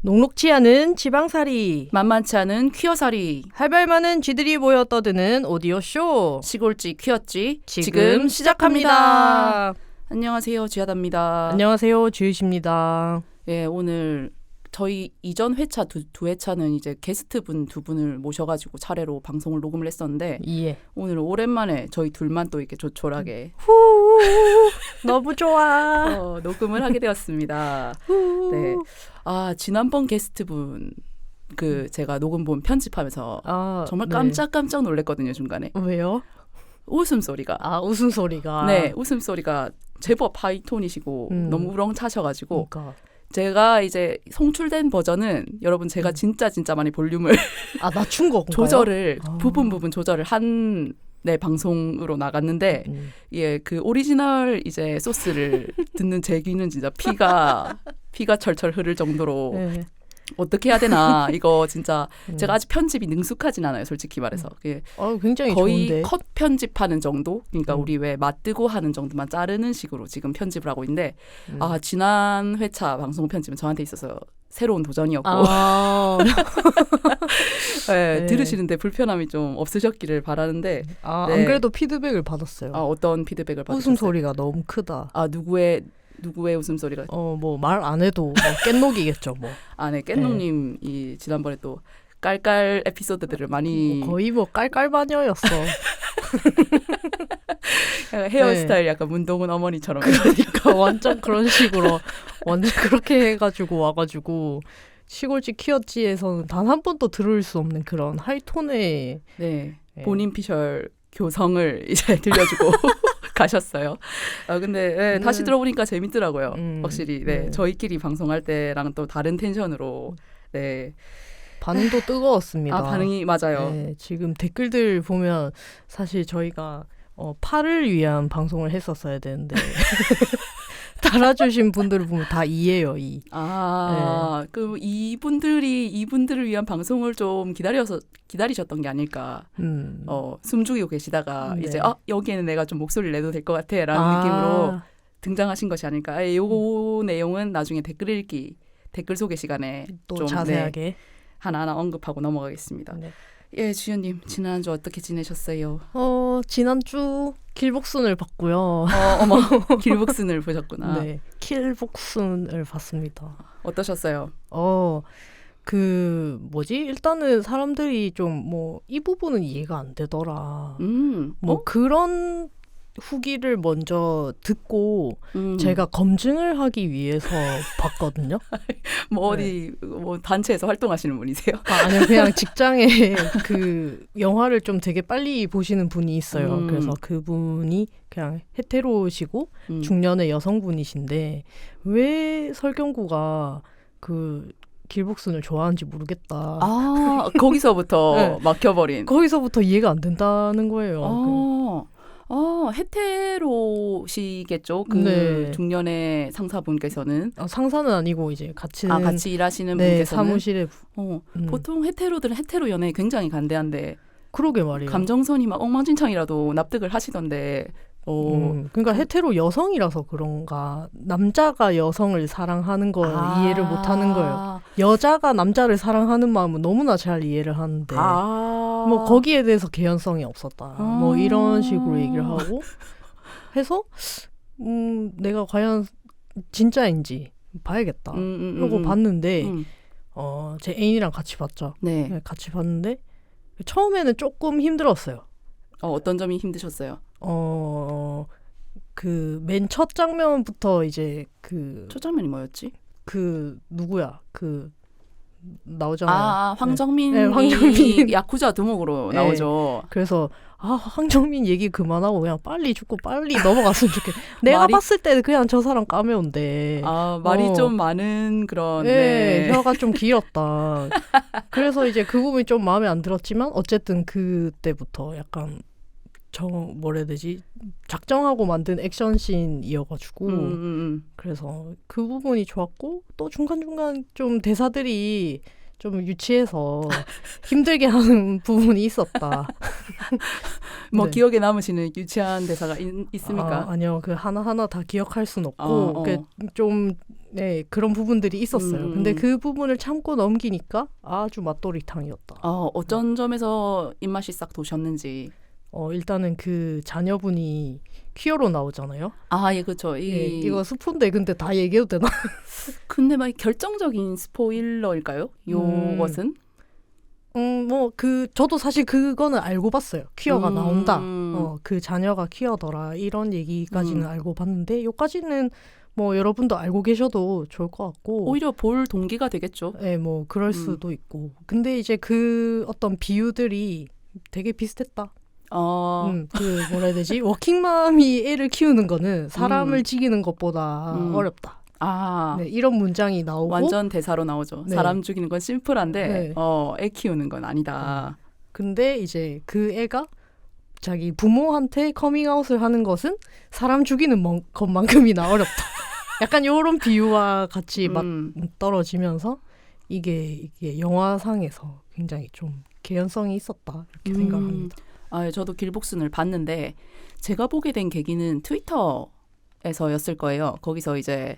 녹록치 않은 지방살이, 만만치 않은 퀴어살이, 할 말 많은 쥐들이 모여 떠드는 오디오쇼 시골쥐 퀴어쥐 지금 시작합니다. 안녕하세요, 쥐하다입니다. 안녕하세요, 쥐유십니다. 예, 오늘 저희 이전 회차 두 회차는 이제 게스트분 두 분을 모셔가지고 차례로 방송을 녹음을 했었는데 예. 오늘 오랜만에 저희 둘만 또 이렇게 조촐하게 너무 좋아. 녹음을 하게 되었습니다. 네, 지난번 게스트분 제가 녹음본 편집하면서 정말 깜짝 놀랐거든요, 중간에. 왜요? 웃음소리가. 웃음소리가. 네, 웃음소리가 제법 하이톤이시고 너무 우렁차셔가지고 그러니까. 제가 이제 송출된 버전은 여러분 제가 진짜 많이 볼륨을 낮춘 거군요. 조절을 부분 조절을 한 방송으로 나갔는데 예, 그 오리지널 이제 소스를 듣는 제 귀는 진짜 피가 철철 흐를 정도로 네. 어떻게 해야 되나 이거 진짜 제가 아직 편집이 능숙하진 않아요, 솔직히 말해서. 예, 굉장히 거의 좋은데. 컷 편집하는 정도, 그러니까 우리 왜 맞뜨고 하는 정도만 자르는 식으로 지금 편집을 하고 있는데 지난 회차 방송 편집은 저한테 있어서 새로운 도전이었고 네, 들으시는데 불편함이 좀 없으셨기를 바라라는데 안 그래도 피드백을 받았어요. 어떤 피드백을 받으셨어요? 웃음소리가 너무 크다. 누구의 웃음소리가? 뭐 말 안 해도 깻녹이겠죠, 뭐. 네, 깻녹님 이 지난번에 또 깔깔 에피소드들을 많이 거의 뭐 깔깔마녀였어. 헤어스타일 약간 문동은 어머니처럼. 그러니까 완전 그런 식으로 완전 그렇게 해가지고 와가지고 시골쥐 퀴어쥐에서는 단 한 번도 들을 수 없는 그런 하이톤의 본인 피셜 교성을 이제 들려주고 가셨어요. 근데 다시 들어보니까 재밌더라고요. 확실히 저희끼리 방송할 때랑 또 다른 텐션으로 반응도 뜨거웠습니다. 반응이 맞아요. 네, 지금 댓글들 보면 사실 저희가 팔을 위한 방송을 했었어야 되는데 달아주신 분들을 보면 다 이예요, 이. 그 이분들을 위한 방송을 좀 기다리셨던 게 아닐까. 숨 죽이고 계시다가 이제 여기에는 내가 좀 목소리를 내도 될 것 같아라는 느낌으로 등장하신 것이 아닐까. 요거 내용은 나중에 댓글 읽기, 댓글 소개 시간에 또 좀 자세하게 하나하나 언급하고 넘어가겠습니다. 네. 예, 주연님 지난주 어떻게 지내셨어요? 지난주 길복순을 봤고요. 어머, 길복순을 보셨구나. 네, 길복순을 봤습니다. 어떠셨어요? 일단은 사람들이 좀 이 부분은 이해가 안 되더라. 그런 후기를 먼저 듣고 제가 검증을 하기 위해서 봤거든요. 어디 단체에서 활동하시는 분이세요? 아니요, 그냥 직장에 그 영화를 좀 되게 빨리 보시는 분이 있어요. 그래서 그분이 그냥 헤테로시고 중년의 여성분이신데 왜 설경구가 길복순을 좋아하는지 모르겠다. 거기서부터 막혀버린. 거기서부터 이해가 안 된다는 거예요. 헤테로시겠죠. 중년의 상사분께서는. 상사는 아니고 이제 같이 일하시는 분께서는. 사무실에. 보통 헤테로들은 헤테로 연애에 굉장히 간대한데. 그러게 말이에요. 감정선이 막 엉망진창이라도 납득을 하시던데. 그러니까 헤테로 여성이라서 그런가. 남자가 여성을 사랑하는 걸 이해를 못하는 거예요. 여자가 남자를 사랑하는 마음은 너무나 잘 이해를 하는데 뭐 거기에 대해서 개연성이 없었다. 뭐 이런 식으로 얘기를 하고 해서 내가 과연 진짜인지 봐야겠다. 그러고 봤는데 제 애인이랑 같이 봤죠. 네, 같이 봤는데 처음에는 조금 힘들었어요. 어떤 점이 힘드셨어요? 맨 첫 장면부터 이제 첫 장면이 뭐였지? 누구야? 나오잖아요. 황정민이 황정민. 야쿠자 두목으로 나오죠. 그래서 황정민 얘기 그만하고 그냥 빨리 죽고 빨리 넘어갔으면 좋겠. 내가 봤을 때 그냥 저 사람 까메오인데. 말이 좀 많은 그런. 혀가 좀 길었다. 그래서 이제 그 부분이 좀 마음에 안 들었지만 어쨌든 그때부터 약간 뭐라 해야 되지? 작정하고 만든 액션씬이어가지고 그래서 그 부분이 좋았고 또 중간중간 좀 대사들이 좀 유치해서 힘들게 하는 부분이 있었다. 뭐 네. 기억에 남으시는 유치한 대사가 있습니까? 아니요. 그 하나하나 다 기억할 순 없고 좀 네, 그런 부분들이 있었어요. 근데 그 부분을 참고 넘기니까 아주 맛도리탕이었다. 어쩐 점에서 입맛이 싹 도셨는지. 일단은 그 자녀분이 퀴어로 나오잖아요. 예, 그렇죠. 이거 스포인데 근데 다 얘기해도 되나? 근데 막 결정적인 스포일러일까요? 요것은? 뭐 저도 사실 그거는 알고 봤어요. 퀴어가 나온다. 그 자녀가 퀴어더라. 이런 얘기까지는 알고 봤는데 요까지는 뭐 여러분도 알고 계셔도 좋을 것 같고 오히려 볼 동기가 되겠죠. 네, 뭐 그럴 수도 있고. 근데 이제 그 어떤 비유들이 되게 비슷했다. 그 뭐라 해야 되지? 워킹맘이 애를 키우는 거는 사람을 죽이는 것보다 어렵다. 네, 이런 문장이 나오고 완전 대사로 나오죠. 네. 사람 죽이는 건 심플한데 네. 애 키우는 건 아니다. 근데 이제 그 애가 자기 부모한테 커밍아웃을 하는 것은 사람 죽이는 것만큼이나 어렵다. 약간 이런 비유와 같이 떨어지면서 이게 영화상에서 굉장히 좀 개연성이 있었다 이렇게 생각합니다. 저도 길복순을 봤는데 제가 보게 된 계기는 트위터에서였을 거예요. 거기서 이제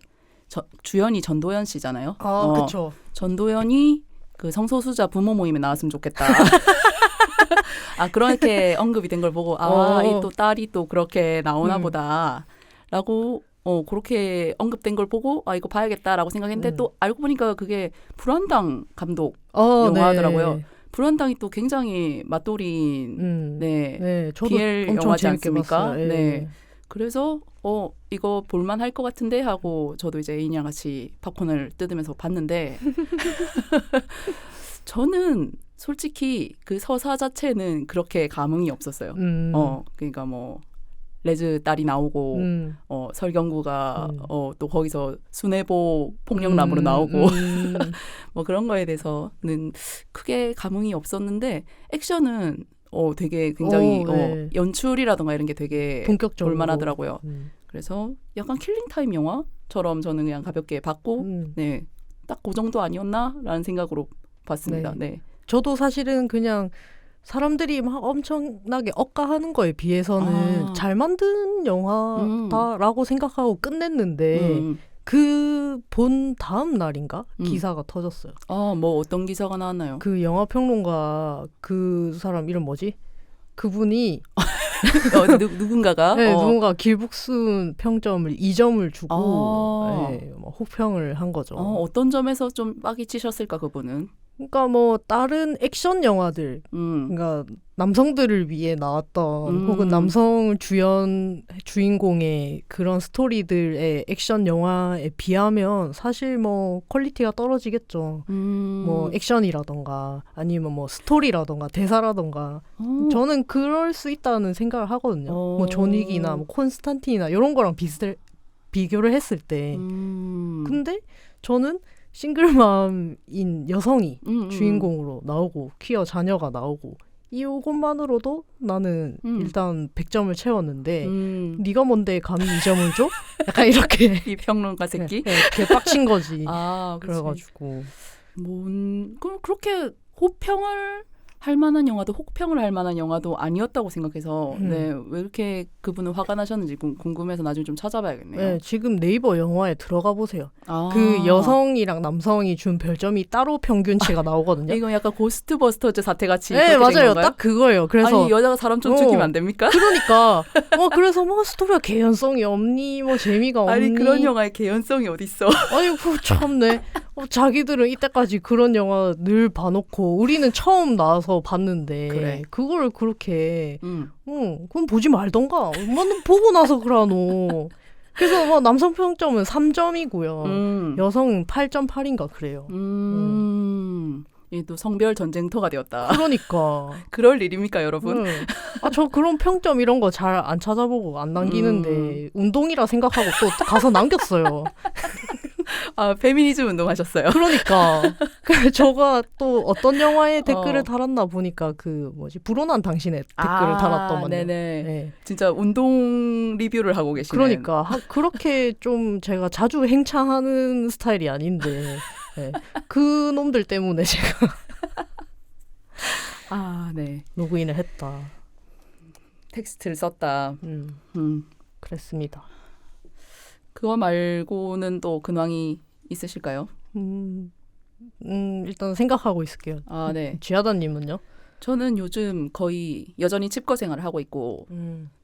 주연이 전도연 씨잖아요. 그렇죠. 전도연이 그 성소수자 부모 모임에 나왔으면 좋겠다. 그렇게 언급이 된 걸 보고 이 또 딸이 또 그렇게 나오나 보다라고 그렇게 언급된 걸 보고 이거 봐야겠다라고 생각했는데 또 알고 보니까 그게 불안당 감독 영화더라고요. 네. 불안당이 또 굉장히 맛돌인 BL 영화지 않습니까? 네. 그래서 이거 볼만할 것 같은데 하고 저도 이제 애인이랑 같이 팝콘을 뜯으면서 봤는데 저는 솔직히 그 서사 자체는 그렇게 감흥이 없었어요. 그러니까 뭐 레즈 딸이 나오고 설경구가 또 거기서 순애보 폭력남으로 나오고 뭐 그런 거에 대해서는 크게 감흥이 없었는데 액션은 되게 굉장히 연출이라던가 이런 게 되게 본격적으로 볼만하더라고요. 그래서 약간 킬링타임 영화처럼 저는 그냥 가볍게 봤고 네, 딱 그 정도 아니었나라는 생각으로 봤습니다. 네. 저도 사실은 그냥 사람들이 막 엄청나게 억까하는 거에 비해서는 잘 만든 영화다라고 생각하고 끝냈는데 그 본 다음 날인가 기사가 터졌어요. 뭐 어떤 기사가 나왔나요? 그 영화 평론가 그 사람 이름 뭐지? 그분이 누군가가 누군가 길복순 평점을 2점을 주고 혹평을 한 거죠. 어떤 점에서 좀 빡이 치셨을까 그분은? 그러니까 뭐 다른 액션 영화들, 그러니까 남성들을 위해 나왔던 혹은 남성 주인공의 그런 스토리들의 액션 영화에 비하면 사실 뭐 퀄리티가 떨어지겠죠. 뭐 액션이라던가 아니면 뭐 스토리라던가 대사라던가 저는 그럴 수 있다는 생각을 하거든요. 뭐 존윅이나 뭐 콘스탄틴이나 이런 거랑 비교를 했을 때. 근데 저는 싱글맘인 여성이 주인공으로 나오고 퀴어 자녀가 나오고 이것만으로도 나는 일단 100점을 채웠는데 네가 뭔데 감히 2점을 줘? 약간 이렇게 이 평론가 새끼? 개빡친 거지. 그래가지고 그렇게 호평을 할 만한 영화도 혹평을 할 만한 영화도 아니었다고 생각해서 네, 왜 이렇게 그분은 화가 나셨는지 궁금해서 나중에 좀 찾아봐야겠네요. 네, 지금 네이버 영화에 들어가 보세요. 그 여성이랑 남성이 준 별점이 따로 평균치가 나오거든요. 이거 약간 고스트버스터즈 사태같이 네, 맞아요. 딱 그거예요. 그래서 여자가 사람 좀 죽이면 안 됩니까? 그러니까 그래서 뭐 스토리가 개연성이 없니 뭐 재미가 없니 아니 그런 영화에 개연성이 어딨어. 아니 참네. 자기들은 이때까지 그런 영화 늘 봐놓고 우리는 처음 나와서 봤는데 그래. 그걸 그렇게 그럼 보지 말던가. 엄마는 보고 나서 그러노. 그래서 뭐 남성 평점은 3점이고요. 여성은 8.8인가 그래요. 또 성별 전쟁터가 되었다. 그러니까. 그럴 일입니까 여러분? 저 그런 평점 이런 거 잘 안 찾아보고 안 남기는데 운동이라 생각하고 또 가서 남겼어요. 페미니즘 운동하셨어요. 그러니까. 저가 또 어떤 영화에 댓글을 달았나 보니까 그 뭐지 불온한 당신의 댓글을 달았더만요. 네네. 네. 진짜 운동 리뷰를 하고 계시는. 그러니까 그렇게 좀 제가 자주 행차하는 스타일이 아닌데 네. 그 놈들 때문에 제가 네. 로그인을 했다. 텍스트를 썼다. 그랬습니다. 그거 말고는 또 근황이 있으실까요? 일단 생각하고 있을게요. 네. 쥐하다님은요? 저는 요즘 거의 여전히 칩거 생활을 하고 있고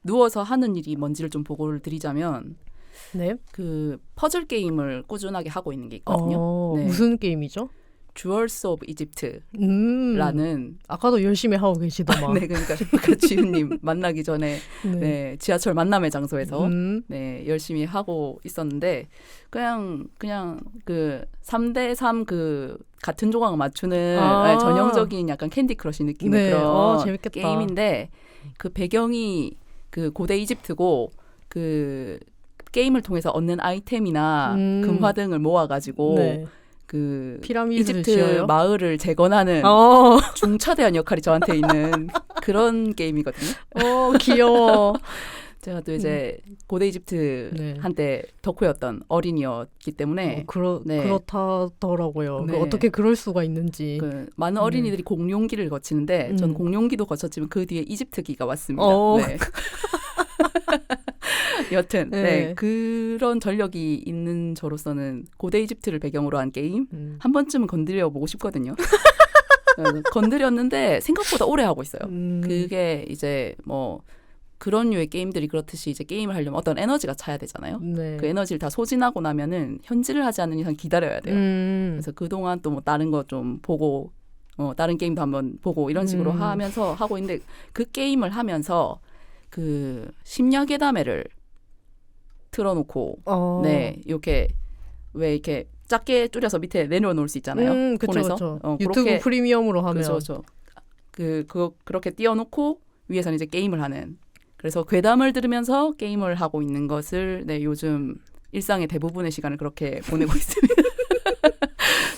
누워서 하는 일이 뭔지를 좀 보고를 드리자면 네. 그 퍼즐 게임을 꾸준하게 하고 있는 게 있거든요. 네. 무슨 게임이죠? 주얼스 오브 이집트라는 아까도 열심히 하고 계시더만. 네, 그러니까 그 지훈님 만나기 전에 네, 지하철 만남의 장소에서 네, 열심히 하고 있었는데 그냥 그 3대3 그 같은 조각 맞추는 전형적인 약간 캔디 크러쉬 느낌의 그런 재밌겠다. 게임인데 그 배경이 그 고대 이집트고 그 게임을 통해서 얻는 아이템이나 금화 등을 모아가지고 그 이집트 지어요? 마을을 재건하는 중차대한 역할이 저한테 있는 그런 게임이거든요. 귀여워. 제가 또 이제 고대 이집트 한때 덕후였던 어린이였기 때문에 그렇다더라고요. 어떻게 그럴 수가 있는지. 많은 어린이들이 공룡기를 거치는데 전 공룡기도 거쳤지만 그 뒤에 이집트기가 왔습니다. 네. 여튼 그런 전력이 있는 저로서는 고대 이집트를 배경으로 한 게임 한 번쯤은 건드려 보고 싶거든요. 건드렸는데 생각보다 오래 하고 있어요. 그게 이제 뭐 그런 류의 게임들이 그렇듯이 이제 게임을 하려면 어떤 에너지가 차야 되잖아요. 그 에너지를 다 소진하고 나면은 현질을 하지 않는 이상 기다려야 돼요. 그래서 그동안 또 뭐 다른 거 좀 보고 다른 게임도 한번 보고 이런 식으로 하면서 하고 있는데 그 게임을 하면서 그 심야괴담회를 틀어놓고 이렇게 왜 이렇게 작게 줄여서 밑에 내려놓을 수 있잖아요. 폰에서. 유튜브 그렇게, 프리미엄으로 하면 그렇죠. 그렇게 띄워놓고 위에서는 이제 게임을 하는. 그래서 괴담을 들으면서 게임을 하고 있는 것을 요즘 일상의 대부분의 시간을 그렇게 보내고 있습니다.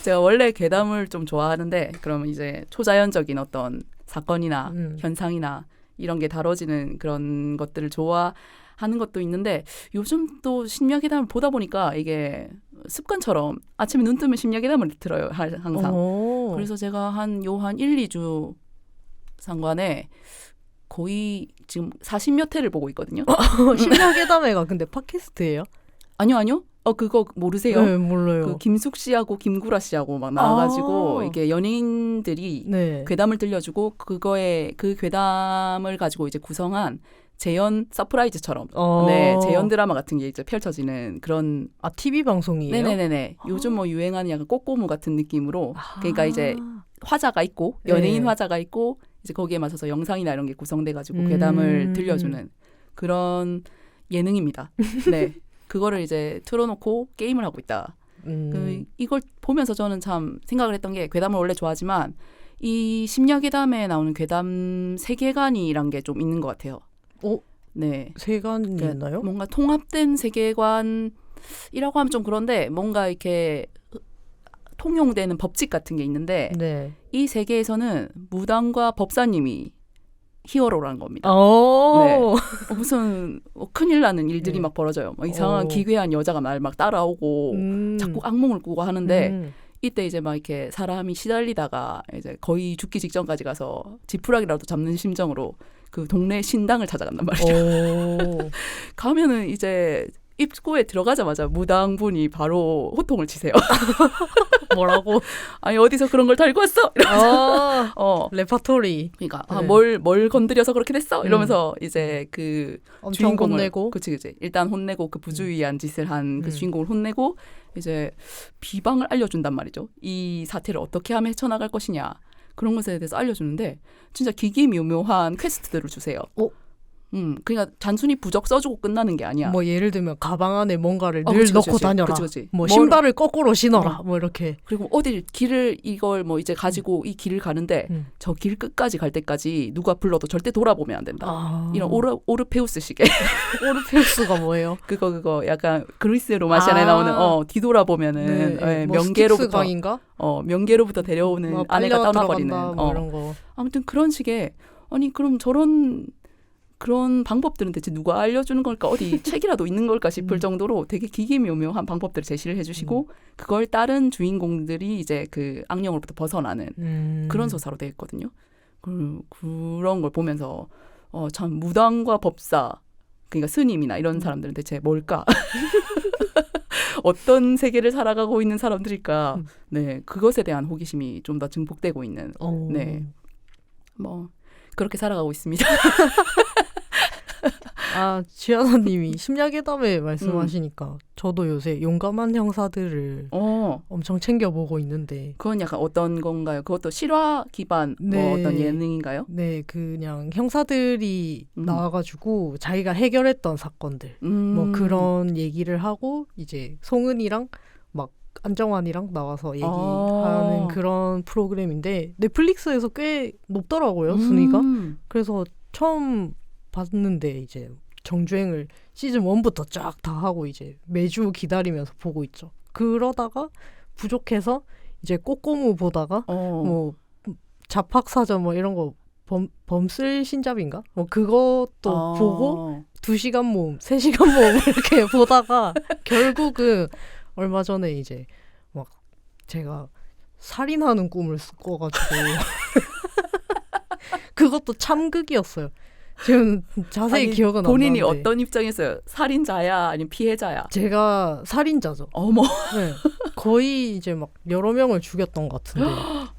제가 원래 괴담을 좀 좋아하는데 그러면 이제 초자연적인 어떤 사건이나 현상이나 이런 게 다뤄지는 그런 것들을 좋아하는 것도 있는데 요즘 또 심야괴담을 보다 보니까 이게 습관처럼 아침에 눈 뜨면 심야괴담을 들어요. 항상. 그래서 제가 한 1, 2주 상관에 거의 지금 40몇 회를 보고 있거든요. 심야괴담회가 근데 팟캐스트예요? 아니요. 그거 모르세요? 네, 몰라요. 그 김숙 씨하고 김구라 씨하고 막 나와가지고 이게 연예인들이 괴담을 들려주고 그 괴담을 가지고 이제 구성한 재연 서프라이즈처럼 재연 드라마 같은 게 이제 펼쳐지는 그런 TV 방송이에요? 네네네. 요즘 뭐 유행하는 약간 꼬꼬무 같은 느낌으로 그러니까 이제 화자가 있고 연예인 화자가 있고 이제 거기에 맞춰서 영상이나 이런 게 구성돼가지고 괴담을 들려주는 그런 예능입니다. 네. 그거를 이제 틀어놓고 게임을 하고 있다. 이걸 보면서 저는 참 생각을 했던 게 괴담을 원래 좋아하지만 이 심야괴담에 나오는 괴담 세계관이란 게 좀 있는 것 같아요. 네. 세계관이 있나요? 뭔가 통합된 세계관이라고 하면 좀 그런데 뭔가 이렇게 통용되는 법칙 같은 게 있는데 이 세계에서는 무당과 법사님이 히어로라는 겁니다. 무슨 큰일 나는 일들이 막 벌어져요. 이상한 기괴한 여자가 날 막 따라오고 자꾸 악몽을 꾸고 하는데 이때 이제 막 이렇게 사람이 시달리다가 이제 거의 죽기 직전까지 가서 지푸라기라도 잡는 심정으로 그 동네 신당을 찾아간단 말이죠. 가면은 이제 입구에 들어가자마자 무당분이 바로 호통을 치세요. 뭐라고? 아니 어디서 그런 걸 달고 왔어? 이러면서 레파토리. 그러니까 뭘 건드려서 그렇게 됐어? 이러면서 이제 그 주인공을 혼내고. 그치 일단 혼내고 그 부주의한 짓을 한 그 주인공을 혼내고 이제 비방을 알려준단 말이죠. 이 사태를 어떻게 하면 헤쳐나갈 것이냐 그런 것에 대해서 알려주는데 진짜 기기묘묘한 퀘스트들을 주세요. 그러니까 단순히 부적 써주고 끝나는 게 아니야. 뭐 예를 들면 가방 안에 뭔가를 늘 넣고 다녀라. 그치. 뭐 신발을 거꾸로 신어라. 뭐 이렇게. 그리고 어딜 길을 이걸 뭐 이제 가지고 이 길을 가는데 저 길 끝까지 갈 때까지 누가 불러도 절대 돌아보면 안 된다. 이런 오르페우스식의. 오르페우스가 뭐예요? 그거 약간 그리스 로마시안에 나오는 뒤돌아보면은 네. 뭐 명계로부터 명계로부터 데려오는 뭐 아내가 떠나버리는 뭐 이런 거. 아무튼 그런 식의 아니 그럼 그런 방법들은 대체 누가 알려주는 걸까? 어디 책이라도 있는 걸까 싶을 정도로 되게 기기묘묘한 방법들을 제시를 해주시고 그걸 따른 주인공들이 이제 그 악령으로부터 벗어나는 그런 서사로 되어 있거든요. 그런 걸 보면서 참 무당과 법사 그러니까 스님이나 이런 사람들은 대체 뭘까? 어떤 세계를 살아가고 있는 사람들일까? 네, 그것에 대한 호기심이 좀 더 증폭되고 있는. 네, 뭐 그렇게 살아가고 있습니다. 지아나님이 심야괴담에 말씀하시니까 저도 요새 용감한 형사들을 엄청 챙겨보고 있는데 그건 약간 어떤 건가요? 그것도 실화 기반 뭐 어떤 예능인가요? 네, 그냥 형사들이 나와가지고 자기가 해결했던 사건들 뭐 그런 얘기를 하고 이제 송은이랑 막 안정환이랑 나와서 얘기하는 그런 프로그램인데 넷플릭스에서 꽤 높더라고요, 순위가. 그래서 처음 봤는데 이제 정주행을 시즌 1부터 쫙 다 하고 이제 매주 기다리면서 보고 있죠. 그러다가 부족해서 이제 꼬꼬무 보다가 뭐 잡학사전 뭐 이런 거 범슬 신잡인가? 뭐 그것도 보고 2시간 모음, 3시간 모음 이렇게 보다가 결국은 얼마 전에 이제 막 제가 살인하는 꿈을 꿔가지고 그것도 참극이었어요. 지금 자세히 기억은 안 나는데 본인이 어떤 입장에서요? 살인자야 아니면 피해자야? 제가 살인자죠. 어머. 네. 거의 이제 막 여러 명을 죽였던 것 같은데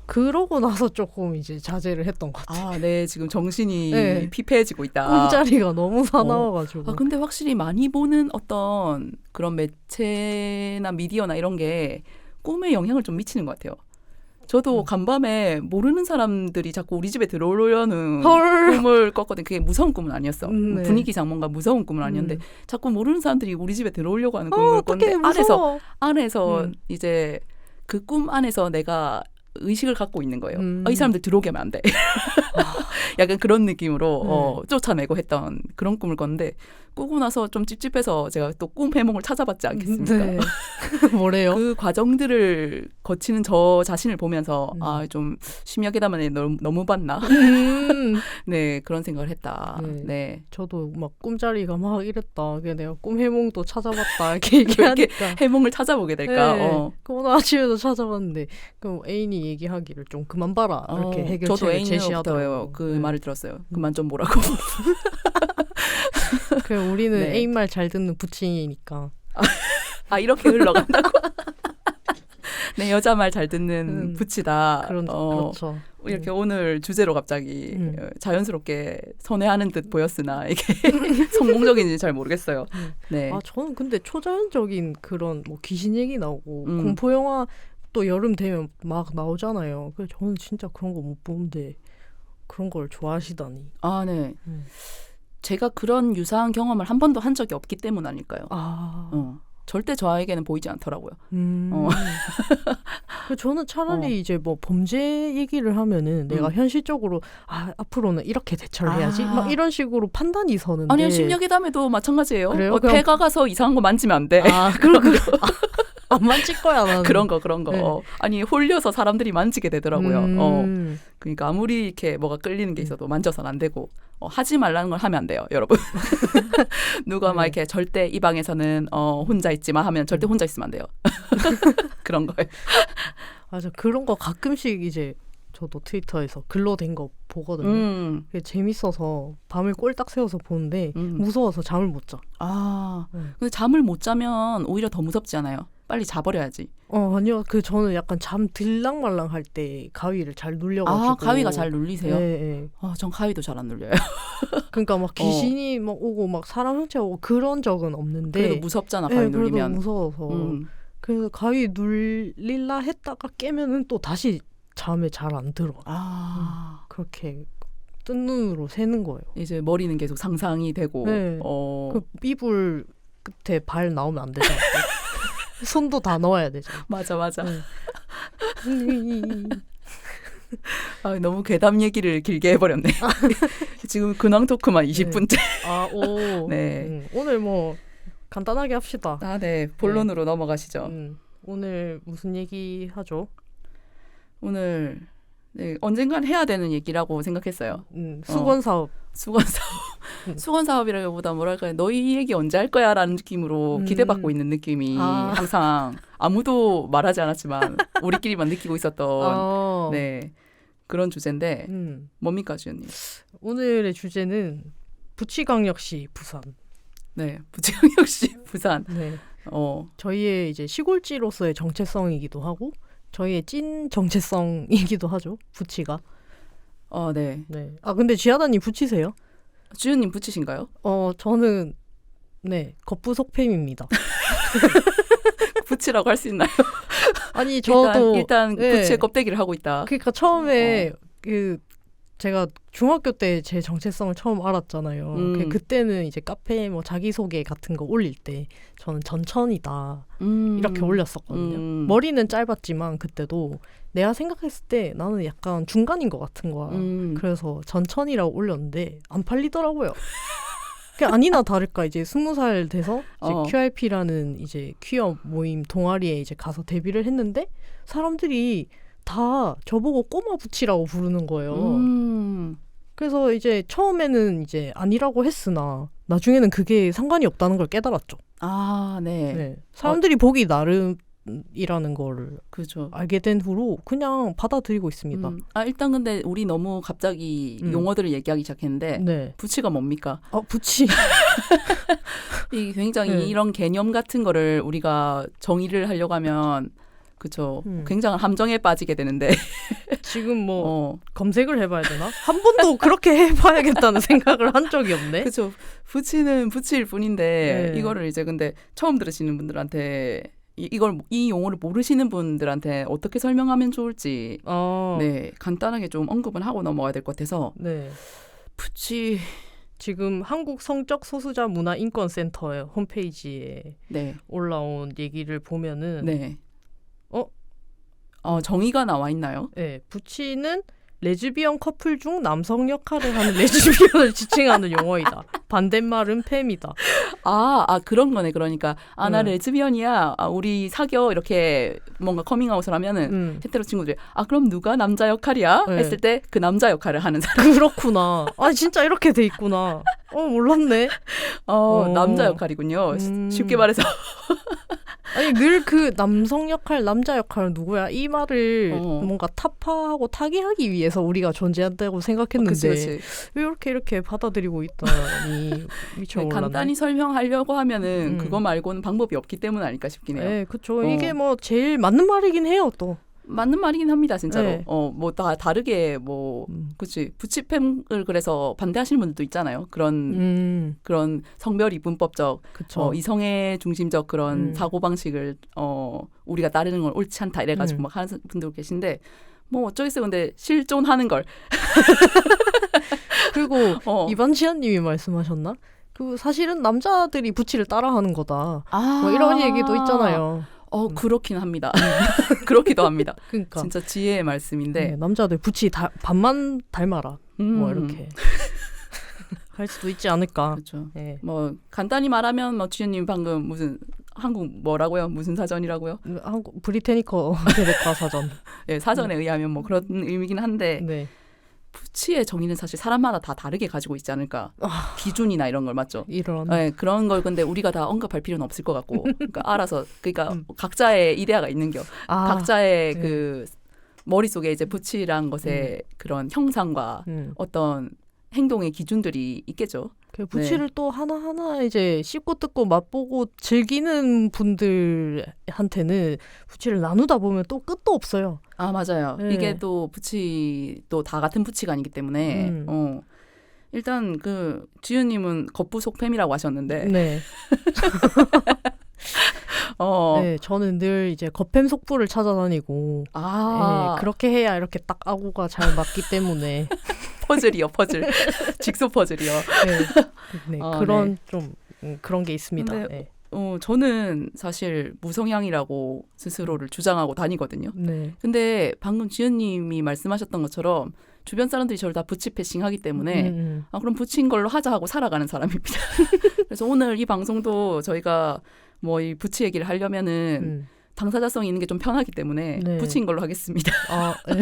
그러고 나서 조금 이제 자제를 했던 것 같아요. 네. 지금 정신이 피폐해지고 있다. 꿈자리가 너무 사나워가지고. 근데 확실히 많이 보는 어떤 그런 매체나 미디어나 이런 게 꿈에 영향을 좀 미치는 것 같아요. 저도 간밤에 모르는 사람들이 자꾸 우리 집에 들어오려는 꿈을 꿨거든요. 그게 무서운 꿈은 아니었어. 네. 분위기상 뭔가 무서운 꿈은 아니었는데 자꾸 모르는 사람들이 우리 집에 들어오려고 하는 꿈을 꿨는데 안에서 이제 그 꿈 안에서 내가 의식을 갖고 있는 거예요. 이 사람들 들어오게 하면 안 돼. 약간 그런 느낌으로 쫓아내고 했던 그런 꿈을 꿨는데 꾸고 나서 좀 찝찝해서 제가 또 꿈 해몽을 찾아봤지 않겠습니까? 네. 뭐래요? 그 과정들을 거치는 저 자신을 보면서 좀 심야괴담에 너무 봤나? 네, 그런 생각을 했다. 네. 저도 막 꿈자리가 막 이랬다. 내가 꿈 해몽도 찾아봤다. 이렇게 얘기하니까 해몽을 찾아보게 될까? 네. 오늘 아침에도 찾아봤는데 그럼 애인이 얘기하기를 좀 그만 봐라. 이렇게 해결책을 제시하더라고요. 그 말을 들었어요. 그만 좀 보라고. 우리는 애인 말 잘 듣는 부친이니까. 이렇게 흘러간다고? 네, 여자 말 잘 듣는 부치다. 그렇죠. 이렇게 오늘 주제로 갑자기 자연스럽게 선회하는 듯 보였으나 이게 성공적인지 잘 모르겠어요. 네. 저는 근데 초자연적인 그런 뭐 귀신 얘기 나오고 공포 영화 또 여름 되면 막 나오잖아요. 그래서 저는 진짜 그런 거 못 보는데 그런 걸 좋아하시다니. 네. 제가 그런 유사한 경험을 한 번도 한 적이 없기 때문 아닐까요? 절대 저에게는 보이지 않더라고요. 저는 차라리 이제 뭐 범죄 얘기를 하면은 내가 현실적으로 앞으로는 이렇게 대처를 해야지 막 이런 식으로 판단이 서는데. 아니요, 심야괴담에도 마찬가지예요. 그래요? 폐가 가서 이상한 거 만지면 안 돼. 그럼 안 만질 거야 나는. 그런 거. 네. 아니 홀려서 사람들이 만지게 되더라고요. 그러니까 아무리 이렇게 뭐가 끌리는 게 있어도 만져서는 안 되고 하지 말라는 걸 하면 안 돼요, 여러분. 누가 막 이렇게 절대 이 방에서는 혼자 있지 마 하면 절대 혼자 있으면 안 돼요. 그런 거예요. 맞아, 그런 거 가끔씩 이제 저도 트위터에서 글로 된 거 보거든요. 그게 재밌어서 밤을 꼴딱 새워서 보는데 무서워서 잠을 못 자. 근데 잠을 못 자면 오히려 더 무섭지 않아요? 빨리 자버려야지. 아니요. 저는 약간 잠 들랑말랑 할 때 가위를 잘 눌려가지고. 가위가 잘 눌리세요? 네. 전 가위도 잘 안 눌려요. 그러니까 막 귀신이 막 오고 막 사람 형체 오고 그런 적은 없는데. 그래도 무섭잖아, 가위 눌리면. 그래도 무서워서. 그래서 가위 눌릴라 했다가 깨면은 또 다시 잠에 잘 안 들어. 아. 그렇게 뜬 눈으로 새는 거예요. 이제 머리는 계속 상상이 되고. 네. 그 이불 끝에 발 나오면 안 되잖아. 손도 다 넣어야 되잖아. 맞아. 네. 아, 너무 괴담 얘기를 길게 해버렸네. 지금 근황 토크만 20분째. 오. 네. 오늘 뭐 간단하게 합시다. 네. 본론으로 넘어가시죠. 오늘 무슨 얘기 하죠? 오늘 언젠간 해야 되는 얘기라고 생각했어요. 수건 사업. 수건 사업이라기보다 뭐랄까요. 너희 얘기 언제 할 거야? 라는 느낌으로 기대받고 있는 느낌이 항상 아무도 말하지 않았지만 우리끼리만 느끼고 있었던 네, 그런 주제인데 뭡니까, 주연님? 오늘의 주제는 부치광역시 부산. 네, 부치광역시 부산. 네. 저희의 이제 시골지로서의 정체성이기도 하고 저희의 찐 정체성이기도 하죠. 부치가. 네. 네. 근데 지하다님 부치세요? 주연님 부치신가요? 저는 네 겉부속팸입니다. 부치라고 할 수 있나요? 아니 저도 일단 네. 부치의 껍데기를 하고 있다. 그러니까 처음에 제가 중학교 때 제 정체성을 처음 알았잖아요. 그때는 이제 카페에 뭐 자기소개 같은 거 올릴 때 저는 전천이다 이렇게 올렸었거든요. 머리는 짧았지만 그때도 내가 생각했을 때 나는 약간 중간인 것 같은 거야. 그래서 전천이라고 올렸는데 안 팔리더라고요. 아니나 다를까 이제 20살 돼서 이제 QRP라는 이제 퀴어 모임 동아리에 이제 가서 데뷔를 했는데 사람들이 다 저보고 꼬마 부치라고 부르는 거예요. 그래서 이제 처음에는 이제 아니라고 했으나 나중에는 그게 상관이 없다는 걸 깨달았죠. 네. 사람들이 보기 나름이라는 걸 그렇죠. 알게 된 후로 그냥 받아들이고 있습니다. 일단 근데 우리 너무 갑자기 용어들을 얘기하기 시작했는데 네. 부치가 뭡니까? 부치. 이 굉장히 이런 개념 같은 거를 우리가 정의를 하려고 하면 그렇죠. 굉장한 함정에 빠지게 되는데 지금 뭐 검색을 해봐야 되나? 한 번도 그렇게 해봐야겠다는 생각을 한 적이 없네. 그렇죠. 부치는 부치일 뿐인데 이거를 이제 근데 처음 들으시는 분들한테 이 용어를 모르시는 분들한테 어떻게 설명하면 좋을지 네 간단하게 좀 언급은 하고 넘어가야 될 것 같아서 네. 부치 지금 한국 성적 소수자 문화 인권 센터의 홈페이지에 올라온 얘기를 보면은 네. 정의가 나와 있나요? 네, 부치는 레즈비언 커플 중 남성 역할을 하는 레즈비언을 지칭하는 용어이다. 반대말은 팸이다. 그런 거네. 그러니까 나 레즈비언이야. 우리 사겨 이렇게 뭔가 커밍아웃을 하면은 헤테로 친구들이 그럼 누가 남자 역할이야? 했을 때 그 남자 역할을 하는 사람. 그렇구나. 진짜 이렇게 돼 있구나. 몰랐네. 남자 역할이군요. 쉽게 말해서. 아니 늘 그 남성 역할, 남자 역할은 누구야? 이 말을 뭔가 타파하고 타개하기 위해서 우리가 존재한다고 생각했는데 그치. 왜 이렇게 받아들이고 있다니 미쳐 몰랐네. 간단히 설명하려고 하면은 그거 말고는 방법이 없기 때문 아닐까 싶긴 해요. 네, 그렇죠. 이게 뭐 제일 맞는 말이긴 해요, 또. 맞는 말이긴 합니다, 진짜로. 네. 뭐 다 다르게 그치 부치팸을 그래서 반대하시는 분들도 있잖아요. 그런 성별 이분법적, 이성애 중심적 그런 사고 방식을 우리가 따르는 건 옳지 않다 이래가지고 막 하는 분들 계신데 뭐 어쩌겠어요. 근데 실존하는 걸. 그리고 이반지연님이 말씀하셨나? 사실은 남자들이 부치를 따라하는 거다. 뭐 이런 얘기도 있잖아요. 그렇긴 합니다. 그렇기도 합니다. 그러니까. 진짜 지혜의 말씀인데. 남자들 부치 반만 닮아라. 뭐 이렇게. 할 수도 있지 않을까. 그렇죠. 네. 뭐 간단히 말하면 주연님 방금 무슨 한국 뭐라고요? 무슨 사전이라고요? 한국 브리테니커 대백과 사전. 네, 사전에 의하면 뭐 그런 의미긴 한데 부치의 정의는 사실 사람마다 다 다르게 가지고 있지 않을까. 기준이나 이런 걸 맞죠? 네, 그런 걸 근데 우리가 다 언급할 필요는 없을 것 같고 그러니까 알아서 각자의 이데아가 있는겨. 각자의 그 머릿속에 이제 부치란 것의 그런 형상과 어떤 행동의 기준들이 있겠죠. 부치를 또 하나하나 이제 씹고 뜯고 맛보고 즐기는 분들한테는 부치를 나누다 보면 또 끝도 없어요. 맞아요. 이게 또 부치 또 다 같은 부치가 아니기 때문에 일단 지윤님은 겉부속팸이라고 하셨는데 네. 네, 저는 늘 이제 겉팸 속부를 찾아다니고 그렇게 해야 이렇게 딱 아구가 잘 맞기 때문에 퍼즐이요, 퍼즐. 직소 퍼즐이요. 네. 그런 좀 그런 게 있습니다. 근데, 네. 저는 사실 무성향이라고 스스로를 주장하고 다니거든요. 네. 근데 방금 지은님이 말씀하셨던 것처럼 주변 사람들이 저를 다 부치 패싱하기 때문에 그럼 부치인 걸로 하자 하고 살아가는 사람입니다. 그래서 오늘 이 방송도 저희가 뭐 이 부치 얘기를 하려면은 당사자성이 있는 게 좀 편하기 때문에 네. 부치인 걸로 하겠습니다. 네.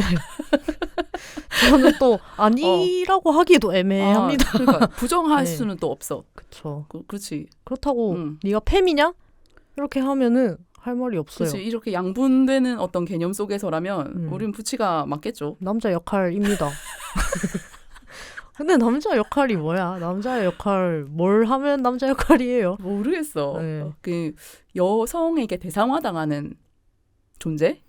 저는 또 아니라고 하기도 애매합니다. 그러니까 부정할 수는 또 없어. 그렇죠. 그렇지. 그렇다고 네가 팸이냐? 이렇게 하면은 할 말이 없어요. 그렇지. 이렇게 양분되는 어떤 개념 속에서라면 우린 부치가 맞겠죠. 남자 역할입니다. 근데 남자 역할이 뭐야? 남자의 역할 뭘 하면 남자 역할이에요? 모르겠어. 그 여성에게 대상화당하는 존재?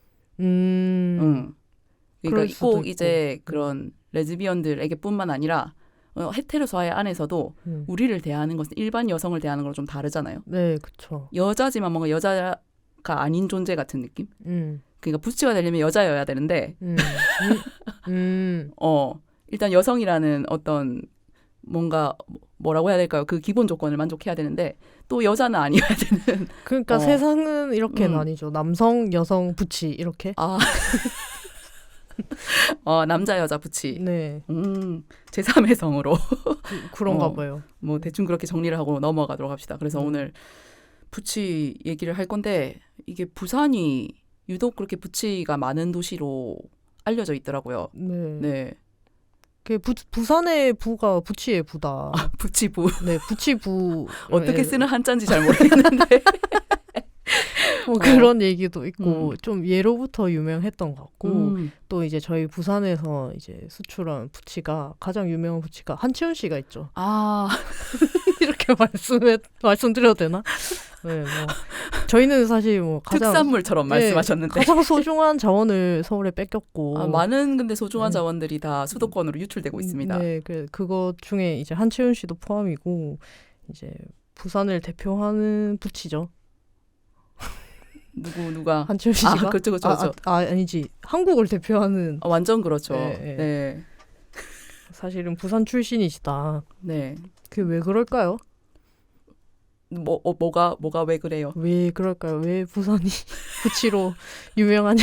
그러니까 꼭 이제 그런 레즈비언들에게뿐만 아니라 헤테로 사회 안에서도 우리를 대하는 것은 일반 여성을 대하는 거랑 좀 다르잖아요. 네, 그렇죠. 여자지만 뭔가 여자가 아닌 존재 같은 느낌? 그러니까 부치가 되려면 여자여야 되는데 일단 여성이라는 어떤 뭔가 뭐라고 해야 될까요? 그 기본 조건을 만족해야 되는데 또 여자는 아니어야 되는. 그러니까 세상은 이렇게 나뉘죠. 남성, 여성, 부치 이렇게. 남자, 여자, 부치. 네. 제3의 성으로. 그런가 봐요. 뭐 대충 그렇게 정리를 하고 넘어가도록 합시다. 그래서 오늘 부치 얘기를 할 건데 이게 부산이 유독 그렇게 부치가 많은 도시로 알려져 있더라고요. 네. 그 부산의 부가 부치의 부다. 부치부. 네, 부치부. 어떻게 쓰는 한자인지 잘 모르겠는데. 뭐 그런 얘기도 있고 좀 예로부터 유명했던 것 같고 또 이제 저희 부산에서 이제 수출한 부치가 가장 유명한 부치가 한치훈 씨가 있죠. 이렇게 말씀드려도 되나? 네, 뭐 저희는 사실 뭐 가장 특산물처럼 말씀하셨는데 가장 소중한 자원을 서울에 뺏겼고 많은 근데 소중한 자원들이 다 수도권으로 유출되고 있습니다. 네, 그것 중에 이제 한치훈 씨도 포함이고 이제 부산을 대표하는 부치죠. 누가 한치훈 씨가 그렇죠. 아니지 한국을 대표하는 완전 그렇죠. 네. 사실은 부산 출신이시다. 네. 그게 왜 그럴까요? 뭐가 왜 그래요? 왜 그럴까요? 왜 부산이 부치로 유명하냐?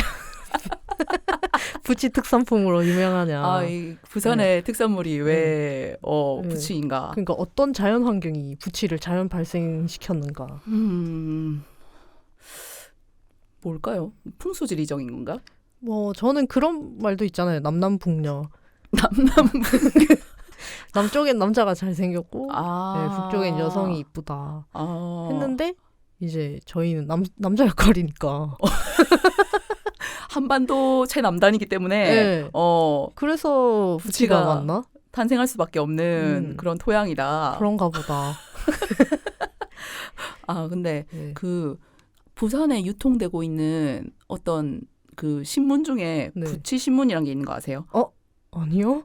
부치 특산품으로 유명하냐? 이 부산의 특산물이 왜 부치인가? 그러니까 어떤 자연 환경이 부치를 자연 발생시켰는가? 뭘까요? 풍수지리적인 건가? 뭐 저는 그런 말도 있잖아요. 남남북녀. 남쪽엔 남자가 잘생겼고 북쪽엔 여성이 이쁘다 했는데 이제 저희는 남자 역할이니까 한반도 최남단이기 때문에 그래서 부치가 맞나? 탄생할 수밖에 없는 그런 토양이다. 그런가 보다. 근데 그 부산에 유통되고 있는 어떤 그 신문 중에 부치 신문이란 게 있는 거 아세요? 아니요.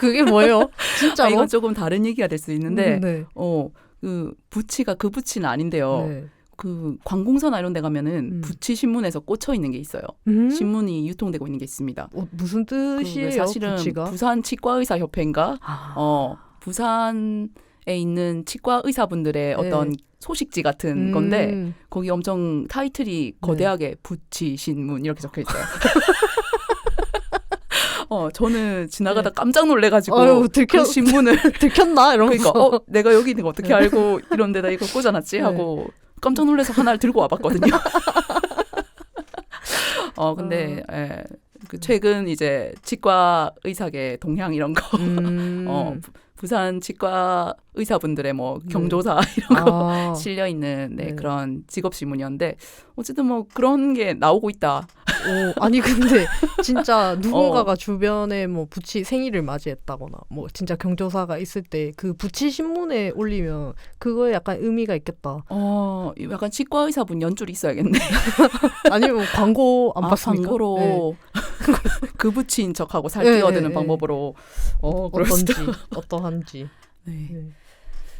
그게 뭐예요? 진짜로? 이건 조금 다른 얘기가 될 수 있는데 그 부치가 그 부치는 아닌데요. 그 관공서나 이런 데 가면은 부치 신문에서 꽂혀 있는 게 있어요. 신문이 유통되고 있는 게 있습니다. 무슨 뜻이에요? 사실은 부치가? 부산 치과의사 협회인가? 부산에 있는 치과 의사분들의 어떤 소식지 같은 건데 거기 엄청 타이틀이 거대하게 부치 신문 이렇게 적혀 있어요. 저는 지나가다 깜짝 놀래가지고 그 신문을 들켰나 이러면서 그러니까 내가 여기 있는 거 어떻게 알고 이런 데다 이거 꽂아놨지 하고 깜짝 놀라서 하나를 들고 와봤거든요. 근데 그 최근 이제 치과 의사계 동향 이런 거 부산 치과 의사분들의 뭐 경조사 이런 거 실려 있는 그런 직업 신문이었는데 어쨌든 뭐 그런 게 나오고 있다. 아니 근데 진짜 누군가가 주변에 뭐 부치 생일을 맞이했다거나 뭐 진짜 경조사가 있을 때 그 부치 신문에 올리면 그거에 약간 의미가 있겠다. 약간 치과 의사분 연줄이 있어야겠네. 아니면 광고 안 봤습니까? 광고로 그 부치인 척하고 살 끼어드는 방법으로 어떠한지.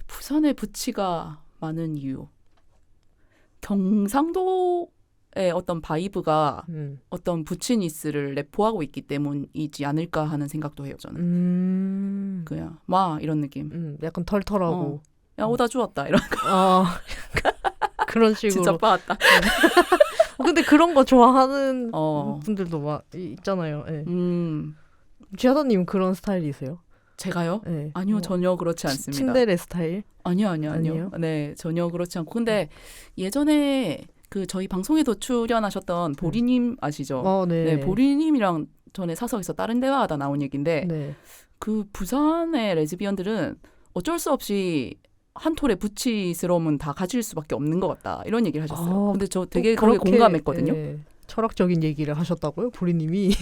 부산에 부치가 많은 이유. 경상도에서 어떤 바이브가 어떤 부치니스를 내포하고 있기 때문이지 않을까 하는 생각도 해요, 저는. 그냥 막 이런 느낌. 약간 털털하고. 야, 오다 주웠다 이런 거. 그런 식으로. 진짜 빠았다. 근데 그런 거 좋아하는 분들도 막 있잖아요. 네. 지하다님 그런 스타일이세요? 제가요? 네. 아니요, 전혀 그렇지 않습니다. 침대레 스타일? 아니요. 네, 전혀 그렇지 않고. 근데 예전에 그 저희 방송에도 출연하셨던 보리님 아시죠? 네, 보리님이랑 전에 사석에서 다른 대화하다 나온 얘기인데 그 부산의 레즈비언들은 어쩔 수 없이 한 톨의 부치스러움은 다 가질 수밖에 없는 것 같다. 이런 얘기를 하셨어요. 근데 저 되게 거기에 공감했거든요. 철학적인 얘기를 하셨다고요? 보리님이?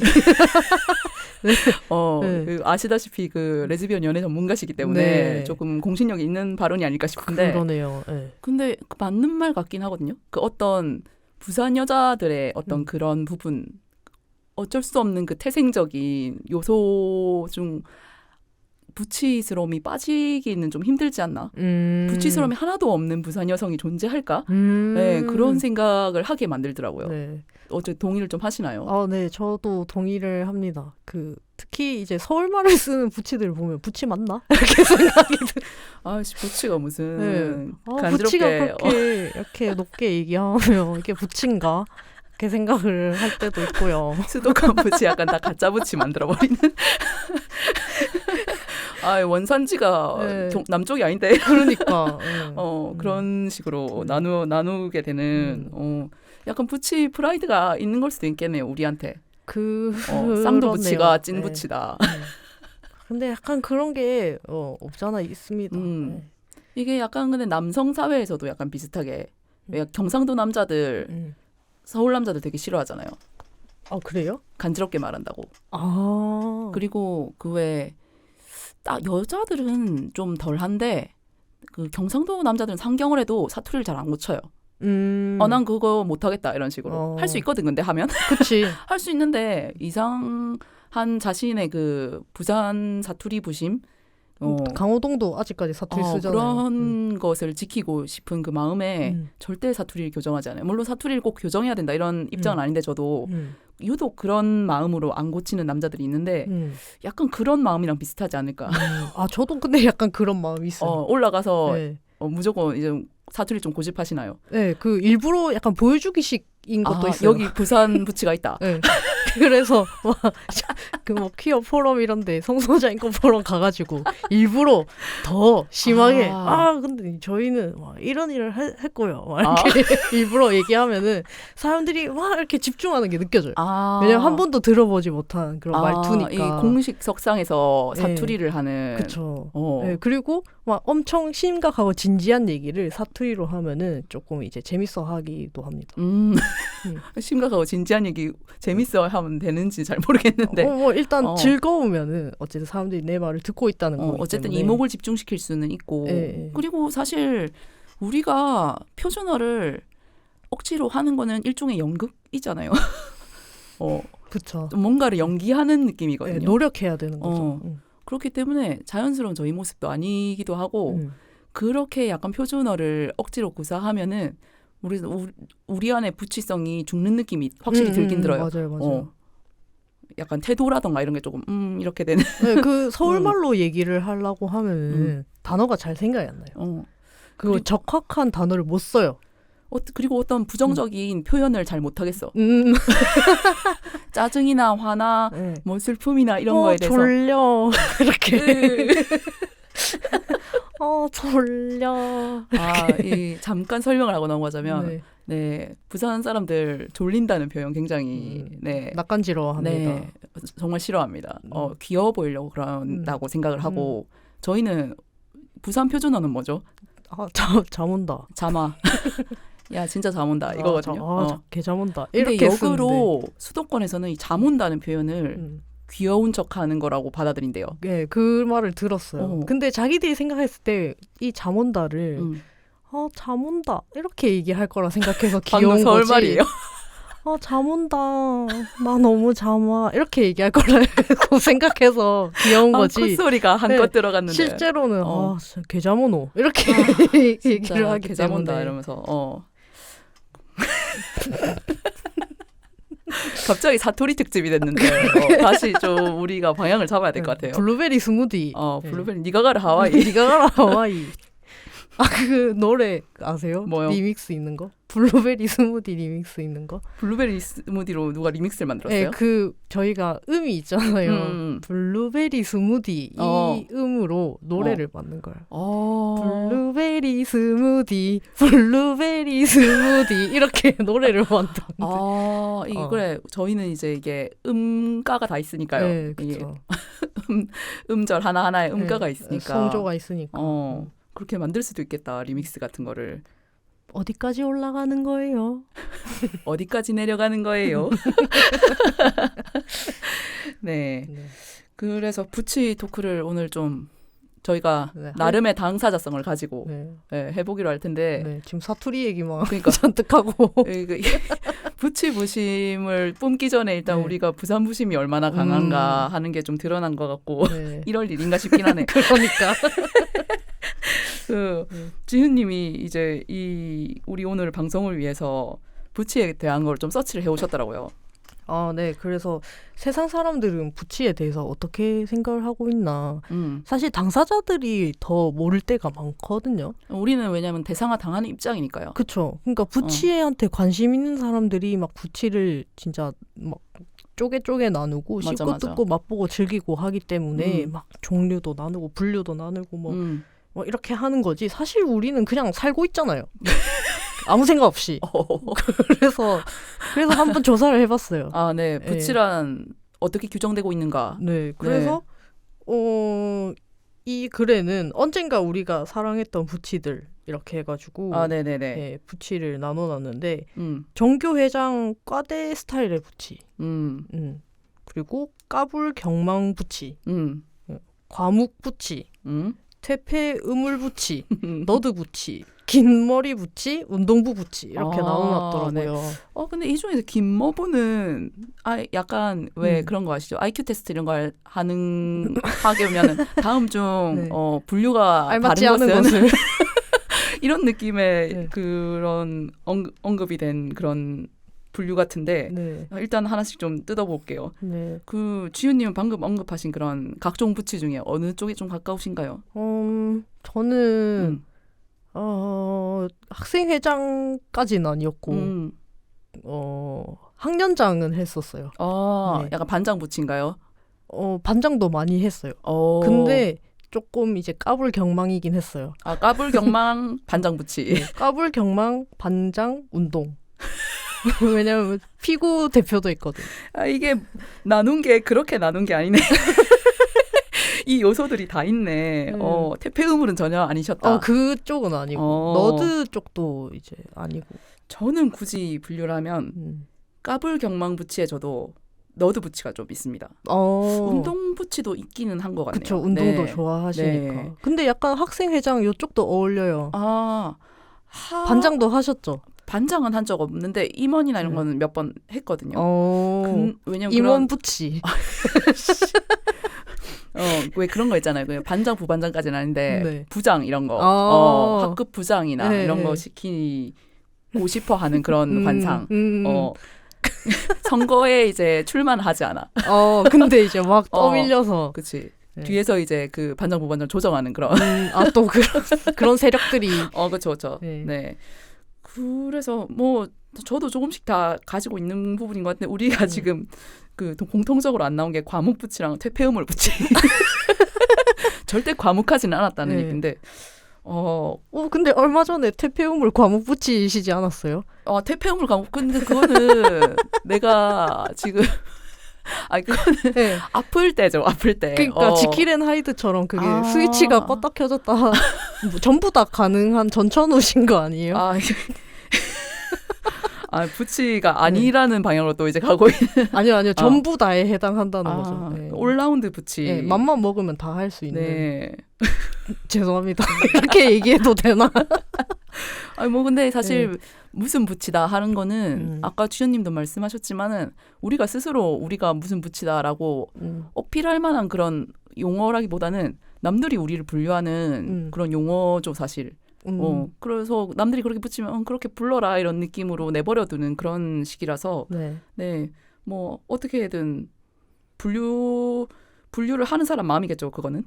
그 아시다시피 그 레즈비언 연애 전문가시기 때문에 조금 공신력이 있는 발언이 아닐까 싶은데. 그러네요. 근데 맞는 말 같긴 하거든요. 그 어떤 부산 여자들의 어떤 그런 부분, 어쩔 수 없는 그 태생적인 요소 중 부치스러움이 빠지기는 좀 힘들지 않나? 부치스러움이 하나도 없는 부산 여성이 존재할까? 네, 그런 생각을 하게 만들더라고요. 네. 어째 동의를 좀 하시나요? 네, 저도 동의를 합니다. 특히 이제 서울말을 쓰는 부치들 보면 부치 맞나? 이렇게 생각이 부치가 무슨 간지럽게 부치가 그렇게 이렇게 높게 얘기하면 이게 부치인가? 이렇게 생각을 할 때도 있고요. 수도권 부치 약간 다 가짜 부치 만들어버리는. 원산지가 남쪽이 아닌데. 그러니까. 그런 식으로 나누게 되는 약간 부치 프라이드가 있는 걸 수도 있겠네요, 우리한테. 쌍도 부치가 찐 부치다. 근데 약간 그런 게 없잖아 있습니다. 이게 약간 근데 남성 사회에서도 약간 비슷하게 경상도 남자들, 서울 남자들 되게 싫어하잖아요. 그래요? 간지럽게 말한다고. 그리고 그 외에 딱 여자들은 좀 덜한데 그 경상도 남자들은 상경을 해도 사투리를 잘 안 고쳐요. 난 그거 못하겠다 이런 식으로 할 수 있거든. 근데 하면 그치. 할 수 있는데 이상한 자신의 그 부산 사투리 부심 강호동도 아직까지 사투리 쓰잖아요. 그런 것을 지키고 싶은 그 마음에 절대 사투리를 교정하지 않아요. 물론 사투리를 꼭 교정해야 된다 이런 입장은 아닌데 저도 유독 그런 마음으로 안 고치는 남자들이 있는데 약간 그런 마음이랑 비슷하지 않을까. 저도 근데 약간 그런 마음이 있어요. 올라가서 무조건 이제 사투리 좀 고집하시나요? 네, 그 일부러 약간 보여주기식인 것도 있어요. 여기 부산 부치가 있다. 네. 그래서 뭐 퀴어 포럼 이런데 성소자 인권 포럼 가가지고 일부러 더 심하게 근데 저희는 이런 일을 했고요. 이렇게 일부러 얘기하면은 사람들이 이렇게 집중하는 게 느껴져요. 왜냐면 한 번도 들어보지 못한 그런 말투니까. 이 공식 석상에서 사투리를 하는. 그렇죠. 네, 그리고 막 엄청 심각하고 진지한 얘기를 사투리로 하면은 조금 이제 재밌어 하기도 합니다. 심각하고 진지한 얘기 재밌어 하면 되는지 잘 모르겠는데. 일단 즐거우면은 어쨌든 사람들이 내 말을 듣고 있다는 거기 어쨌든 때문에. 이목을 집중시킬 수는 있고. 그리고 사실 우리가 표준어를 억지로 하는 거는 일종의 연극이잖아요. 그렇죠. 뭔가를 연기하는 느낌이거든요. 노력해야 되는 거죠. 그렇기 때문에 자연스러운 저희 모습도 아니기도 하고 그렇게 약간 표준어를 억지로 구사하면은 우리 안에 부치성이 죽는 느낌이 확실히 들긴 들어요. 맞아요. 약간 태도라던가 이런 게 조금 이렇게 되는. 그 서울말로 얘기를 하려고 하면은 단어가 잘 생각이 안 나요. 그리고 적확한 단어를 못 써요. 그리고 어떤 부정적인 표현을 잘 못하겠어. 짜증이나 화나 뭐 슬픔이나 이런 거에 대해서. 졸려. 이렇게. 졸려. 잠깐 설명을 하고 넘어가자면 부산 사람들 졸린다는 표현 굉장히 낯간지러워합니다. 정말 싫어합니다. 귀여워 보이려고 그런다고 생각을 하고 저희는 부산 표준어는 뭐죠? 잠 온다. 잠아. 야 진짜 잠 온다 이거거든요. 개 잠 온다. 근데 역으로 수도권에서는 이 잠 온다는 표현을 귀여운 척하는 거라고 받아들인대요. 네, 그 말을 들었어요. 근데 자기들이 생각했을 때 이 잠 온다를 잠 온다 이렇게 얘기할 거라 생각해서 귀여운 거지. 서울 말이에요. 잠 온다. 나 너무 잠아. 이렇게 얘기할 거라고 생각해서 귀여운 거지. 콧소리가 한껏 들어갔는데. 실제로는 진짜 개 잠 오노. 이렇게 얘기를 하기 개 잠 온다 때문에. 이러면서 갑자기 사투리 특집이 됐는데 다시 좀 우리가 방향을 잡아야 될 것 같아요. 블루베리 스무디. 블루베리 니가 가라 하와이. 니가 가라 하와이. 그 노래 아세요? 뭐요? 리믹스 있는 거? 블루베리 스무디 리믹스 있는 거? 블루베리 스무디로 누가 리믹스를 만들었어요? 네, 저희가 음이 있잖아요. 블루베리 스무디 이 음으로 노래를 만든 거예요. 블루베리 스무디, 블루베리 스무디 이렇게 노래를 만든. 그래. 저희는 이제 이게 음가가 다 있으니까요. 네, 그렇죠. 음절 하나하나에 음가가 있으니까. 성조가 있으니까. 그렇게 만들 수도 있겠다. 리믹스 같은 거를. 어디까지 올라가는 거예요? 어디까지 내려가는 거예요? 네. 그래서 부치 토크를 오늘 좀 저희가 나름의 당사자성을 가지고 해보기로 할 텐데 지금 사투리 얘기만 잔뜩 하고 부치 부심을 뿜기 전에 일단 우리가 부산 부심이 얼마나 강한가 하는 게 좀 드러난 것 같고 이럴 일인가 싶긴 하네. 그러니까 지훈님이 이제 우리 오늘 방송을 위해서 부치에 대한 걸 좀 서치를 해오셨더라고요. 네. 그래서 세상 사람들은 부치에 대해서 어떻게 생각을 하고 있나. 사실 당사자들이 더 모를 때가 많거든요. 우리는 왜냐하면 대상화 당하는 입장이니까요. 그렇죠. 그러니까 부치한테 관심 있는 사람들이 막 부치를 진짜 막 쪼개 나누고 씹고 뜯고 맛보고 즐기고 하기 때문에 막 종류도 나누고 분류도 나누고 뭐 이렇게 하는 거지. 사실 우리는 그냥 살고 있잖아요. 아무 생각 없이. 그래서 한번 조사를 해봤어요. 네. 부치란 어떻게 규정되고 있는가. 네. 그래서 이 글에는 언젠가 우리가 사랑했던 부치들 이렇게 해가지고 네네네. 부치를 나눠놨는데 정교회장 과대 스타일의 부치, 그리고 까불 경망 부치, 과묵 부치, 퇴폐 의물 부치, 너드 부치, 긴 머리 부치, 운동부 부치 이렇게 나눠놨더라고요. 근데 이 중에서 긴 머부는 약간 왜 그런 거 아시죠? IQ 테스트 이런 걸 하게 오면은 다음 중 분류가 알맞지 다른 않은 것을 이런 느낌의 그런 언급이 된 그런 분류 같은데 일단 하나씩 좀 뜯어볼게요. 지훈님은 방금 언급하신 그런 각종 부치 중에 어느 쪽에 좀 가까우신가요? 저는 학생회장까지는 아니었고 학년장은 했었어요. 약간 반장 부치인가요? 반장도 많이 했어요. 근데 조금 이제 까불 경망이긴 했어요. 까불 경망 반장 부치. 까불 경망 반장 운동. 왜냐면 피구 대표도 있거든. 이게 나눈 게 그렇게 나눈 게 아니네. 이 요소들이 다 있네. 퇴폐 의물은 전혀 아니셨다. 그쪽은 아니고 너드 쪽도 이제 아니고. 저는 굳이 분류를 하면 까불 경망 부치에 저도 너드 부치가 좀 있습니다. 운동 부치도 있기는 한 것 같네요. 그렇죠. 운동도 좋아하시니까. 근데 약간 학생회장 이쪽도 어울려요. 반장도 하셨죠? 반장은 한 적 없는데 임원이나 이런 거는 몇 번 했거든요. 왜냐면 임원 부치. 왜 그런 거 있잖아요. 반장 부반장까지는 아닌데 부장 이런 거, 학급 부장이나 이런 거 시키고 싶어 하는 그런 관상. 선거에 이제 출마하지 않아. 근데 이제 막 떠밀려서. 그치. 뒤에서 이제 그 반장 부반장 조정하는 그런. 또 그런 세력들이. 그렇죠. 네. 그래서 뭐 저도 조금씩 다 가지고 있는 부분인 것 같은데 우리가 지금 그 공통적으로 안 나온 게 과묵 부치랑 퇴폐 의물 부치. 절대 과묵하지는 않았다는 얘기인데. 근데 얼마 전에 퇴폐 의물 과묵 부치시지 않았어요? 퇴폐 의물 과묵. 근데 그거는 내가 지금 그거는 아플 때죠. 아플 때. 그러니까 지킬 앤 하이드처럼 그게 스위치가 껐다 켜졌다 전부 다 가능한 전천후신 거 아니에요? 부치가 아니라는 방향으로 또 이제 가고 있는. 아니요. 전부 다에 해당한다는 거죠. 올라운드 부치. 맘만 먹으면 다 할 수 있는. 죄송합니다. 이렇게 얘기해도 되나? 근데 사실 무슨 부치다 하는 거는 아까 주연님도 말씀하셨지만은 우리가 스스로 우리가 무슨 부치다라고 어필할 만한 그런 용어라기보다는 남들이 우리를 분류하는 그런 용어죠, 사실. 그래서 남들이 그렇게 붙이면 그렇게 불러라 이런 느낌으로 내버려두는 그런 식이라서 뭐 어떻게든 분류를 하는 사람 마음이겠죠, 그거는.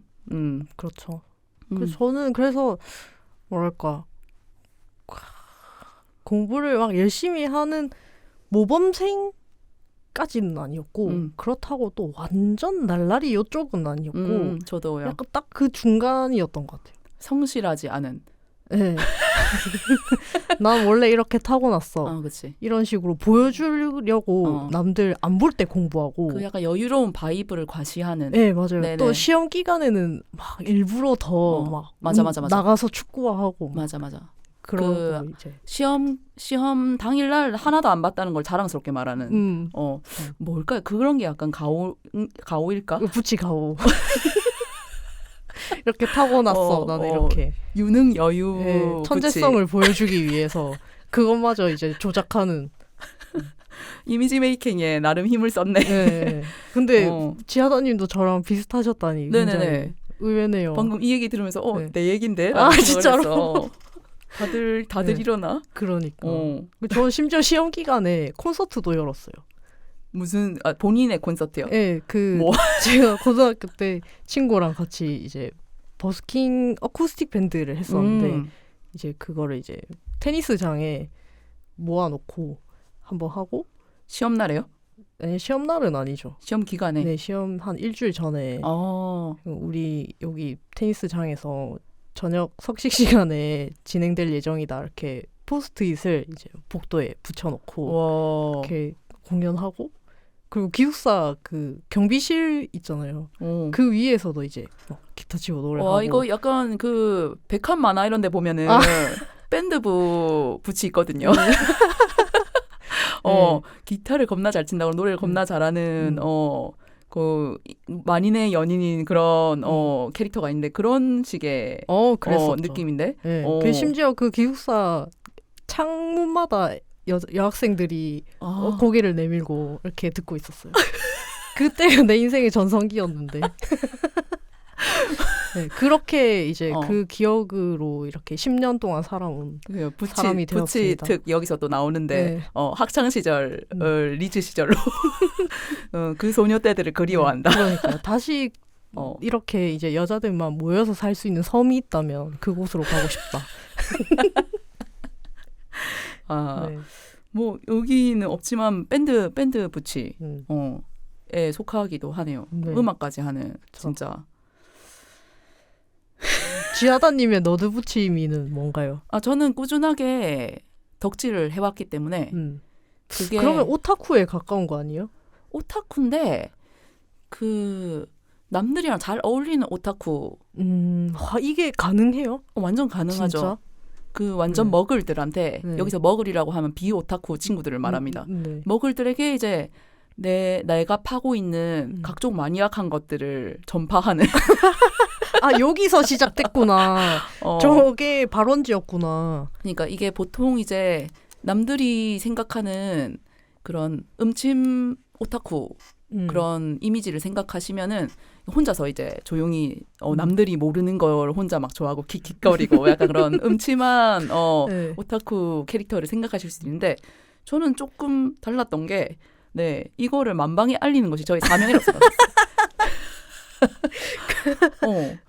그렇죠. 저는 그래서 뭐랄까 공부를 막 열심히 하는 모범생까지는 아니었고 그렇다고 또 완전 날라리 이쪽은 아니었고 저도요. 약간 딱 그 중간이었던 것 같아요. 성실하지 않은. 네. 난 원래 이렇게 타고났어. 그치. 이런 식으로 보여주려고 남들 안 볼 때 공부하고. 그 약간 여유로운 바이브를 과시하는. 네, 맞아요. 네네. 또 시험 기간에는 막 일부러 더 막 맞아. 나가서 축구하고. 맞아. 그런 이제 시험 당일날 하나도 안 봤다는 걸 자랑스럽게 말하는. 뭘까요? 그런 게 약간 가오일까? 부치 가오. 이렇게 타고났어. 나는 이렇게 유능 여유 네, 천재성을 보여주기 위해서 그것마저 이제 조작하는 이미지 메이킹에 나름 힘을 썼네. 네. 근데 지하다님도 저랑 비슷하셨다니 굉장히 의외네요. 방금 이 얘기 들으면서 네. 내 얘긴데? 진짜로? 다들 네. 일어나? 그러니까. 저는 심지어 시험 기간에 콘서트도 열었어요. 무슨 본인의 콘서트요? 네, 제가 고등학교 때 친구랑 같이 이제 버스킹 어쿠스틱 밴드를 했었는데 이제 그거를 이제 테니스장에 모아놓고 한번 하고 시험 날에요? 네, 시험 날은 아니죠. 시험 기간에? 네, 시험 한 일주일 전에 우리 여기 테니스장에서 저녁 석식 시간에 진행될 예정이다 이렇게 포스트잇을 이제 복도에 붙여놓고 이렇게 공연하고 그리고 기숙사 그 경비실 있잖아요. 그 위에서도 이제 기타 치고 노래하고. 이거 약간 그 백합 만화 이런 데 보면은 밴드부 부치 있거든요. 기타를 겁나 잘 친다고 노래를 겁나 잘하는 그 만인의 연인인 그런 캐릭터가 있는데 그런 식의 느낌인데. 네. 그 심지어 그 기숙사 창문마다 여학생들이 고개를 내밀고 이렇게 듣고 있었어요. 그때가 내 인생의 전성기였는데. 네, 그렇게 이제 그 기억으로 이렇게 10년 동안 살아온 사람이 되었습니다. 부치 특 여기서 또 나오는데 학창 시절 리즈 시절로 그 소녀 때들을 그리워한다. 그러니까 다시 이렇게 이제 여자들만 모여서 살 수 있는 섬이 있다면 그곳으로 가고 싶다. 네. 뭐 여기는 없지만 밴드 부치 에 속하기도 하네요. 네. 음악까지 하는 진짜. 지하다님의 너드 부치미는 뭔가요? 저는 꾸준하게 덕질을 해왔기 때문에 그게 그러면 오타쿠에 가까운 거 아니에요? 오타쿠인데 그 남들이랑 잘 어울리는 오타쿠. 이게 가능해요? 완전 가능하죠. 진짜? 그 완전 머글들한테 여기서 머글이라고 하면 비오타쿠 친구들을 말합니다. 머글들에게 이제 내가 파고 있는 각종 마니악한 것들을 전파하는. 여기서 시작됐구나. 저게 발원지였구나. 그러니까 이게 보통 이제 남들이 생각하는 그런 음침 오타쿠 그런 이미지를 생각하시면은 혼자서 이제 조용히 남들이 모르는 걸 혼자 막 좋아하고 킥킥거리고 약간 그런 음침한 네. 오타쿠 캐릭터를 생각하실 수 있는데 저는 조금 달랐던 게 이거를 만방에 알리는 것이 저희 사명이라고 생각했어요.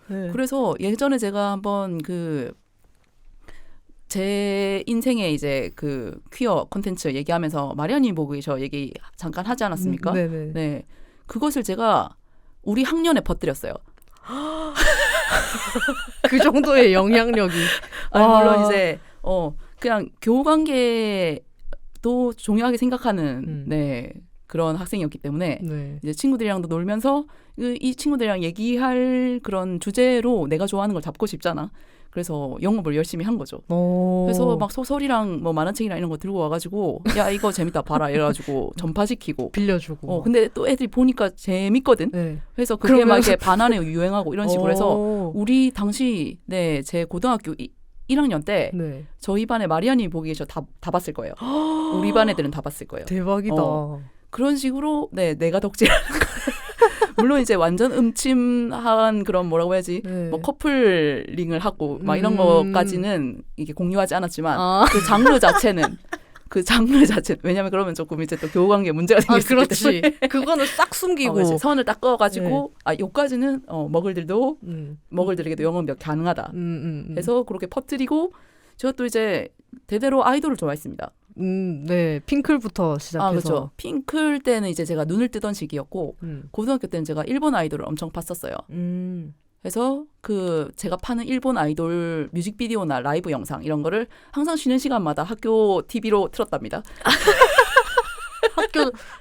네. 그래서 예전에 제가 한번 제 인생에 이제 그 퀴어 콘텐츠 얘기하면서 마리아님 보고 계셔 얘기 잠깐 하지 않았습니까? 네. 그것을 제가 우리 학년에 퍼뜨렸어요. 그 정도의 영향력이. 물론 이제 그냥 교우 관계도 중요하게 생각하는 그런 학생이었기 때문에 이제 친구들이랑도 놀면서 이 친구들이랑 얘기할 그런 주제로 내가 좋아하는 걸 잡고 싶잖아. 그래서 영업을 열심히 한 거죠. 그래서 막 소설이랑 뭐 만화책이랑 이런 거 들고 와가지고 야 이거 재밌다 봐라 이래가지고 전파시키고 빌려주고. 근데 또 애들이 보니까 재밌거든. 그래서 그게 막 이렇게 반환에 유행하고 이런 식으로 해서 우리 당시 제 고등학교 1학년 때 저희 반에 마리아님이 보기 계셔 다 봤을 거예요. 우리 반 애들은 다 봤을 거예요. 대박이다. 그런 식으로 내가 덕질하는 거예요. 물론 이제 완전 음침한 그런 뭐라고 해야지 뭐 커플링을 하고 막 이런 거까지는 이게 공유하지 않았지만 그 장르 자체는 그 장르 자체 왜냐면 그러면 조금 이제 또 교우관계 문제가 생길 수 있기 때문에 그렇지. 그거는 싹 숨기고 선을 딱 그어가지고 요까지는 먹을들도 먹을들에게도 영업력 가능하다. 해서 그렇게 퍼뜨리고 제가 또 이제 대대로 아이돌을 좋아했습니다. 네, 핑클부터 시작해서. 그렇죠. 핑클 때는 이제 제가 눈을 뜨던 시기였고 고등학교 때는 제가 일본 아이돌을 엄청 봤었어요. 그래서 제가 파는 일본 아이돌 뮤직비디오나 라이브 영상 이런 거를 항상 쉬는 시간마다 학교 TV로 틀었답니다.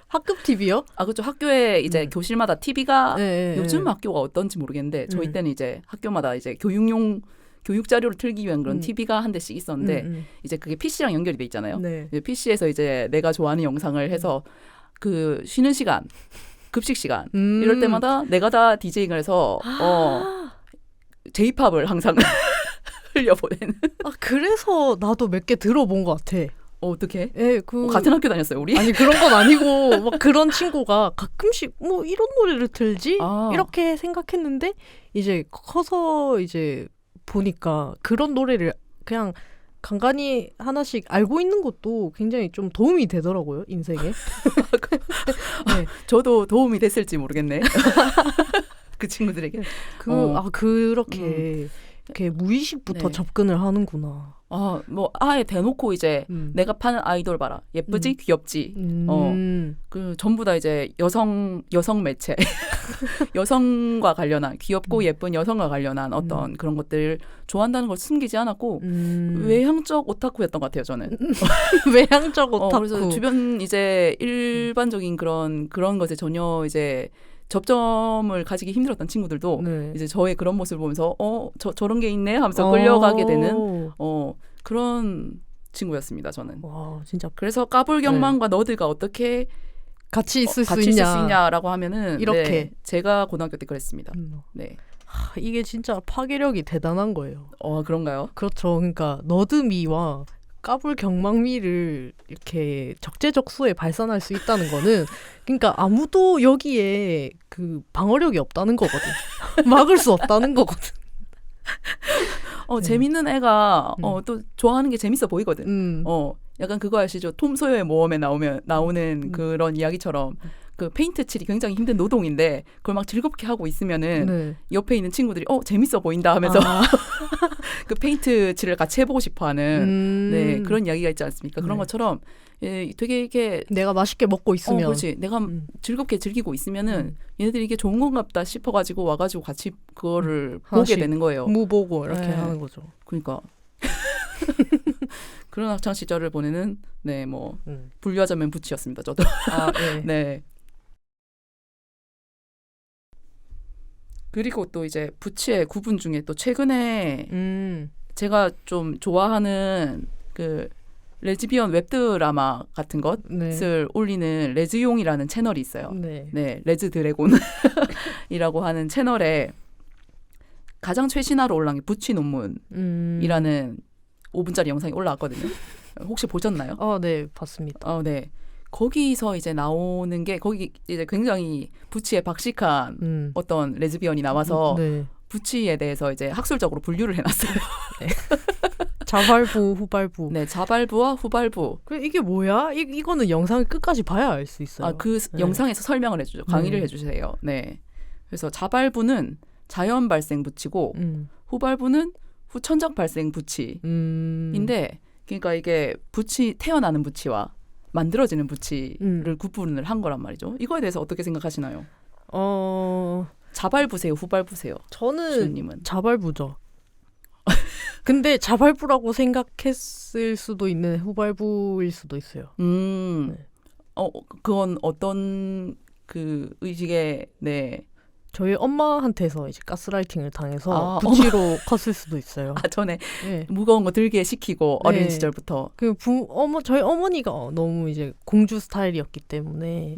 학급 TV요? 그렇죠. 학교에 이제 교실마다 TV가 요즘 학교가 어떤지 모르겠는데 저희 때는 이제 학교마다 이제 교육 자료를 틀기 위한 그런 TV가 한 대씩 있었는데 이제 그게 PC랑 연결이 돼 있잖아요. 네. PC에서 이제 내가 좋아하는 영상을 해서 그 쉬는 시간, 급식 시간 이럴 때마다 내가 다 디제잉을 해서 J-팝을 항상 흘려보내는. 그래서 나도 몇 개 들어본 것 같아. 어떻게? 예, 같은 학교 다녔어요, 우리? 아니 그런 건 아니고 막 그런 친구가 가끔씩 뭐 이런 노래를 틀지 이렇게 생각했는데 이제 커서 이제 보니까 그런 노래를 그냥 간간히 하나씩 알고 있는 것도 굉장히 좀 도움이 되더라고요, 인생에. 네. 저도 도움이 됐을지 모르겠네. 그 친구들에게. 그렇게 이렇게 무의식부터 접근을 하는구나. 뭐 아예 대놓고 이제 내가 파는 아이돌 봐라. 예쁘지? 귀엽지? 전부 다 이제 여성 매체. 여성과 관련한 귀엽고 예쁜 여성과 관련한 어떤 그런 것들을 좋아한다는 걸 숨기지 않았고 외향적 오타쿠였던 것 같아요, 저는. 외향적 오타쿠. 그래서 주변 이제 일반적인 그런 것에 전혀 이제 접점을 가지기 힘들었던 친구들도 이제 저의 그런 모습을 보면서 저런 게 있네 하면서 끌려가게 되는 그런 친구였습니다, 저는. 와, 진짜. 그래서 까불경망과 너드가 어떻게 같이 있을 수 있냐라고 하면은 이렇게 제가 고등학교 때 그랬습니다. 네. 이게 진짜 파괴력이 대단한 거예요. 그런가요? 그렇죠. 그러니까 너드미와 까불경망미를 이렇게 적재적소에 발산할 수 있다는 거는 그러니까 아무도 여기에 그 방어력이 없다는 거거든. 막을 수 없다는 거거든. 재밌는 애가 또 좋아하는 게 재밌어 보이거든. 약간 그거 아시죠? 톰 소여의 모험에 나오는 그런 이야기처럼 그 페인트 칠이 굉장히 힘든 노동인데 그걸 막 즐겁게 하고 있으면은 옆에 있는 친구들이 재밌어 보인다 하면서 그 페인트 칠을 같이 해보고 싶어하는 그런 이야기가 있지 않습니까? 그런 것처럼 되게 이게 내가 맛있게 먹고 있으면 그렇지. 내가 즐겁게 즐기고 있으면은 얘네들이 이게 좋은 건갑다 싶어가지고 와가지고 같이 그거를 보게 되는 거예요. 무보고 이렇게 하는 거죠. 그러니까 그런 학창 시절을 보내는 분류하자면 부치였습니다. 저도. 네. 그리고 또 이제 부치의 구분 중에 또 최근에 제가 좀 좋아하는 그 레즈비언 웹드라마 같은 것을 올리는 레즈용이라는 채널이 있어요. 네, 레즈 드래곤이라고 하는 채널에 가장 최신화로 올라온 게 부치 논문이라는 5분짜리 영상이 올라왔거든요. 혹시 보셨나요? 네, 봤습니다. 네. 거기서 이제 나오는 게 거기 이제 굉장히 부치의 박식한 어떤 레즈비언이 나와서 부치에 대해서 이제 학술적으로 분류를 해놨어요. 네. 자발부, 후발부. 네, 자발부와 후발부. 이게 뭐야? 이거는 영상을 끝까지 봐야 알 수 있어요. 영상에서 설명을 해주죠. 강의를 해주세요. 네. 그래서 자발부는 자연 발생 부치고 후발부는 후천적 발생 부치인데 그러니까 이게 태어나는 부치와 만들어지는 부치를 구분을 한 거란 말이죠. 이거에 대해서 어떻게 생각하시나요? 자발부세요, 후발부세요? 저는 주님은 자발부죠. 근데 자발부라고 생각했을 수도 있는 후발부일 수도 있어요. 그건 어떤 그 의식의 저희 엄마한테서 이제 가스라이팅을 당해서 부치로 컸을 수도 있어요. 전에 무거운 거 들게 시키고 어린 시절부터. 저희 어머니가 너무 이제 공주 스타일이었기 때문에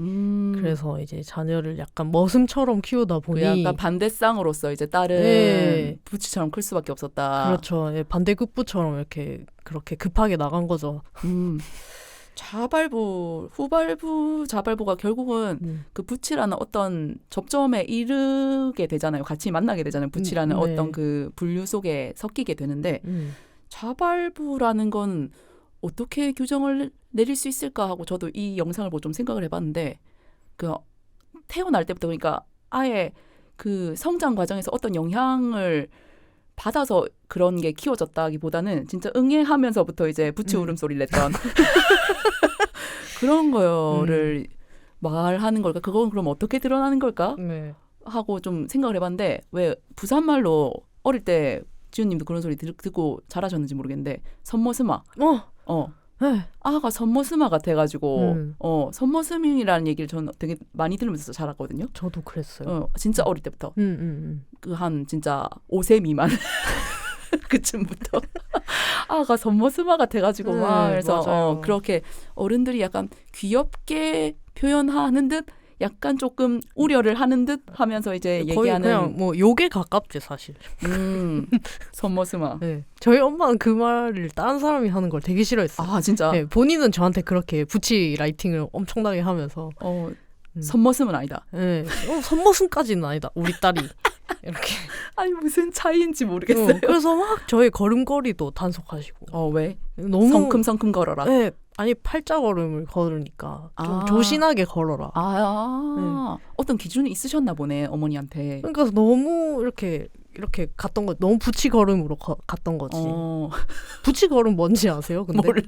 그래서 이제 자녀를 약간 머슴처럼 키우다 보니 약간 반대쌍으로서 이제 딸은 부치처럼 클 수밖에 없었다. 그렇죠. 반대급부처럼 이렇게 그렇게 급하게 나간 거죠. 자발부, 후발부, 자발부가 결국은 그 부치라는 어떤 접점에 이르게 되잖아요. 같이 만나게 되잖아요. 부치라는 어떤 그 분류 속에 섞이게 되는데 자발부라는 건 어떻게 규정을 내릴 수 있을까 하고 저도 이 영상을 보고 좀 생각을 해봤는데 그 태어날 때부터 그러니까 아예 그 성장 과정에서 어떤 영향을 받아서 그런 게 키워졌다기보다는 진짜 응애하면서부터 이제 부치 울음소리를 냈던 그런 거를 말하는 걸까? 그건 그럼 어떻게 드러나는 걸까? 네. 하고 좀 생각을 해봤는데 왜 부산말로 어릴 때 지훈님도 그런 소리 듣고 자라셨는지 모르겠는데 선머스마 네. 아가 선머스마 같아가지고 선머스민이라는 얘기를 저는 되게 많이 들으면서 자랐거든요. 저도 그랬어요. 진짜 어릴 때부터 그 한 진짜 5세 미만 그쯤부터 아가 선머스마 같아가지고 막 그래서 그렇게 어른들이 약간 귀엽게 표현하는 듯 약간 조금 우려를 하는 듯 하면서 이제 거의 얘기하는 그냥 뭐 욕에 가깝지 사실. 선머스마. 네. 저희 엄마는 그 말을 다른 사람이 하는 걸 되게 싫어했어요. 아 진짜. 네, 본인은 저한테 그렇게 부치 라이팅을 엄청나게 하면서 선머슴은 아니다. 네. 선머슴까지는 아니다. 우리 딸이 이렇게. 아니 무슨 차이인지 모르겠어요. 그래서 막 저희 걸음걸이도 단속하시고. 왜? 너무 성큼성큼 걸어라. 네. 아니 팔자 걸음을 걸으니까 좀 조신하게 걸어라. 네. 어떤 기준이 있으셨나 보네 어머니한테. 그러니까 너무 이렇게 갔던 거 너무 부치 걸음으로 갔던 거지. 부치 걸음 뭔지 아세요? 근데 몰라요.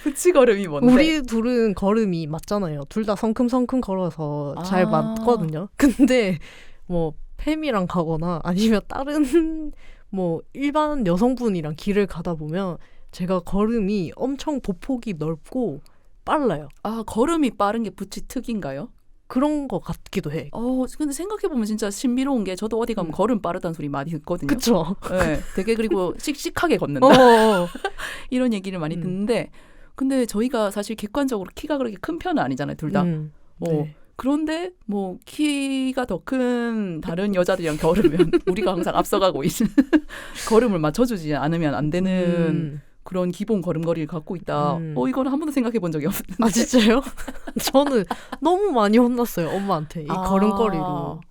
부치 걸음이 뭔데? 우리 둘은 걸음이 맞잖아요. 둘 다 성큼성큼 걸어서 잘 맞거든요. 근데 뭐 팸이랑 가거나 아니면 다른 뭐 일반 여성분이랑 길을 가다 보면 제가 걸음이 엄청 보폭이 넓고 빨라요. 아 걸음이 빠른 게 부치 특인가요? 그런 거 같기도 해. 근데 생각해보면 진짜 신비로운 게 저도 어디 가면 걸음 빠르다는 소리 많이 듣거든요. 그쵸. 네, 되게 그리고 씩씩하게 걷는다. 이런 얘기를 많이 듣는데 근데 저희가 사실 객관적으로 키가 그렇게 큰 편은 아니잖아요. 둘 다. 네. 그런데 뭐 키가 더 큰 다른 여자들이랑 겨루면 우리가 항상 앞서가고 있는 걸음을 맞춰주지 않으면 안 되는 그런 기본 걸음걸이를 갖고 있다. 이거는 한 번도 생각해 본 적이 없는데. 아 진짜요? 저는 너무 많이 혼났어요. 엄마한테 이 걸음걸이로.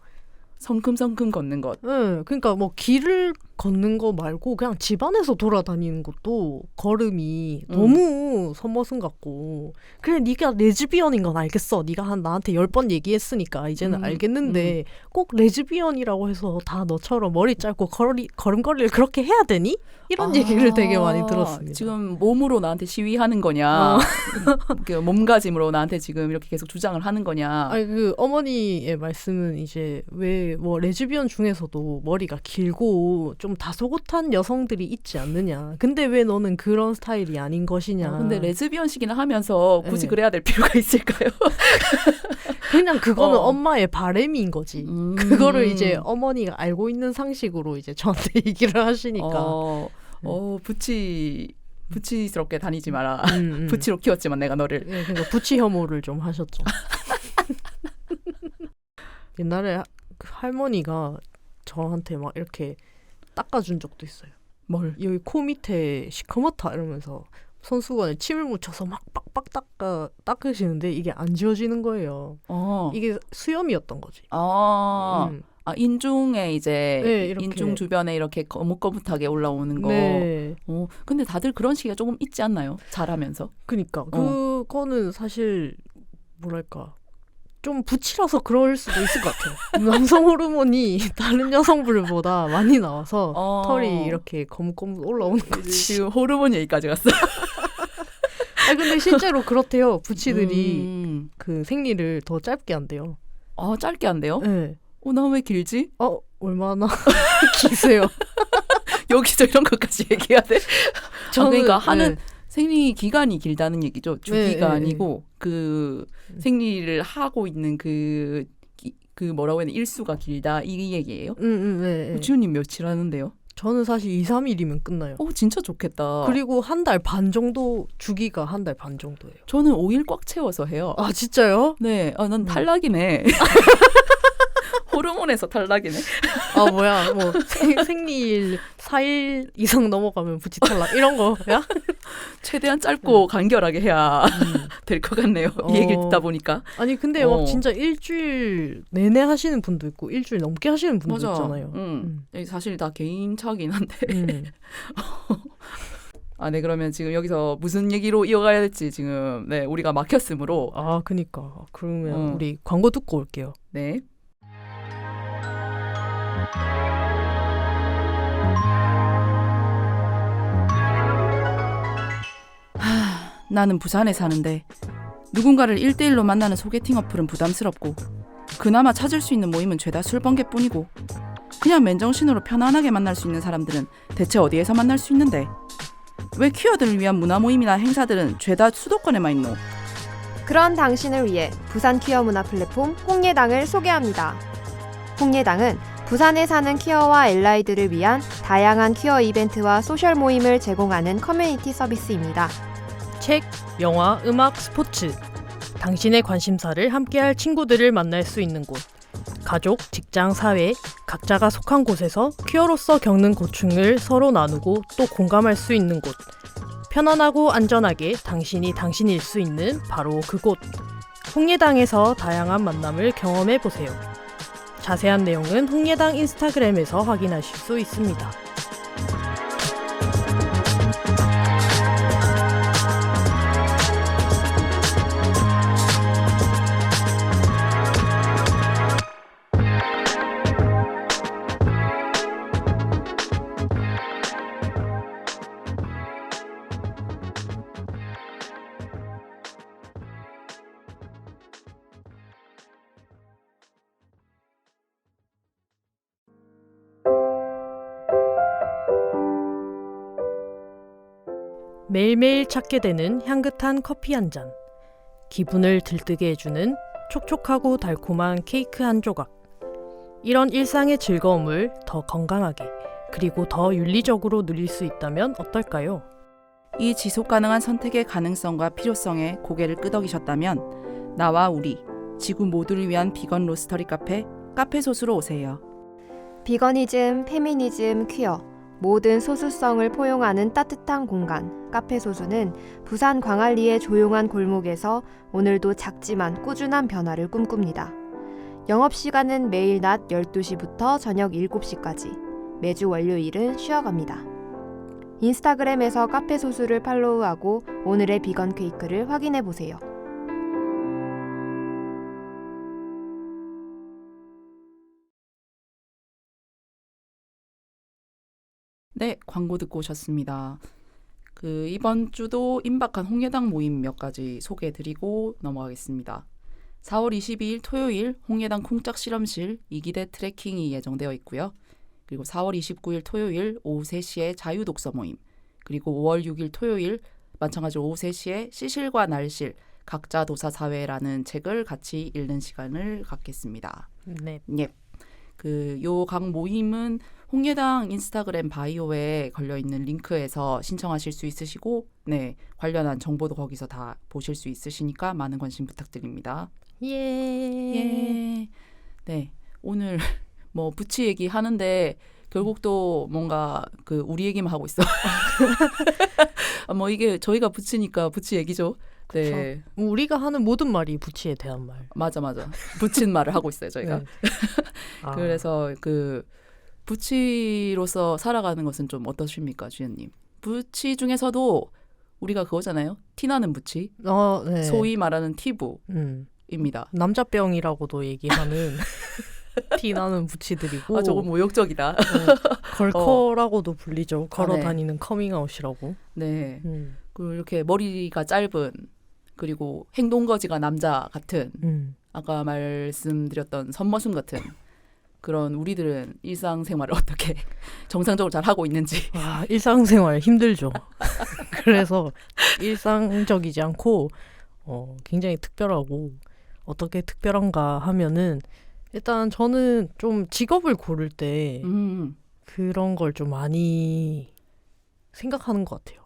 성큼성큼 걷는 것. 네, 그러니까 뭐 길을 걷는 거 말고 그냥 집안에서 돌아다니는 것도 걸음이 너무 선머슴 같고 그래 네가 레즈비언인 건 알겠어. 네가 나한테 10번 얘기했으니까 이제는 알겠는데 꼭 레즈비언이라고 해서 다 너처럼 머리 짧고 걸음걸이를 그렇게 해야 되니? 이런 얘기를 되게 많이 들었습니다. 지금 몸으로 나한테 시위하는 거냐 그 몸가짐으로 나한테 지금 이렇게 계속 주장을 하는 거냐. 아니 그 어머니의 말씀은 이제 왜 뭐 레즈비언 중에서도 머리가 길고 좀 다소곳한 여성들이 있지 않느냐. 근데 왜 너는 그런 스타일이 아닌 것이냐. 근데 레즈비언식이나 하면서 굳이 그래야 될 필요가 있을까요? 그냥 그거는 엄마의 바램인 거지. 그거를 이제 어머니가 알고 있는 상식으로 이제 저한테 얘기를 하시니까. 부치스럽게 다니지 마라. 부치로 키웠지만 내가 너를. 네, 그러니까 부치 혐오를 좀 하셨죠. 옛날에 할머니가 저한테 막 이렇게 닦아준 적도 있어요. 뭘? 여기 코 밑에 시커멓다 이러면서 손수건에 침을 묻혀서 막 빡빡 닦으시는데 이게 안 지워지는 거예요. 이게 수염이었던 거지. 인중에 이제 네, 이렇게. 인중 주변에 이렇게 거뭇거뭇하게 올라오는 거. 네. 근데 다들 그런 시기가 조금 있지 않나요? 자라면서. 그러니까 그거는 사실 뭐랄까 좀 부치라서 그럴 수도 있을 것 같아요. 남성 호르몬이 다른 여성분들보다 많이 나와서 털이 이렇게 거뭇거뭇 올라오는 거지. 지금 호르몬 얘기까지 갔어. 근데 실제로 그렇대요. 부치들이 그 생리를 더 짧게 한대요. 짧게 한대요? 네. 나 왜 길지? 얼마나 기세요. 여기서 이런 것까지 얘기해야 돼? 저는 하는 생리 기간이 길다는 얘기죠. 주기가 아니고 그 생리를 하고 있는 그 뭐라고 해야 되나 일수가 길다 이 얘기예요. 네. 지훈님 며칠 하는데요? 저는 사실 2, 3일이면 끝나요. 진짜 좋겠다. 그리고 한 달 반 정도 주기가 한 달 반 정도예요. 저는 5일 꽉 채워서 해요. 아 진짜요? 네. 난 탈락이네. 호르몬에서 탈락이네. 뭐야 뭐 생리일 4일 이상 넘어가면 부치 탈락 이런 거야? 최대한 짧고 간결하게 해야 될 것 같네요. 이 얘기를 듣다 보니까. 아니 근데 막 진짜 일주일 내내 하시는 분도 있고 일주일 넘게 하시는 분도 있잖아요. 사실 다 개인차긴 한데. 아, 네, 그러면 지금 여기서 무슨 얘기로 이어가야 될지 지금 네, 우리가 막혔으므로. 아, 그니까. 그러면 우리 광고 듣고 올게요. 네. 나는 부산에 사는데 누군가를 1대1로 만나는 소개팅 어플은 부담스럽고 그나마 찾을 수 있는 모임은 죄다 술번개뿐이고 그냥 맨정신으로 편안하게 만날 수 있는 사람들은 대체 어디에서 만날 수 있는데 왜 퀴어들을 위한 문화 모임이나 행사들은 죄다 수도권에만 있노? 그런 당신을 위해 부산 퀴어 문화 플랫폼 홍예당을 소개합니다. 홍예당은 부산에 사는 퀴어와 엘라이들을 위한 다양한 퀴어 이벤트와 소셜 모임을 제공하는 커뮤니티 서비스입니다. 책, 영화, 음악, 스포츠. 당신의 관심사를 함께할 친구들을 만날 수 있는 곳. 가족, 직장, 사회, 각자가 속한 곳에서 퀴어로서 겪는 고충을 서로 나누고 또 공감할 수 있는 곳. 편안하고 안전하게 당신이 당신일 수 있는 바로 그곳. 홍예당에서 다양한 만남을 경험해보세요. 자세한 내용은 홍예당 인스타그램에서 확인하실 수 있습니다. 매일매일 찾게 되는 향긋한 커피 한 잔. 기분을 들뜨게 해주는 촉촉하고 달콤한 케이크 한 조각. 이런 일상의 즐거움을 더 건강하게 그리고 더 윤리적으로 누릴 수 있다면 어떨까요? 이 지속 가능한 선택의 가능성과 필요성에 고개를 끄덕이셨다면 나와 우리 지구 모두를 위한 비건 로스터리 카페소스로 오세요. 비거니즘, 페미니즘, 퀴어 모든 소수성을 포용하는 따뜻한 공간 카페소수는 부산 광안리의 조용한 골목에서 오늘도 작지만 꾸준한 변화를 꿈꿉니다. 영업시간은 매일 낮 12시부터 저녁 7시까지 매주 월요일은 쉬어갑니다. 인스타그램에서 카페소수를 팔로우하고 오늘의 비건 케이크를 확인해보세요. 네, 광고 듣고 오셨습니다. 이번 주도 임박한 홍예당 모임 몇 가지 소개해드리고 넘어가겠습니다. 4월 22일 토요일 홍예당 쿵짝 실험실 2기대 트레킹이 예정되어 있고요. 그리고 4월 29일 토요일 오후 3시에 자유독서 모임, 그리고 5월 6일 토요일 마찬가지로 오후 3시에 시실과 날실 각자 도사사회라는 책을 같이 읽는 시간을 갖겠습니다. 네. 예. 요 각 모임은 홍예당 인스타그램 바이오에 걸려있는 링크에서 신청하실 수 있으시고, 네, 관련한 정보도 거기서 다 보실 수 있으시니까 많은 관심 부탁드립니다. 예. 네, 오늘 뭐 부치 얘기 하는데 결국 또 뭔가 우리 얘기만 하고 있어. 뭐 이게 저희가 부치니까 부치 얘기죠. 네. 우리가 하는 모든 말이 부치에 대한 말. 맞아. 부친 말을 하고 있어요, 저희가. 네. 그래서 부치로서 살아가는 것은 좀 어떠십니까, 주연님? 부치 중에서도 우리가 그거잖아요. 티나는 부치. 네. 소위 말하는 티부입니다. 남자병이라고도 얘기하는 티나는 부치들이고. 조금 모욕적이다. 걸커라고도 불리죠. 걸어다니는 네. 커밍아웃이라고. 네. 그리고 이렇게 머리가 짧은, 그리고 행동거지가 남자 같은, 아까 말씀드렸던 선머슴 같은 그런 우리들은 일상생활을 어떻게 정상적으로 잘 하고 있는지. 일상생활 힘들죠. 그래서 일상적이지 않고 굉장히 특별하고, 어떻게 특별한가 하면은 일단 저는 좀 직업을 고를 때 그런 걸 좀 많이 생각하는 것 같아요.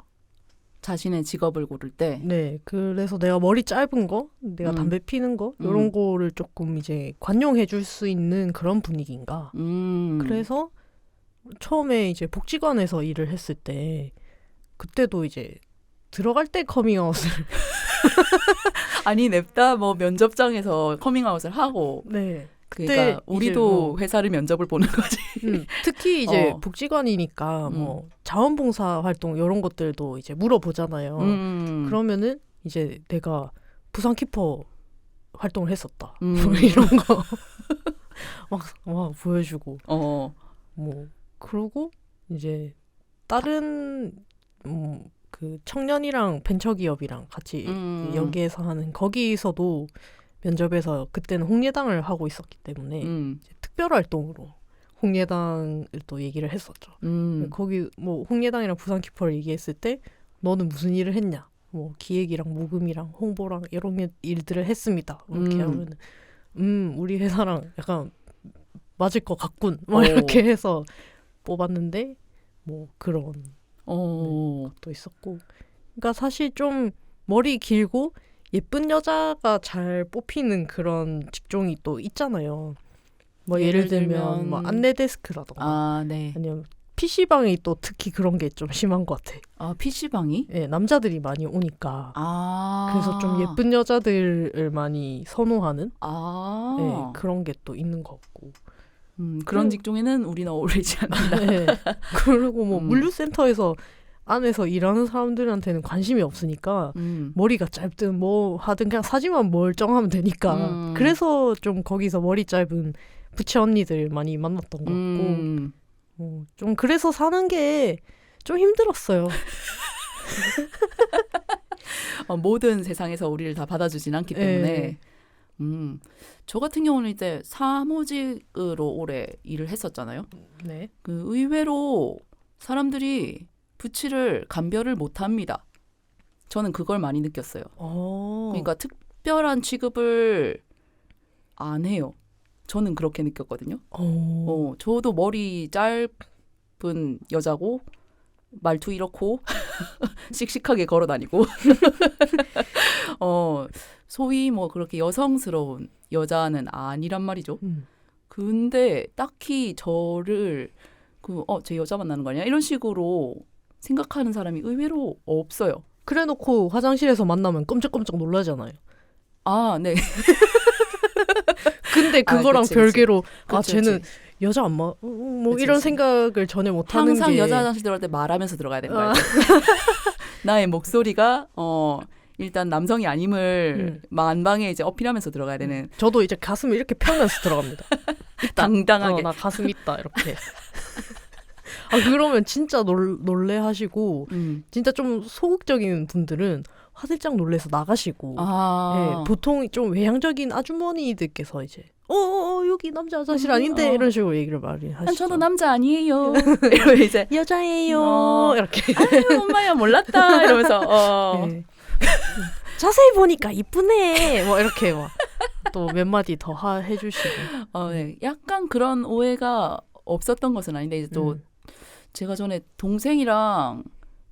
자신의 직업을 고를 때. 네, 그래서 내가 머리 짧은 거, 내가 담배 피는 거 이런 거를 조금 이제 관용해 줄 수 있는 그런 분위기인가. 그래서 처음에 이제 복지관에서 일을 했을 때 그때도 이제 들어갈 때 커밍아웃을 아니 냅다 뭐 면접장에서 커밍아웃을 하고. 네. 그러니까 우리도 회사를 면접을 보는 거지. 특히 이제 복지관이니까 뭐 자원봉사 활동 이런 것들도 이제 물어보잖아요. 그러면은 이제 내가 부산 키퍼 활동을 했었다. 뭐 이런 거 막 보여주고. 뭐 그러고 이제 다른 그 청년이랑 벤처기업이랑 같이 여기에서 하는 거기서도 면접에서 그때는 홍예당을 하고 있었기 때문에 이제 특별활동으로 홍예당을 또 얘기를 했었죠. 거기 뭐 홍예당이랑 부산 키퍼를 얘기했을 때 너는 무슨 일을 했냐? 뭐 기획이랑 모금이랑 홍보랑 이런 일들을 했습니다. 이렇게 하면은 우리 회사랑 약간 맞을 것 같군. 막 이렇게 해서 뽑았는데 뭐 그런 것도 있었고. 그러니까 사실 좀 머리 길고 예쁜 여자가 잘 뽑히는 그런 직종이 또 있잖아요. 뭐 예를 들면 뭐 안내 데스크라던가 아니면 PC방이 또 특히 그런 게 좀 심한 것 같아. 아, PC방이? 네, 남자들이 많이 오니까. 그래서 좀 예쁜 여자들을 많이 선호하는 네, 그런 게 또 있는 것 같고. 그런 직종에는 우리는 어울리지 않는다. 네. 그리고 뭐 물류센터에서 안에서 일하는 사람들한테는 관심이 없으니까 머리가 짧든 뭐 하든 그냥 사진만 멀쩡하면 되니까 그래서 좀 거기서 머리 짧은 부치 언니들 많이 만났던 것 같고 좀 그래서 사는 게 좀 힘들었어요. 모든 세상에서 우리를 다 받아주진 않기 때문에 저 같은 경우는 이제 사무직으로 오래 일을 했었잖아요. 네. 그 의외로 사람들이 부치를 감별을 못합니다. 저는 그걸 많이 느꼈어요. 그러니까 특별한 취급을 안 해요. 저는 그렇게 느꼈거든요. 저도 머리 짧은 여자고 말투 이렇고 씩씩하게 걸어다니고 소위 뭐 그렇게 여성스러운 여자는 아니란 말이죠. 근데 딱히 저를 제 여자 만나는 거 아니야? 이런 식으로 생각하는 사람이 의외로 없어요. 그래놓고 화장실에서 만나면 끔찍끔찍 놀라잖아요. 아, 네. 근데 그거랑 그치, 별개로 그치. 쟤는 여자 안 뭐 그치, 이런 그치. 생각을 전혀 못하는 항상 게 여자 화장실 들어갈 때 말하면서 들어가야 되는 거야. 나의 목소리가 일단 남성이 아님을 만방에 이제 어필하면서 들어가야 되는. 저도 이제 가슴을 이렇게 펴면서 들어갑니다. 당당하게. 나 가슴 있다 이렇게. 그러면 진짜 놀래하시고 진짜 좀 소극적인 분들은 화들짝 놀래서 나가시고 네, 보통 좀 외향적인 아주머니들께서 이제 여기 남자 화장실 아닌데 이런 식으로 얘기를 많이 하시죠. 저도 남자 아니에요. 이러면 이제 여자예요. 이렇게. 아유 엄마야 몰랐다 이러면서 네. 자세히 보니까 이쁘네. 뭐 이렇게 또 몇 마디 더 해주시고. 네. 약간 그런 오해가 없었던 것은 아닌데 이제 또 제가 전에 동생이랑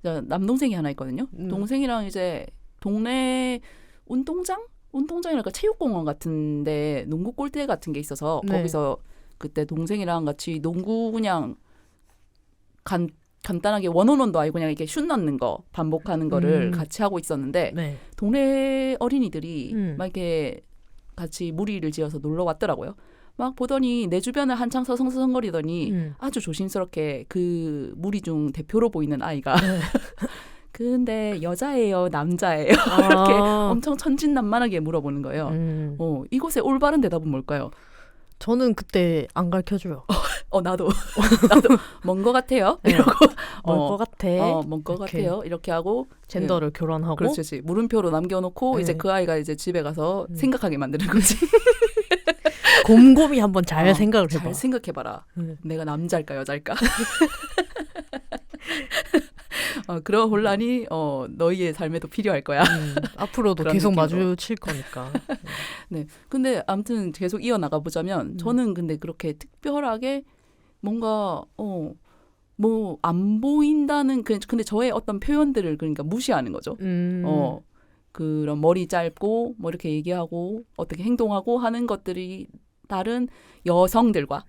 남동생이 하나 있거든요. 동생이랑 이제 동네 운동장이랄까 체육공원 같은데 농구 골대 같은 게 있어서 거기서 그때 동생이랑 같이 농구 그냥 간단하게 원온원도 아니고 그냥 이렇게 슛 넣는 거 반복하는 거를 같이 하고 있었는데 동네 어린이들이 막 이렇게 같이 무리를 지어서 놀러 왔더라고요. 막 보더니 내 주변을 한창 서성서성거리더니 아주 조심스럽게 그 무리 중 대표로 보이는 아이가 근데 여자예요, 남자예요? 이렇게 엄청 천진난만하게 물어보는 거예요. 이곳의 올바른 대답은 뭘까요? 저는 그때 안 가르쳐줘요. 나도 먼 거 같아요. 이러고 먼 거 같아. 먼 거 같아요. 이렇게 하고 젠더를 교란하고. 그렇지. 물음표로 남겨놓고 이제 그 아이가 이제 집에 가서 생각하게 만드는 거지. 곰곰이 한번 잘 생각을 해봐. 잘 생각해봐라. 내가 남자일까 여자일까? 그런 혼란이 너희의 삶에도 필요할 거야. 앞으로도 계속 마주칠 거니까. 네. 근데 아무튼 계속 이어나가 보자면 저는 근데 그렇게 특별하게 뭔가 뭐 안 보인다는 근데 저의 어떤 표현들을 그러니까 무시하는 거죠. 그런 머리 짧고 뭐 이렇게 얘기하고 어떻게 행동하고 하는 것들이 다른 여성들과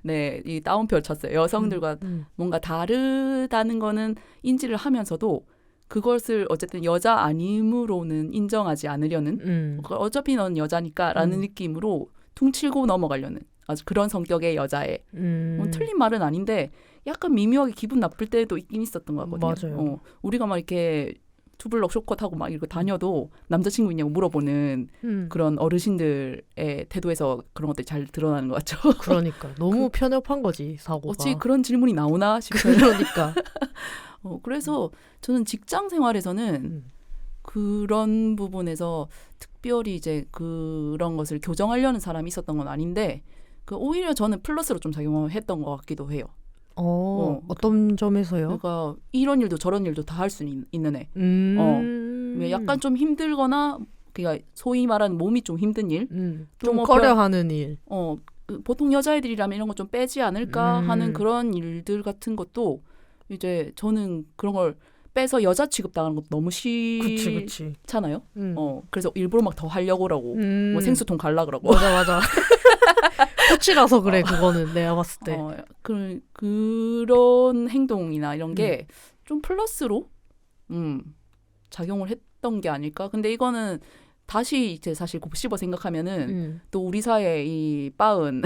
네, 이 따옴표를 쳤어요. 여성들과 뭔가 다르다는 거는 인지를 하면서도 그것을 어쨌든 여자 아님으로는 인정하지 않으려는 어차피 넌 여자니까 라는 느낌으로 퉁치고 넘어가려는 아주 그런 성격의 여자애. 틀린 말은 아닌데 약간 미묘하게 기분 나쁠 때도 있긴 있었던 것 같거든요. 맞아요. 우리가 막 이렇게 투블럭 쇼컷하고 막 이렇게 다녀도 남자친구 있냐고 물어보는 그런 어르신들의 태도에서 그런 것들이 잘 드러나는 것 같죠. 그러니까 너무 편협한 거지 사고가. 어찌 그런 질문이 나오나 싶어요. 그러니까. 그래서 저는 직장 생활에서는 그런 부분에서 특별히 이제 그런 것을 교정하려는 사람이 있었던 건 아닌데 오히려 저는 플러스로 좀 작용했던 것 같기도 해요. 어떤 점에서요? 그러니까 이런 일도 저런 일도 다 할 수 있는 애. 약간 좀 힘들거나 그러니까 소위 말하는 몸이 좀 힘든 일, 좀 꺼려하는 일. 보통 여자애들이라면 이런 거 좀 빼지 않을까 하는 그런 일들 같은 것도 이제 저는 그런 걸 빼서 여자 취급당하는 것도 너무 싫잖아요. 그래서 일부러 막 더 하려고 그러고 뭐 생수통 갈라 그러고. 맞아. 코치라서 그래 그거는 내가 봤을 때. 그런 행동이나 이런 게 좀 플러스로 작용을 했던 게 아닐까. 근데 이거는 다시 이제 사실 곱씹어 생각하면은 또 우리 사회의 이 빠은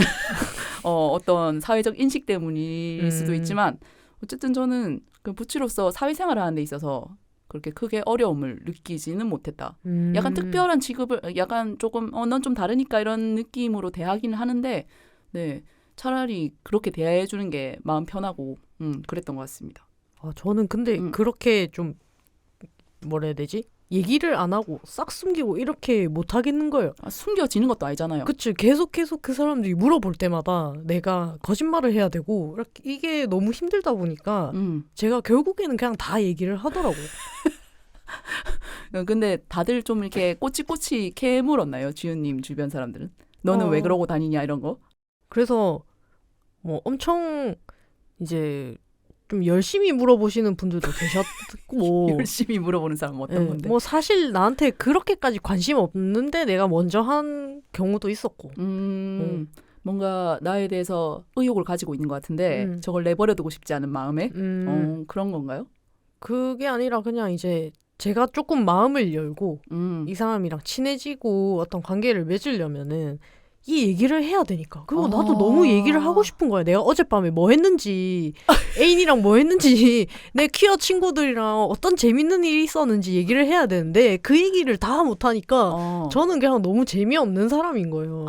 어떤 사회적 인식 때문일 수도 있지만 어쨌든 저는 그 부치로서 사회생활을 하는 데 있어서 그렇게 크게 어려움을 느끼지는 못했다. 약간 특별한 취급을 약간 조금 넌 좀 다르니까 이런 느낌으로 대하기는 하는데 네 차라리 그렇게 대해주는 게 마음 편하고 그랬던 것 같습니다. 저는 근데 그렇게 좀 뭐라 해야 되지? 얘기를 안 하고 싹 숨기고 이렇게 못 하겠는 거예요. 숨겨지는 것도 아니잖아요. 그치. 계속 그 사람들이 물어볼 때마다 내가 거짓말을 해야 되고 이게 너무 힘들다 보니까 제가 결국에는 그냥 다 얘기를 하더라고요. 근데 다들 좀 이렇게 꼬치꼬치 캐물었나요? 지은님 주변 사람들은? 너는 왜 그러고 다니냐 이런 거? 그래서 뭐 엄청 이제 좀 열심히 물어보시는 분들도 계셨고 열심히 물어보는 사람은 어떤 건데? 뭐 사실 나한테 그렇게까지 관심 없는데 내가 먼저 한 경우도 있었고 뭔가 나에 대해서 의욕을 가지고 있는 것 같은데 저걸 내버려두고 싶지 않은 마음에 그런 건가요? 그게 아니라 그냥 이제 제가 조금 마음을 열고 이 사람이랑 친해지고 어떤 관계를 맺으려면은 이 얘기를 해야 되니까. 그리고 나도 너무 얘기를 하고 싶은 거야. 내가 어젯밤에 뭐 했는지, 애인이랑 뭐 했는지, 내 퀴어 친구들이랑 어떤 재밌는 일이 있었는지 얘기를 해야 되는데 그 얘기를 다 못하니까 저는 그냥 너무 재미없는 사람인 거예요.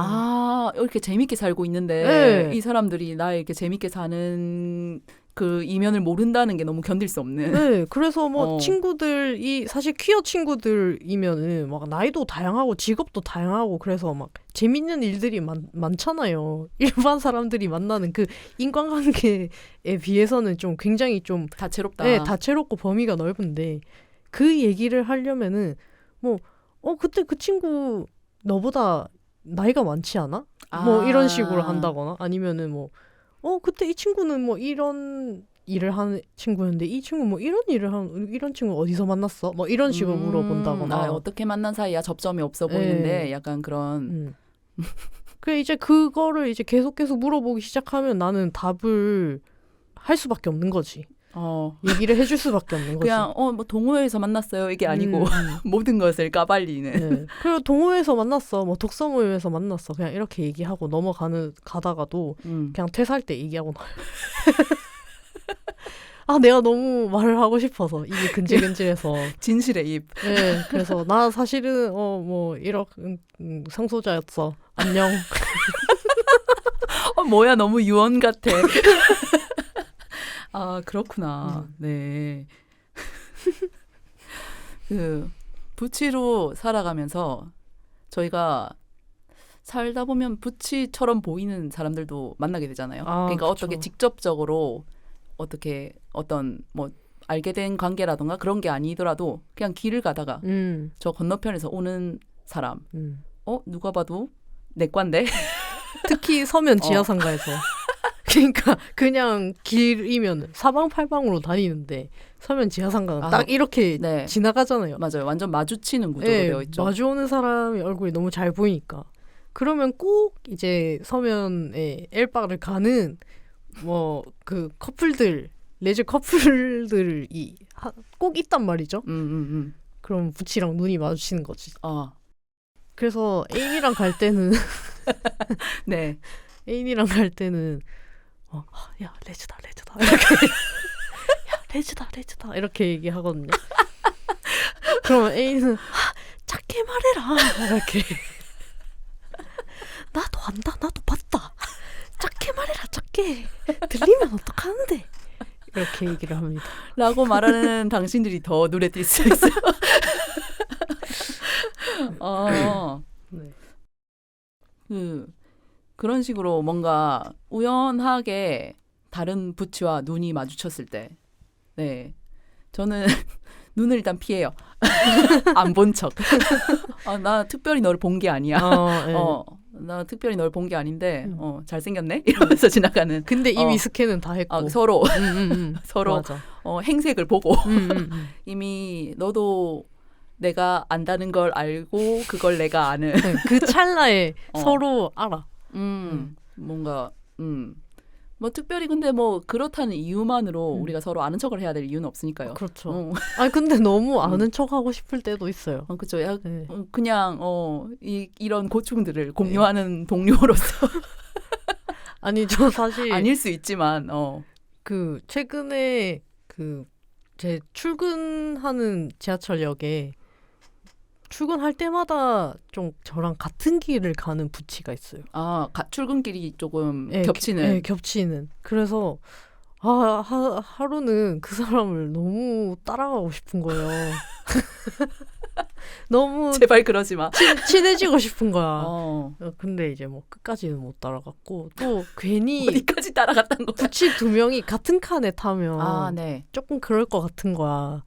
이렇게 재밌게 살고 있는데 네. 이 사람들이 나의 이렇게 재밌게 사는 그 이면을 모른다는 게 너무 견딜 수 없는. 네, 그래서 뭐 친구들이 사실 퀴어 친구들이면은 막 나이도 다양하고 직업도 다양하고 그래서 막 재밌는 일들이 많잖아요. 일반 사람들이 만나는 그 인간관계에 비해서는 좀 굉장히 좀 다채롭다. 네, 다채롭고 범위가 넓은데 그 얘기를 하려면은 뭐 그때 그 친구 너보다 나이가 많지 않아? 뭐 이런 식으로 한다거나 아니면은 뭐 그때 이 친구는 뭐 이런 일을 하는 친구였는데 이 친구 뭐 이런 일을 하는 이런 친구 어디서 만났어? 뭐 이런 식으로 물어본다거나 어떻게 만난 사이야? 접점이 없어 보이는데 약간 그런 그래 이제 그거를 이제 계속 물어보기 시작하면 나는 답을 할 수밖에 없는 거지. 얘기를 해줄 수밖에 없는 거지. 그냥 뭐 동호회에서 만났어요 이게 아니고 모든 것을 까발리는. 네. 그리고 동호회에서 만났어, 뭐 독서 모임에서 만났어, 그냥 이렇게 얘기하고 가다가도 그냥 퇴사할 때 얘기하고 나요. 내가 너무 말을 하고 싶어서 이게 근질근질해서 진실의 입. 네, 그래서 나 사실은 뭐 이렇게 성소자였어. 안녕. 뭐야 너무 유언 같아. 그렇구나. 네. 그 부치로 살아가면서 저희가 살다 보면 부치처럼 보이는 사람들도 만나게 되잖아요. 그러니까 그쵸. 어떻게 직접적으로 어떻게 어떤 뭐 알게 된 관계라던가 그런 게 아니더라도 그냥 길을 가다가 저 건너편에서 오는 사람 누가 봐도 내 관데 특히 서면 지하상가에서 그러니까 그냥 길이면 사방팔방으로 다니는데 서면 지하상가는 딱 이렇게 네. 지나가잖아요. 맞아요. 완전 마주치는 구조로 네, 되어 있죠. 마주오는 사람의 얼굴이 너무 잘 보이니까 그러면 꼭 이제 서면에 엘바를 가는 뭐 그 커플들 레즈 커플들이 꼭 있단 말이죠. 그럼 부치랑 눈이 마주치는 거지. 그래서 애인이랑 갈 때는 네. 애인이랑 갈 때는 야 레즈다 이렇게 야 레즈다 이렇게 얘기하거든요. 그러면 애인은 작게 말해라 이렇게 나도 안다 나도 봤다 작게 말해라 작게 들리면 어떡하는데 이렇게 얘기를 합니다. 라고 말하는 당신들이 더 눈에 띌 수 있어요. 네. 그런 식으로 뭔가 우연하게 다른 부치와 눈이 마주쳤을 때, 네, 저는 눈을 일단 피해요. 안 본 척. 나 특별히 너를 본 게 아니야. 네. 나 특별히 널 본 게 아닌데, 잘생겼네? 이러면서 지나가는. 근데 이미 스캔은 다 했고. 서로, 서로, 맞아. 행색을 보고, 이미 너도 내가 안다는 걸 알고, 그걸 내가 아는. 네, 그 찰나에 서로 알아. 뭔가, 뭐 특별히 근데 뭐 그렇다는 이유만으로 우리가 서로 아는 척을 해야 될 이유는 없으니까요. 그렇죠. 아니 근데 너무 아는 척 하고 싶을 때도 있어요. 그렇죠. 네. 그냥 이런 고충들을 공유하는 동료로서 아니 저 사실 아닐 수 있지만 그 최근에 그 제 출근하는 지하철역에 출근할 때마다 좀 저랑 같은 길을 가는 부치가 있어요. 출근길이 조금 네, 겹치는. 네, 겹치는. 그래서 하루는 그 사람을 너무 따라가고 싶은 거예요. 너무 제발 그러지 마. 친해지고 싶은 거야. 근데 이제 뭐 끝까지는 못 따라갔고 또 괜히 어디까지 따라갔단 거야? 부치 2명이 같은 칸에 타면 네. 조금 그럴 것 같은 거야.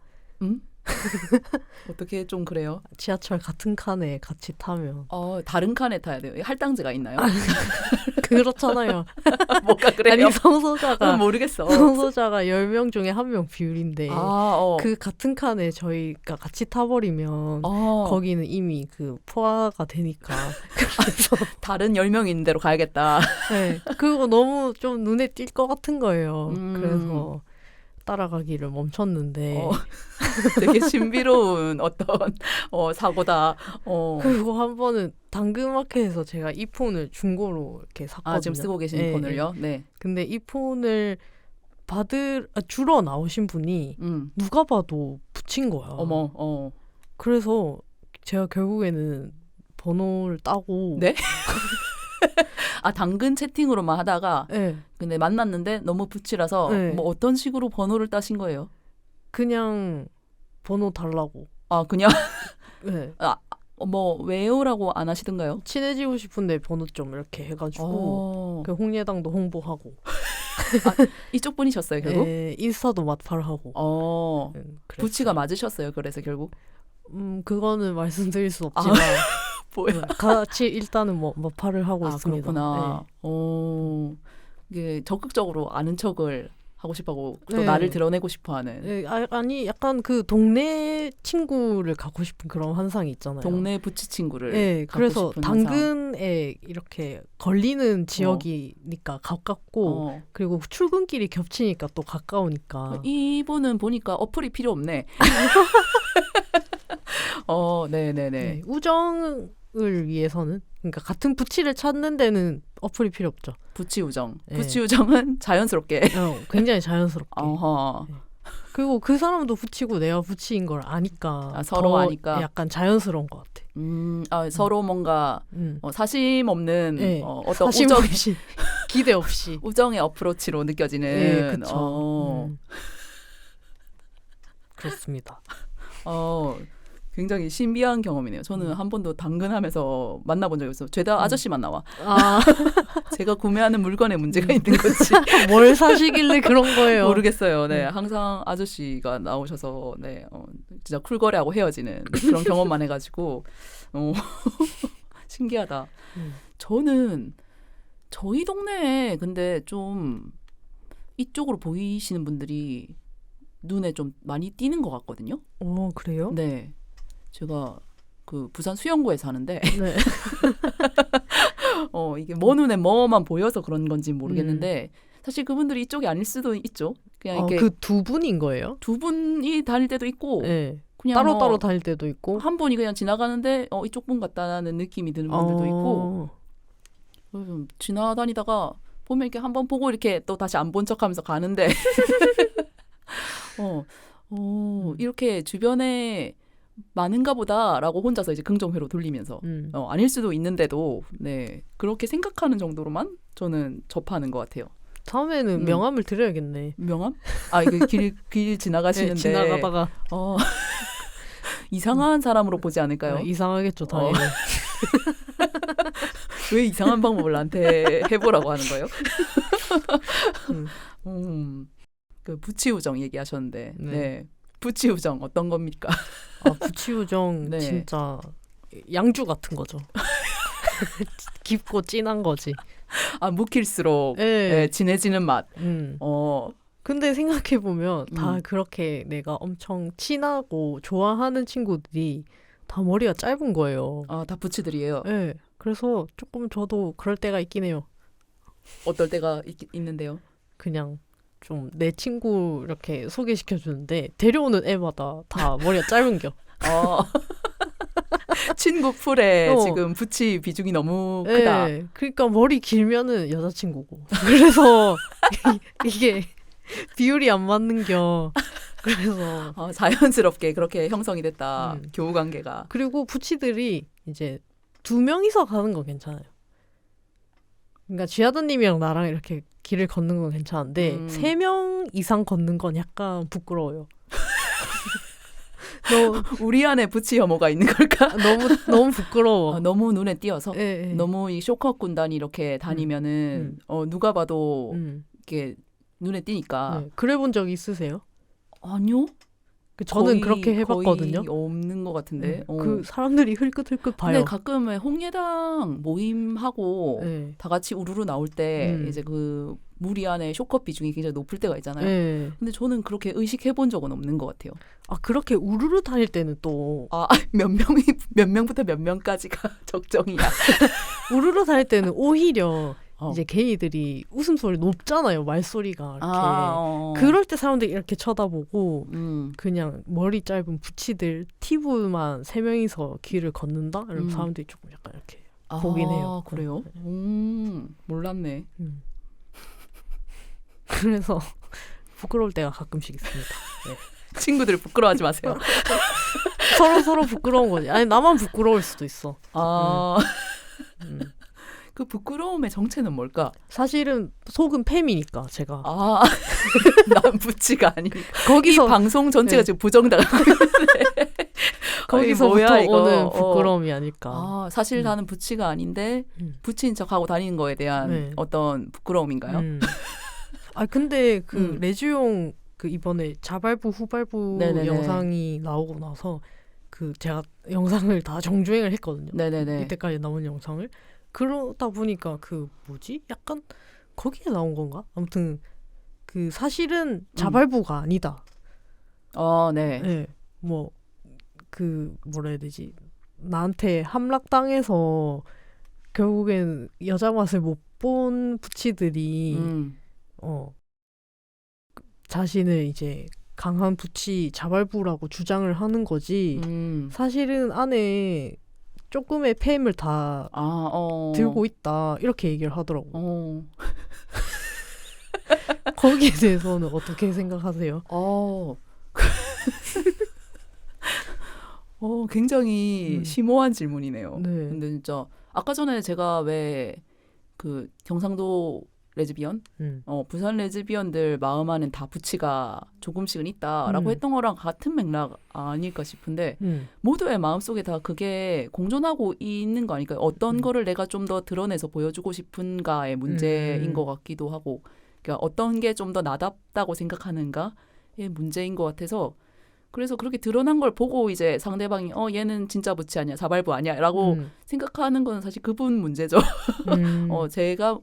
어떻게 좀 그래요? 지하철 같은 칸에 같이 타면. 다른 칸에 타야 돼요. 할당제가 있나요? 그렇잖아요. 뭐가 그래요? 아니 성소자가 모르겠어. 성소자가 10명 중에 1명 비율인데 그 같은 칸에 저희가 같이 타버리면 거기는 이미 그 포화가 되니까 그래서 다른 10명 있는 데로 가야겠다. 네, 그거 너무 좀 눈에 띌 것 같은 거예요. 그래서 따라가기를 멈췄는데 되게 신비로운 어떤 사고다. 그리고 한 번은 당근마켓에서 제가 이 폰을 중고로 이렇게 샀거든요. 지금 쓰고 계신 폰을요? 네. 근데 이 폰을 주러 나오신 분이 누가 봐도 붙인 거야. 어머. 그래서 제가 결국에는 번호를 따고. 네? 당근 채팅으로만 하다가 네. 근데 만났는데 너무 붙이라서 네. 뭐 어떤 식으로 번호를 따신 거예요? 그냥 번호 달라고. 그냥? 네. 뭐 왜요라고 안 하시던가요? 친해지고 싶은데 번호 좀 이렇게 해가지고 그 홍예당도 홍보하고. 이쪽 분이셨어요 결국? 네, 인스타도 맞팔하고. 부치가 맞으셨어요 그래서 결국? 그거는 말씀드릴 수 없지만 뭐야? 같이 일단은 맞팔을 하고 있습니다. 그렇구나. 네. 이게 적극적으로 아는 척을 하고 싶어하고 또 네. 나를 드러내고 싶어하는. 네, 아니 약간 그 동네 친구를 갖고 싶은 그런 환상이 있잖아요. 동네 부치 친구를. 네, 갖고 그래서 싶은 당근에 이렇게 걸리는 지역이니까 가깝고 그리고 출근길이 겹치니까 또 가까우니까. 이분은 보니까 어플이 필요 없네. 네네네. 네, 우정을 위해서는 그러니까 같은 부치를 찾는 데는 어플이 필요 없죠. 부치 우정. 네. 부치 우정은 자연스럽게. 굉장히 자연스럽게. 어허. 네. 그리고 그 사람도 부치고 내가 부치인 걸 아니까 서로 아니까 약간 자연스러운 것 같아. 서로 뭔가 사심 없는 네. 어떤 사심 우정 없이 기대 없이 우정의 어프로치로 느껴지는. 네, 그렇죠. 그렇습니다. 굉장히 신비한 경험이네요. 저는 한 번도 당근하면서 만나본 적이 없어요. 죄다 아저씨만 나와. 제가 구매하는 물건에 문제가 있는 거지. 뭘 사시길래 그런 거예요? 모르겠어요. 네, 항상 아저씨가 나오셔서 진짜 쿨거래하고 헤어지는 그런 경험만 해가지고 신기하다. 저는 저희 동네에 근데 좀 이쪽으로 보이시는 분들이 눈에 좀 많이 띄는 것 같거든요. 그래요? 네. 제가 그 부산 수영구에 사는데 네. 이게 눈에 뭐만 보여서 그런 건지 모르겠는데 사실 그분들이 이쪽이 아닐 수도 있죠. 그냥 이렇게 그 두 분인 거예요? 두 분이 다닐 때도 있고 네. 그냥 따로 다닐 때도 있고 한 분이 그냥 지나가는데 이쪽 분 같다는 느낌이 드는 분들도 있고 지나다니다가 보면 이렇게 한번 보고 이렇게 또 다시 안 본 척하면서 가는데 이렇게 주변에 많은가 보다라고 혼자서 이제 긍정회로 돌리면서 아닐 수도 있는데도 네 그렇게 생각하는 정도로만 저는 접하는 것 같아요. 다음에는 명함을 드려야겠네. 명함? 아 이거 길 지나가시는데 네, 지나가다가 이상한 사람으로 보지 않을까요? 이상하겠죠, 당연히. 왜 이상한 방법을 나한테 해보라고 하는 거예요? 그 부치우정 얘기하셨는데, 네. 부치우정 어떤 겁니까? 부치우정 네. 진짜 양주 같은 거죠. 깊고 진한 거지. 묵힐수록 네. 네, 진해지는 맛. 근데 생각해보면 다 그렇게 내가 엄청 친하고 좋아하는 친구들이 다 머리가 짧은 거예요. 다 부치들이에요? 네. 그래서 조금 저도 그럴 때가 있긴 해요. 어떨 때가 있는데요? 그냥 좀 내 친구 이렇게 소개시켜주는데 데려오는 애마다 다 머리가 짧은겨. 친구 풀에 지금 부치 비중이 너무 크다. 네. 그러니까 머리 길면은 여자친구고. 그래서 이게 비율이 안 맞는겨. 그래서 자연스럽게 그렇게 형성이 됐다. 교우관계가. 그리고 부치들이 이제 2명이서 가는 건 괜찮아요. 그러니까 지하드님이랑 나랑 이렇게 길을 걷는 건 괜찮은데 3명 이상 걷는 건 약간 부끄러워요. 우리 안에 부치 혐오가 있는 걸까? 너무 부끄러워. 너무 눈에 띄어서 네. 너무 이 쇼커 군단이 이렇게 다니면은 누가 봐도 이렇게 눈에 띄니까. 네. 그래 본 적 있으세요? 아니요. 저는 그렇게 해봤거든요. 거의 없는 것 같은데. 그 사람들이 흘끗흘끗 봐요. 근데 가끔 홍예당 모임하고 다 같이 우르르 나올 때 이제 그 무리 안에 쇼컷 비중이 굉장히 높을 때가 있잖아요. 근데 저는 그렇게 의식해본 적은 없는 것 같아요. 그렇게 우르르 다닐 때는 또 몇 명부터 몇 명까지가 적정이야. 우르르 다닐 때는 오히려 이제 게이들이 웃음소리 높잖아요. 말소리가 이렇게. 그럴 때 사람들이 이렇게 쳐다보고 그냥 머리 짧은 부치들 티브만 3명이서 길을 걷는다? 이러면 사람들이 조금 약간 이렇게 보긴 해요. 그래요? 몰랐네. 그래서 부끄러울 때가 가끔씩 있습니다. 네. 친구들 부끄러워하지 마세요. 서로 부끄러운 거지. 아니 나만 부끄러울 수도 있어. 그 부끄러움의 정체는 뭘까? 사실은 속은 팸이니까 제가. 난 부치가 아니니까. 거기서 이 방송 전체가 지금 부정당하고 있는데. 거기서부터 오는 부끄러움이 아닐까. 사실 나는 부치가 아닌데 부치인 척하고 다니는 거에 대한 어떤 부끄러움인가요? 근데 그 레즈용 그 이번에 자발부 후발부 네네네. 영상이 나오고 나서 그 제가 영상을 다 정주행을 했거든요. 네네네. 이때까지 나온 영상을. 그러다 보니까 그 뭐지? 약간 거기에 나온 건가? 아무튼 그 사실은 자발부가 아니다. 네. 네. 뭐 그 뭐라 해야 되지? 나한테 함락당해서 결국엔 여자 맛을 못 본 부치들이 자신을 이제 강한 부치 자발부라고 주장을 하는 거지. 사실은 안에 조금의 팸을 다 들고 있다 이렇게 얘기를 하더라고. 거기에 대해서는 어떻게 생각하세요? 굉장히 심오한 질문이네요. 네. 근데 진짜 아까 전에 제가 왜 그 경상도 레즈비언, 부산 레즈비언들 마음 안엔 다 부치가 조금씩은 있다라고 했던 거랑 같은 맥락 아닐까 싶은데 모두의 마음속에 다 그게 공존하고 있는 거 아닐까요? 어떤 거를 내가 좀 더 드러내서 보여주고 싶은가의 문제인 것 같기도 하고 그러니까 어떤 게 좀 더 나답다고 생각하는가의 문제인 것 같아서 그래서 그렇게 드러난 걸 보고 이제 상대방이 얘는 진짜 부치 아니야 자발부 아니야 라고 생각하는 건 사실 그분 문제죠.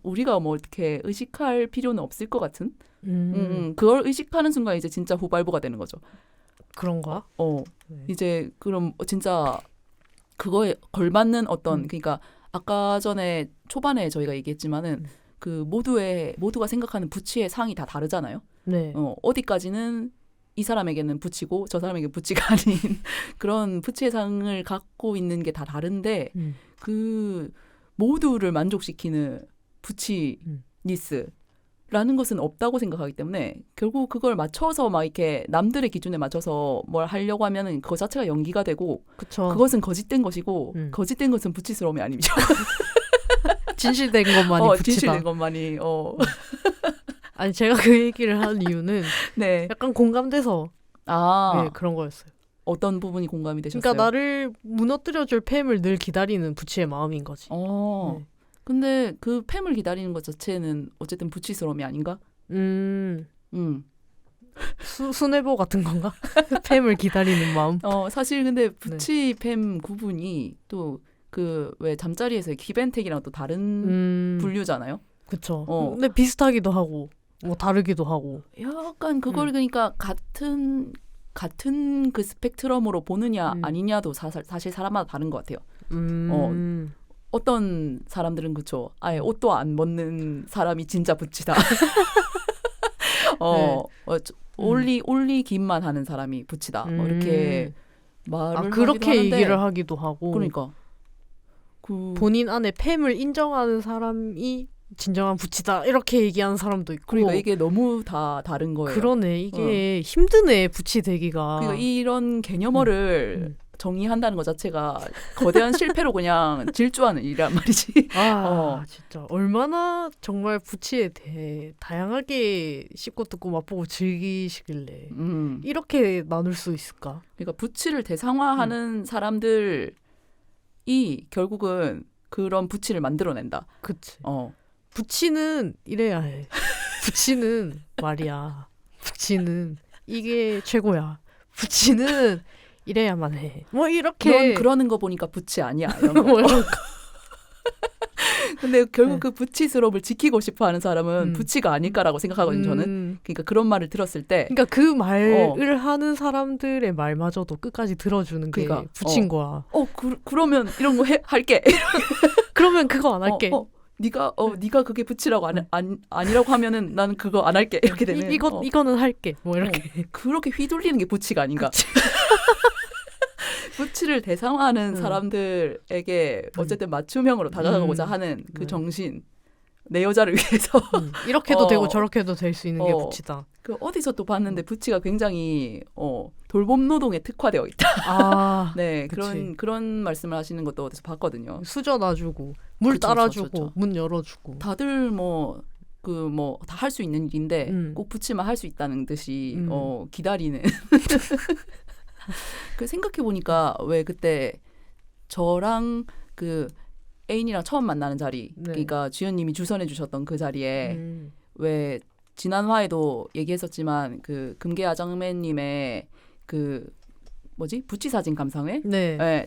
우리가 뭐 어떻게 의식할 필요는 없을 것 같은 그걸 의식하는 순간 이제 진짜 후발부가 되는 거죠. 그런가? 이제 그럼 진짜 그거에 걸맞는 어떤 그러니까 아까 전에 초반에 저희가 얘기했지만은 그 모두가 생각하는 부치의 상이 다 다르잖아요. 네. 어디까지는 이 사람에게는 부치고 저 사람에게는 부치가 아닌 그런 부치의 상을 갖고 있는 게 다 다른데 그 모두를 만족시키는 부치니스라는 것은 없다고 생각하기 때문에 결국 그걸 맞춰서 막 이렇게 남들의 기준에 맞춰서 뭘 하려고 하면은 그거 자체가 연기가 되고 그쵸. 그것은 거짓된 것이고 거짓된 것은 부치스러움이 아니죠. 진실된 것만이 부치다. 진실된 것만이. 아니 제가 그 얘기를 한 이유는 네. 약간 공감돼서 네, 그런 거였어요. 어떤 부분이 공감이 되셨어요? 그러니까 나를 무너뜨려줄 팸을 늘 기다리는 부치의 마음인 거지. 네. 근데 그 팸을 기다리는 것 자체는 어쨌든 부치스러움이 아닌가? 수뇌보 같은 건가? 팸을 기다리는 마음. 사실 근데 부치 팸 구분이 또 그 왜 잠자리에서의 기벤택이랑 또 다른 분류잖아요. 그쵸. 근데 비슷하기도 하고 뭐 다르기도 하고. 약간 그걸 그러니까 같은 그 스펙트럼으로 보느냐 아니냐도 사실 사람마다 다른 것 같아요. 어떤 사람들은 그쵸. 아예 옷도 안 벗는 사람이 진짜 부치다. 올리기만 하는 사람이 부치다. 뭐 이렇게 말을 그렇게 하기도 하는데, 얘기를 하기도 하고. 그러니까 본인 안에 팸을 인정하는 사람이 진정한 부치다 이렇게 얘기하는 사람도 있고. 그러니까 이게 너무 다 다른 거예요. 그러네. 이게 힘드네 부치 되기가. 그러니까 이런 개념어를 정의한다는 것 자체가 거대한 실패로 그냥 질주하는 일이란 말이지. 진짜 얼마나 정말 부치에 대해 다양하게 씹고 뜯고 맛보고 즐기시길래 이렇게 나눌 수 있을까? 그러니까 부치를 대상화하는 사람들이 결국은 그런 부치를 만들어낸다. 그치. 부치는 이래야 해. 부치는 말이야. 부치는 이게 최고야. 부치는 이래야만 해. 뭐 이렇게. 넌 그러는 거 보니까 부치 아니야. 이런 거. 근데 결국 그 부치스러움을 지키고 싶어하는 사람은 부치가 아닐까라고 생각하거든요. 저는. 그러니까 그런 말을 들었을 때. 그러니까 그 말을 하는 사람들의 말마저도 끝까지 들어주는 게 그러니까, 부친 거야. 그러면 이런 거 할게. 그러면 그거 안 할게. 네가 그게 부치라고 아니라고 하면은 나는 그거 안 할게. 이렇게 되면 이거는 할게. 뭐 이렇게. 그렇게 휘둘리는 게 부치가 아닌가. 부치를 대상화하는 사람들에게 어쨌든 맞춤형으로 다가가고자 하는 그 정신. 내 여자를 위해서 이렇게도 되고 저렇게도 될 수 있는 게 부치다. 그 어디서 또 봤는데 부치가 굉장히 돌봄 노동에 특화되어 있다. 네, 그런 말씀을 하시는 것도 어디서 봤거든요. 수저 놔주고 물 따라주고 문 열어주고. 다들 다 할 수 있는 일인데 꼭 부치만 할 수 있다는 듯이 기다리는. 그 생각해 보니까 왜 그때 저랑 그 애인이랑 처음 만나는 자리, 그러니까 주연님이 주선해 주셨던 그 자리에 왜 지난 화에도 얘기했었지만 그 금계아장매님의 그 부치 사진 감상회,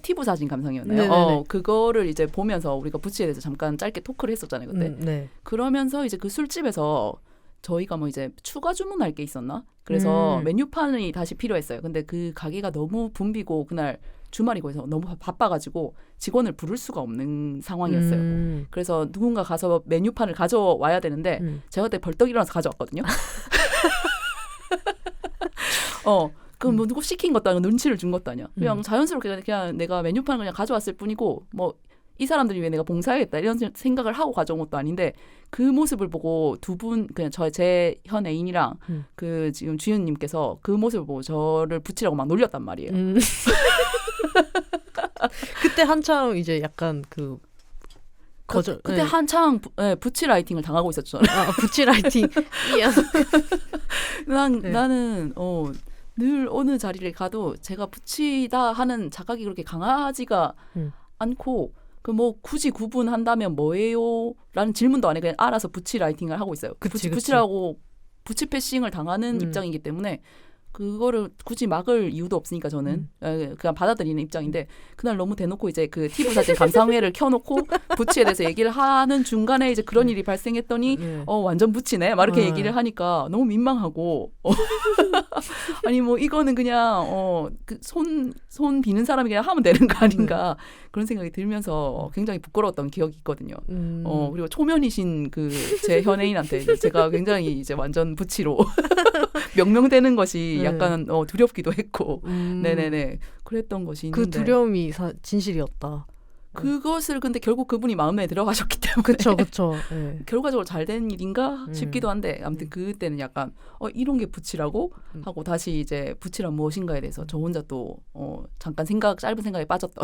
티브 사진 감상이었나요? 그거를 이제 보면서 우리가 부치에 대해서 잠깐 짧게 토크를 했었잖아요, 그때. 그러면서 이제 그 술집에서 저희가 이제 추가 주문할 게 있었나? 그래서 메뉴판이 다시 필요했어요. 근데 그 가게가 너무 붐비고 그날 주말이고 해서 너무 바빠가지고 직원을 부를 수가 없는 상황이었어요. 그래서 누군가 가서 메뉴판을 가져와야 되는데 제가 그때 벌떡 일어나서 가져왔거든요. 그 누구 시킨 것도 아니고 눈치를 준 것도 아니야. 그냥 자연스럽게 그냥 내가 메뉴판을 그냥 가져왔을 뿐이고 이 사람들이 왜 내가 봉사해야겠다 이런 생각을 하고 가져온 것도 아닌데 그 모습을 보고 두 분 그냥 제 현 애인이랑 그 지금 주연님께서 그 모습을 보고 저를 부치라고 막 놀렸단 말이에요. 그때 한참 이제 약간 그때 한창 부치 라이팅을 당하고 있었죠. 부치 라이팅. 나는 늘 어느 자리를 가도 제가 부치다 하는 자각이 그렇게 강하지가 않고 굳이 구분한다면 뭐예요? 라는 질문도 안 해. 그냥 알아서 부치 라이팅을 하고 있어요. 부치라고 부치 패싱을 당하는 입장이기 때문에 그거를 굳이 막을 이유도 없으니까 저는 그냥 받아들이는 입장인데 그날 너무 대놓고 이제 그 TV 사진 감상회를 켜놓고 부치에 대해서 얘기를 하는 중간에 이제 그런 일이 발생했더니 완전 부치네 막 이렇게 얘기를 하니까 너무 민망하고 아니 이거는 그냥 손 비는 사람이 그냥 하면 되는 거 아닌가 그런 생각이 들면서 굉장히 부끄러웠던 기억이 있거든요. 그리고 초면이신 그 제 현애인한테 이제 제가 굉장히 이제 완전 부치로 명명되는 것이 약간 두렵기도 했고 네네네 그랬던 것이 있는데 그 두려움이 진실이었다. 그것을 근데 결국 그분이 마음에 들어가셨기 때문에 그쵸. 네. 결과적으로 잘 된 일인가 싶기도 한데 아무튼 그때는 약간 이런 게 부치라고 하고 다시 이제 부치란 무엇인가에 대해서 저 혼자 또 잠깐 짧은 생각에 빠졌던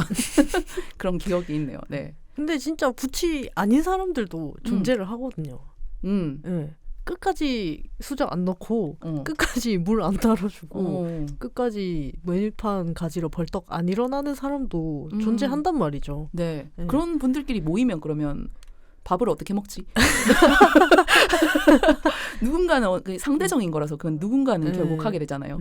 그런 기억이 있네요. 네. 근데 진짜 부치 아닌 사람들도 존재를 하거든요. 네. 끝까지 수작 안 넣고 끝까지 물 안 따라주고 끝까지 메뉴판 가지러 벌떡 안 일어나는 사람도 존재한단 말이죠. 네. 그런 분들끼리 모이면 그러면 밥을 어떻게 먹지? 누군가는 상대적인 거라서 그건 누군가는 결국 하게 되잖아요.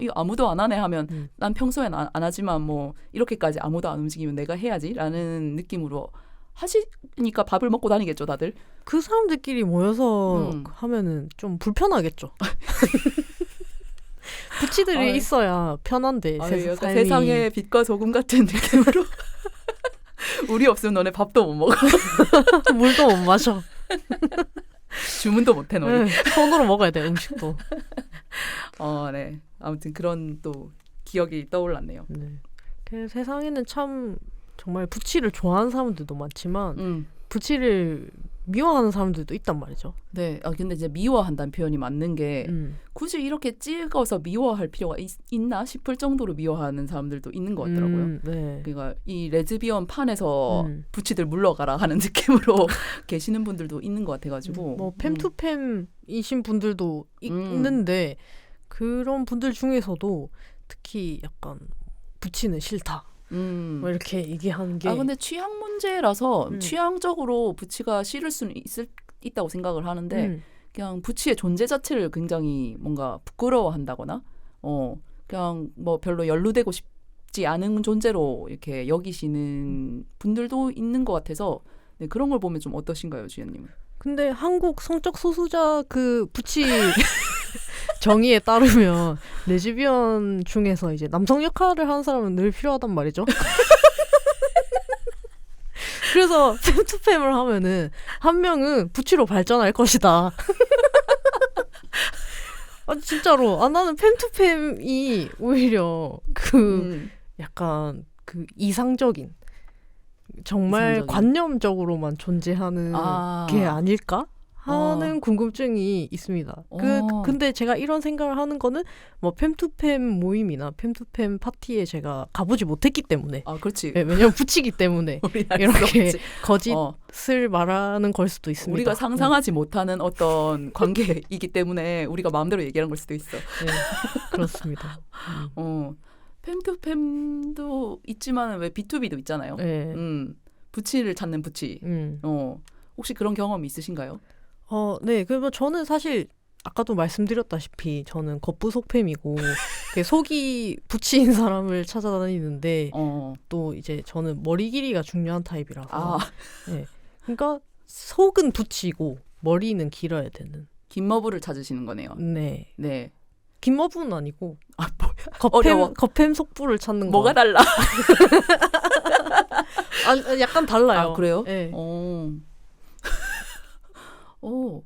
이거 아무도 안 하네 하면 난 평소엔 안 하지만 뭐 이렇게까지 아무도 안 움직이면 내가 해야지라는 느낌으로 하시니까 밥을 먹고 다니겠죠, 다들. 그 사람들끼리 모여서 하면은 좀 불편하겠죠. 부치들이 있어야 편한데 삶이. 세상에 빛과 소금 같은 느낌으로 우리 없으면 너네 밥도 못 먹어. 물도 못 마셔. 주문도 못해 너희. 네, 손으로 먹어야 돼 음식도. 네. 아무튼 그런 또 기억이 떠올랐네요. 네. 세상에는 참 정말 부치를 좋아하는 사람들도 많지만 부치를 미워하는 사람들도 있단 말이죠. 네. 근데 이제 미워한다는 표현이 맞는 게 굳이 이렇게 찍어서 미워할 필요가 있나 싶을 정도로 미워하는 사람들도 있는 것 같더라고요. 네. 그러니까 이 레즈비언 판에서 부치들 물러가라 하는 느낌으로 계시는 분들도 있는 것 같아가지고 뭐 팸투팸이신 분들도 있는데 그런 분들 중에서도 특히 약간 부치는 싫다. 뭐 이렇게 얘기하는 게. 근데 취향 문제라서 취향적으로 부치가 싫을 수는 있다고 생각을 하는데 그냥 부치의 존재 자체를 굉장히 뭔가 부끄러워한다거나 그냥 뭐 별로 연루되고 싶지 않은 존재로 이렇게 여기시는 분들도 있는 것 같아서 네, 그런 걸 보면 좀 어떠신가요, 주연님은? 근데 한국 성적 소수자 그 부치 정의에 따르면 레즈비언 중에서 이제 남성 역할을 하는 사람은 늘 필요하단 말이죠. 그래서 팸투팸을 하면은 한 명은 부치로 발전할 것이다. 진짜로. 나는 팸투팸이 오히려 약간 그 이상적인 정말 관념적으로만 존재하는 게 아닐까 하는 궁금증이 있습니다. 근데 제가 이런 생각을 하는 거는 뭐 팸투팸 모임이나 팸투팸 파티에 제가 가보지 못했기 때문에. 그렇지. 네, 왜냐면 부치기 때문에 이렇게 거짓을 말하는 걸 수도 있습니다. 우리가 상상하지 못하는 어떤 관계이기 때문에 우리가 마음대로 얘기하는 걸 수도 있어. 네, 그렇습니다. 팸투팸도 있지만 왜 B2B도 있잖아요. 네. 부치를 찾는 부치. 혹시 그런 경험이 있으신가요? 네. 그러면 저는 사실 아까도 말씀드렸다시피 저는 겉부속팸이고 속이 부치인 사람을 찾아다니는데 또 이제 저는 머리 길이가 중요한 타입이라서 네. 그러니까 속은 부치고 머리는 길어야 되는 김머브를 찾으시는 거네요. 네. 네. 김머브는 아니고 뭐야? 겉팸 속부를 찾는 거. 뭐가 달라? 약간 달라요. 그래요? 네.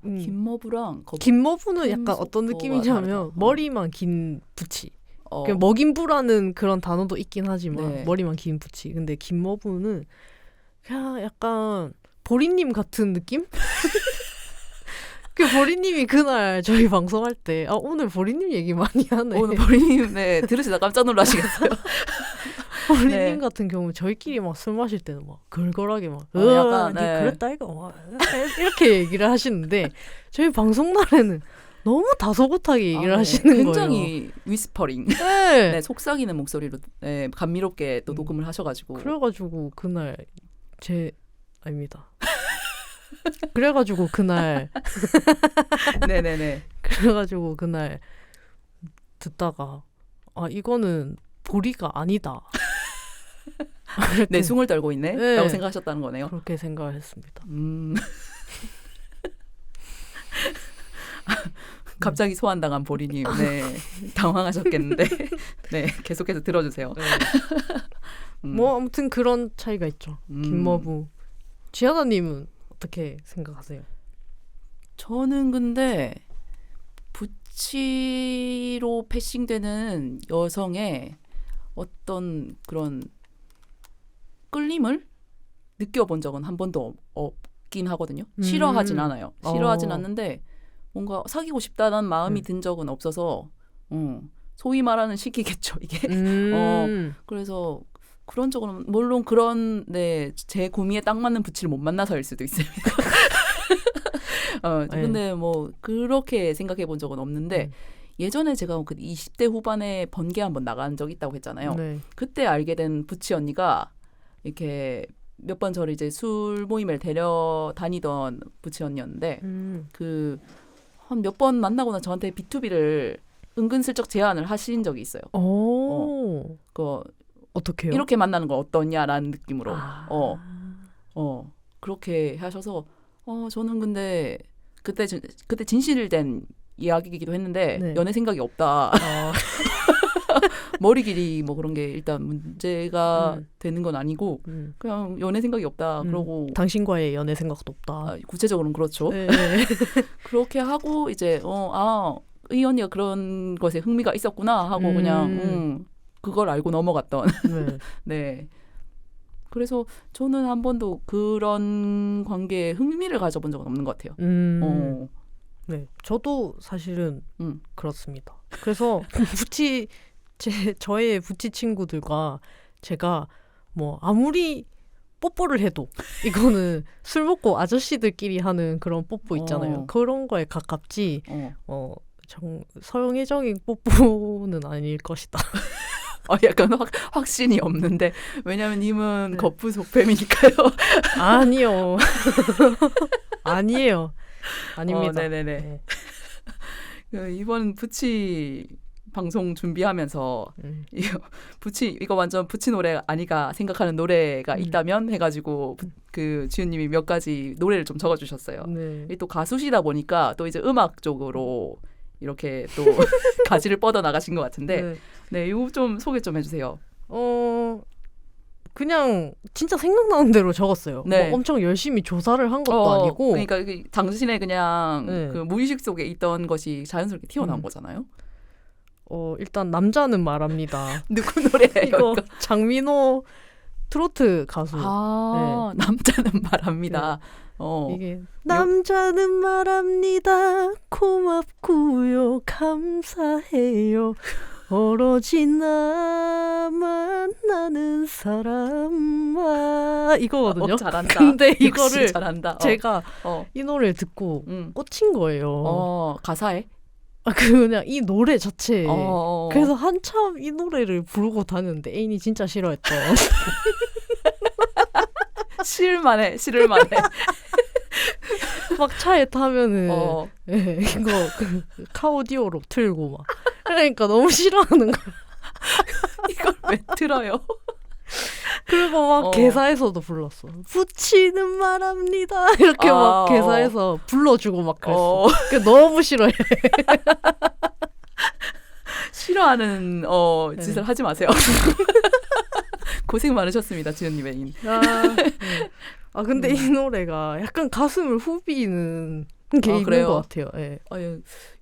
김머브랑 김머브는 약간 어떤 느낌이냐면 머리만 긴 부치. 먹인부라는 그런 단어도 있긴 하지만 네. 머리만 긴 부치. 근데 김머브는 그냥 약간 보리님 같은 느낌? 그 보리님이 그날 저희 방송할 때 오늘 보리님 얘기 많이 하네. 오늘 보리님 네 들으시다 깜짝 놀라시겠어요. 보리님 네. 같은 경우 저희끼리 막 술 마실 때는 막 걸걸하게 막 약간 네. 그랬다 이거 막 이렇게 얘기를 하시는데 저희 방송 날에는 너무 다소곳하게 얘기를 하시는 굉장히 거예요. 굉장히 위스퍼링, 네. 네, 속삭이는 목소리로 네, 감미롭게 또 녹음을 하셔가지고 그래가지고 그날 아닙니다. 그래가지고 그날 네네네. 그래가지고 그날 듣다가 이거는 보리가 아니다. 내숭을 떨고 있네? 네. 라고 생각하셨다는 거네요. 그렇게 생각을 했습니다. 갑자기 소환당한 보리님, 네, 당황하셨겠는데, 네, 계속해서 들어주세요. 네. 뭐 아무튼 그런 차이가 있죠. 김머부. 지하다님은 어떻게 생각하세요? 저는 근데 부치로 패싱되는 여성의 어떤 그런 끌림을 느껴본 적은 한 번도 없긴 하거든요. 싫어하진 않아요. 싫어하진 않는데 뭔가 사귀고 싶다는 마음이 든 적은 없어서 소위 말하는 시기겠죠 이게. 그래서 그런 쪽으로는 물론 그런 제 구미에 딱 맞는 부치를 못 만나서일 수도 있습니다. 근데 뭐 그렇게 생각해 본 적은 없는데 예전에 제가 그 20대 후반에 번개 한번 나간 적 있다고 했잖아요. 네. 그때 알게 된 부치 언니가 이렇게 몇 번 저를 이제 술 모임을 데려다니던 부치 언니였는데 그 한 몇 번 만나고 나 저한테 B2B를 은근슬쩍 제안을 하신 적이 있어요. 그 어떻게요? 이렇게 만나는 건 어떠냐라는 느낌으로. 그렇게 하셔서 저는 근데 그때 진실된 이야기이기도 했는데 네. 연애 생각이 없다. 머리 길이 뭐 그런 게 일단 문제가 되는 건 아니고 그냥 연애 생각이 없다. 그러고 당신과의 연애 생각도 없다. 구체적으로는 그렇죠. 네. 그렇게 하고 이제 이 언니가 그런 것에 흥미가 있었구나 하고 그냥 그걸 알고 넘어갔던. 네. 네. 그래서 저는 한 번도 그런 관계에 흥미를 가져본 적은 없는 것 같아요. 네, 저도 사실은 그렇습니다. 그래서 저의 부치 친구들과 제가 뭐 아무리 뽀뽀를 해도 이거는 술 먹고 아저씨들끼리 하는 그런 뽀뽀 있잖아요. 그런 거에 가깝지. 서영애적인 뽀뽀는 아닐 것이다. 약간 확신이 없는데 왜냐하면 님은 거푸속뱀이니까요. 아니요. 아니에요. 아닙니다. 네네네. 이번 부치 방송 준비하면서 이거 완전 부치 노래 아니가 생각하는 노래가 있다면 해가지고 그 지훈님이 몇 가지 노래를 좀 적어주셨어요. 네. 또 가수시다 보니까 또 이제 음악 쪽으로 이렇게 또 가지를 뻗어 나가신 것 같은데 네, 이거 좀 소개 좀 해주세요. 그냥 진짜 생각나는 대로 적었어요. 네. 뭐 엄청 열심히 조사를 한 것도 아니고. 그러니까 당신의 그냥 그 무의식 속에 있던 것이 자연스럽게 튀어나온 거잖아요. 일단 남자는 말합니다. 누구 노래예요? 이거 장민호 트로트 가수. 네. 남자는 말합니다. 이게 남자는 말합니다. 고맙고요. 감사해요. 오로지 나만 나는 사람아 이거거든요. 잘한다. 근데 이거를 잘한다. 제가 이 노래를 듣고 꽂힌 거예요. 가사에? 그냥 이 노래 자체에. 그래서 한참 이 노래를 부르고 다녔는데 애인이 진짜 싫어했던. 싫을만해. 막 차에 타면은 이거 카오디오로 틀고 막 그러니까 너무 싫어하는 거야. 이걸 왜 틀어요? 그리고 막 개사에서도 불렀어. 부치는 말합니다. 이렇게 막 개사에서 불러주고 막 그랬어. 너무 싫어해. 싫어하는 짓을 하지 마세요. 고생 많으셨습니다, 지은님 애인. 근데 이 노래가 약간 가슴을 후비는 게 있는 그래요? 것 같아요. 네.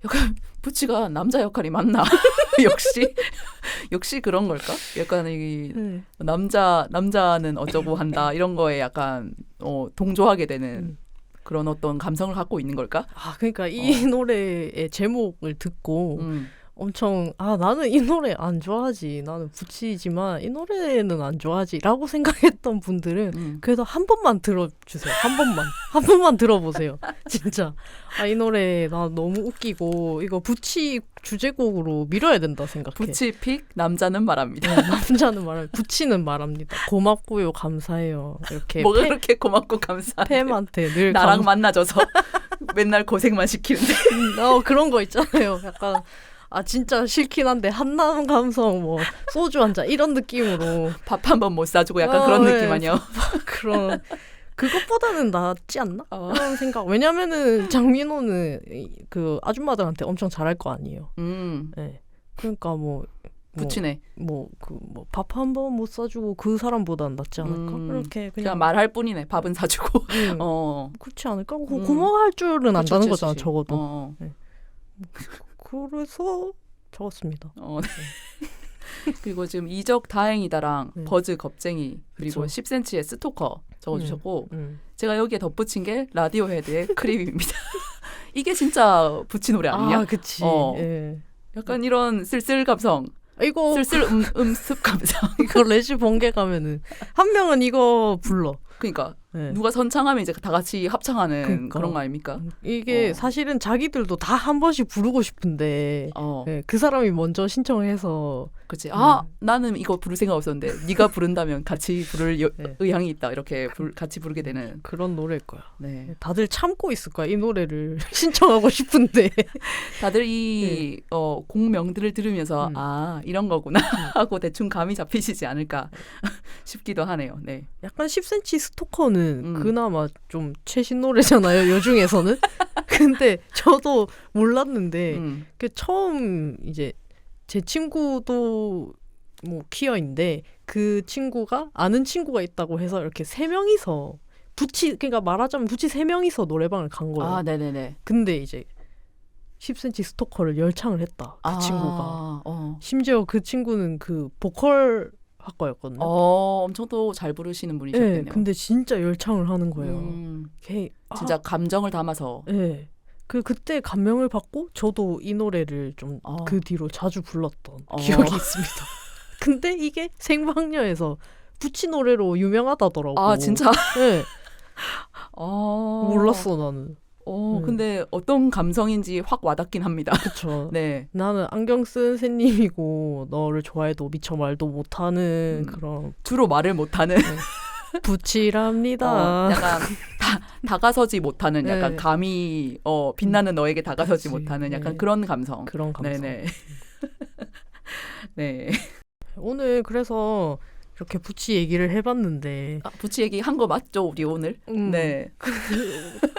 약간 부치가 남자 역할이 맞나? 역시 그런 걸까? 약간 남자는 어쩌고 한다 이런 거에 약간 동조하게 되는 그런 어떤 감성을 갖고 있는 걸까? 그러니까 이 노래의 제목을 듣고 엄청 나는 이 노래 안 좋아하지. 나는 부치지만 이 노래는 안 좋아하지 라고 생각했던 분들은 그래도 한 번만 들어주세요. 한 번만 들어보세요. 진짜 이 노래 나 너무 웃기고 이거 부치 주제곡으로 밀어야 된다 생각해. 부치 픽 남자는 말합니다. 남자는 말합니다. 부치는 말합니다. 고맙고요. 감사해요. 이렇게 뭐가 그렇게 고맙고 감사해. 팸한테 늘 나랑 만나줘서 맨날 고생만 시키는데 그런 거 있잖아요. 약간 진짜 싫긴 한데 한남 감성 뭐 소주 한 잔 이런 느낌으로 밥 한 번 못 사주고 약간 그런 느낌 아니야? 그런 그것보다는 낫지 않나? 그런 생각. 왜냐면은 장민호는 그 아줌마들한테 엄청 잘할 거 아니에요. 네. 그러니까 부치네. 밥 한 번 못 사주고 그 사람보다는 낫지 않을까? 그렇게 그냥 말할 뿐이네. 밥은 사주고. 그렇지 않을까? 고마워할 줄은 안다는 거잖아. 적어도. 네. 그래서 적었습니다. 네. 그리고 지금 이적 다행이다랑 버즈 겁쟁이 그리고 그쵸. 10cm의 스토커 적어주셨고 제가 여기에 덧붙인 게 라디오 헤드의 크립입니다. 이게 진짜 부치 노래 아니냐? 아, 그치. 예. 약간 이런 쓸쓸 감성, 이거 쓸쓸 음습 감성. 이거 레지 번개 가면은 한 명은 이거 불러. 그러니까 네. 누가 선창하면 이제 다 같이 합창하는 그러니까. 그런 거 아닙니까? 이게 사실은 자기들도 다 한 번씩 부르고 싶은데 네, 그 사람이 먼저 신청해서 그치. 나는 이거 부를 생각 없었는데 네가 부른다면 같이 부를 네. 의향이 있다. 이렇게 같이 부르게 되는 그런 노래일 거야. 네. 다들 참고 있을 거야. 이 노래를 신청하고 싶은데 다들 이 곡명들을 들으면서 이런 거구나 하고 대충 감이 잡히시지 않을까 싶기도 하네요. 네. 약간 10cm 스토커는 그나마 좀 최신 노래잖아요. 요 중에서는. 근데 저도 몰랐는데 그 처음 이제 제 친구도 뭐 퀴어인데 그 친구가 아는 친구가 있다고 해서 이렇게 세 명이서 그러니까 말하자면 부치 세 명이서 노래방을 간 거예요. 아, 네네네. 근데 이제 10cm 스토커를 열창을 했다. 그 친구가. 심지어 그 친구는 그 보컬 학과였거든요. 엄청 또 잘 부르시는 분이셨겠네요. 네, 근데 진짜 열창을 하는 거예요. 진짜 감정을 담아서. 네. 그때 감명을 받고 저도 이 노래를 좀 그 뒤로 자주 불렀던 기억이 있습니다. 근데 이게 생방녀에서 부치 노래로 유명하다더라고. 아, 진짜? 네. 몰랐어 나는. 근데 어떤 감성인지 확 와닿긴 합니다. 그쵸. 네. 나는 안경 쓴 새님이고 너를 좋아해도 미처 말도 못하는 그런 주로 말을 못하는 부치랍니다. 약간 다가서지 못하는 약간 감히 빛나는 너에게 다가서지 그치. 못하는 약간 그런 감성. 그런 감성. 네네. 네. 오늘 그래서 이렇게 부치 얘기를 해봤는데 부치 얘기 한 거 맞죠 우리 오늘? 네.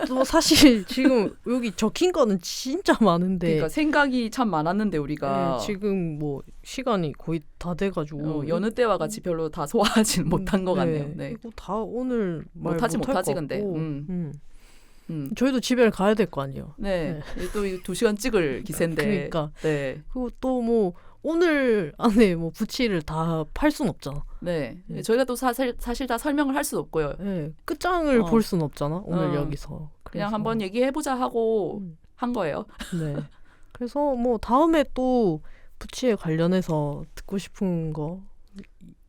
또 사실 지금 여기 적힌 거는 진짜 많은데 그러니까 생각이 참 많았는데 우리가 지금 뭐 시간이 거의 다 돼가지고 여느 때와 같이 별로 다 소화하지는 못한 것 같네요. 네. 이거 다 오늘 못하지 것 근데. 저희도 집에 가야 될 거 아니에요. 네. 또 2시간 찍을 기세인데. 그러니까. 네. 그리고 또 뭐 오늘 안에 뭐 부치를 다 팔 순 없잖아. 네. 저희가 또 사실 다 설명을 할 수 없고요. 네. 끝장을 볼 순 없잖아. 오늘 여기서. 그냥 한번 얘기해보자 하고 한 거예요. 네. 그래서 뭐 다음에 또 부치에 관련해서 듣고 싶은 거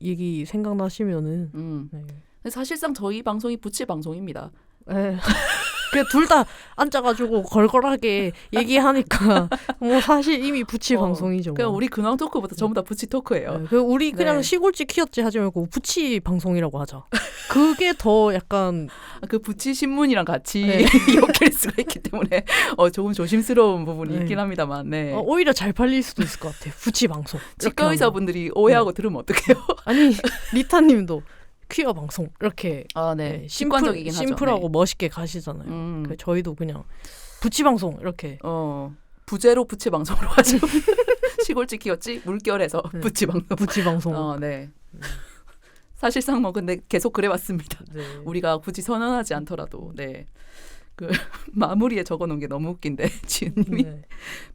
얘기 생각나시면은. 네. 사실상 저희 방송이 부치 방송입니다. 네. 그냥 둘 다 앉아가지고 걸걸하게 얘기하니까 뭐 사실 이미 부치 방송이죠. 그냥 우리 근황 토크부터 전부 다 부치 토크예요. 네, 우리 그냥 시골집 키웠지 하지 말고 부치 방송이라고 하자. 그게 더 약간 그 부치 신문이랑 같이 엮일 수가 있기 때문에 조금 조심스러운 부분이 있긴 합니다만. 네. 오히려 잘 팔릴 수도 있을 것 같아. 부치 방송. 치과 의사분들이 오해하고 들으면 어떡해요? 아니 리타님도 퀴어 방송 이렇게 네. 직관적이긴 하죠. 심플하고 멋있게 가시잖아요. 저희도 그냥 부치 방송 이렇게 부제로 부치 방송으로 하죠. 시골집 키웠지 물결에서 부치 방송. 부치 방송. 네. 사실상 뭐 근데 계속 그래왔습니다. 네. 우리가 굳이 선언하지 않더라도 네. 그 마무리에 적어놓은 게 너무 웃긴데 지은님이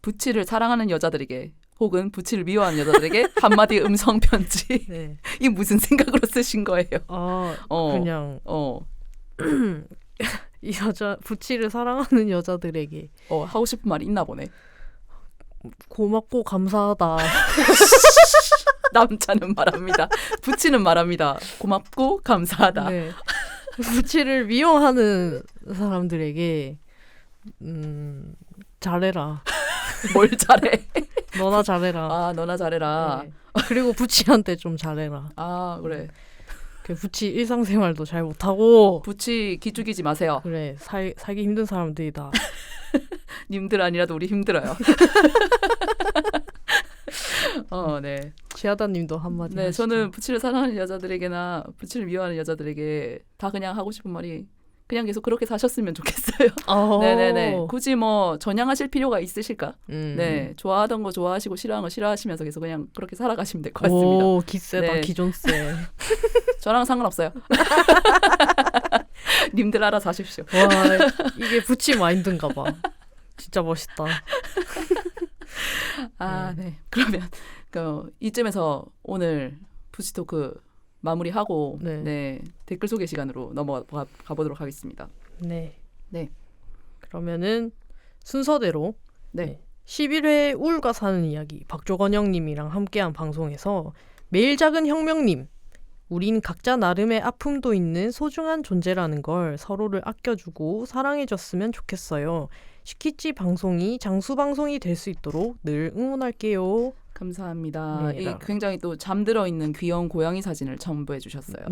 부치를 사랑하는 여자들에게 혹은 부치를 미워하는 여자들에게 한마디 음성 편지. 네. 이게 무슨 생각으로 쓰신 거예요? 그냥 이 여자 부치를 사랑하는 여자들에게 하고 싶은 말이 있나 보네. 고맙고 감사하다. 남자는 말합니다. 부치는 말합니다. 고맙고 감사하다. 네. 부치를 미워하는 사람들에게 잘해라. 뭘 잘해? 너나 잘해라. 너나 잘해라. 네. 그리고 부치한테 좀 잘해라. 그래. 부치 일상생활도 잘 못하고. 부치 기죽이지 마세요. 그래. 살기 힘든 사람들이다. 님들 아니라도 우리 힘들어요. 네. 지하다님도 한마디. 네, 하시죠. 저는 부치를 사랑하는 여자들에게나 부치를 미워하는 여자들에게 다 그냥 하고 싶은 말이 그냥 계속 그렇게 사셨으면 좋겠어요. 네네네. 굳이 뭐 전향하실 필요가 있으실까? 네, 좋아하던 거 좋아하시고 싫어하는 거 싫어하시면서 계속 그냥 그렇게 살아가시면 될 것 같습니다. 오, 기세다. 네. 기존세. 저랑 상관없어요. 님들 알아서 하십시오. 와, 이게 부치 마인드인가 봐. 진짜 멋있다. 네. 그러면 이쯤에서 오늘 부시토크 마무리하고 네. 댓글 소개 시간으로 넘어가 보도록 하겠습니다. 네. 네. 그러면은 순서대로 11회 우울과 사는 이야기 박조건영님이랑 함께한 방송에서 매일 작은 혁명님, 우린 각자 나름의 아픔도 있는 소중한 존재라는 걸 서로를 아껴주고 사랑해줬으면 좋겠어요. 시키찌 방송이 장수 방송이 될 수 있도록 늘 응원할게요. 감사합니다. 이 굉장히 또 잠들어 있는 귀여운 고양이 사진을 첨부해 주셨어요.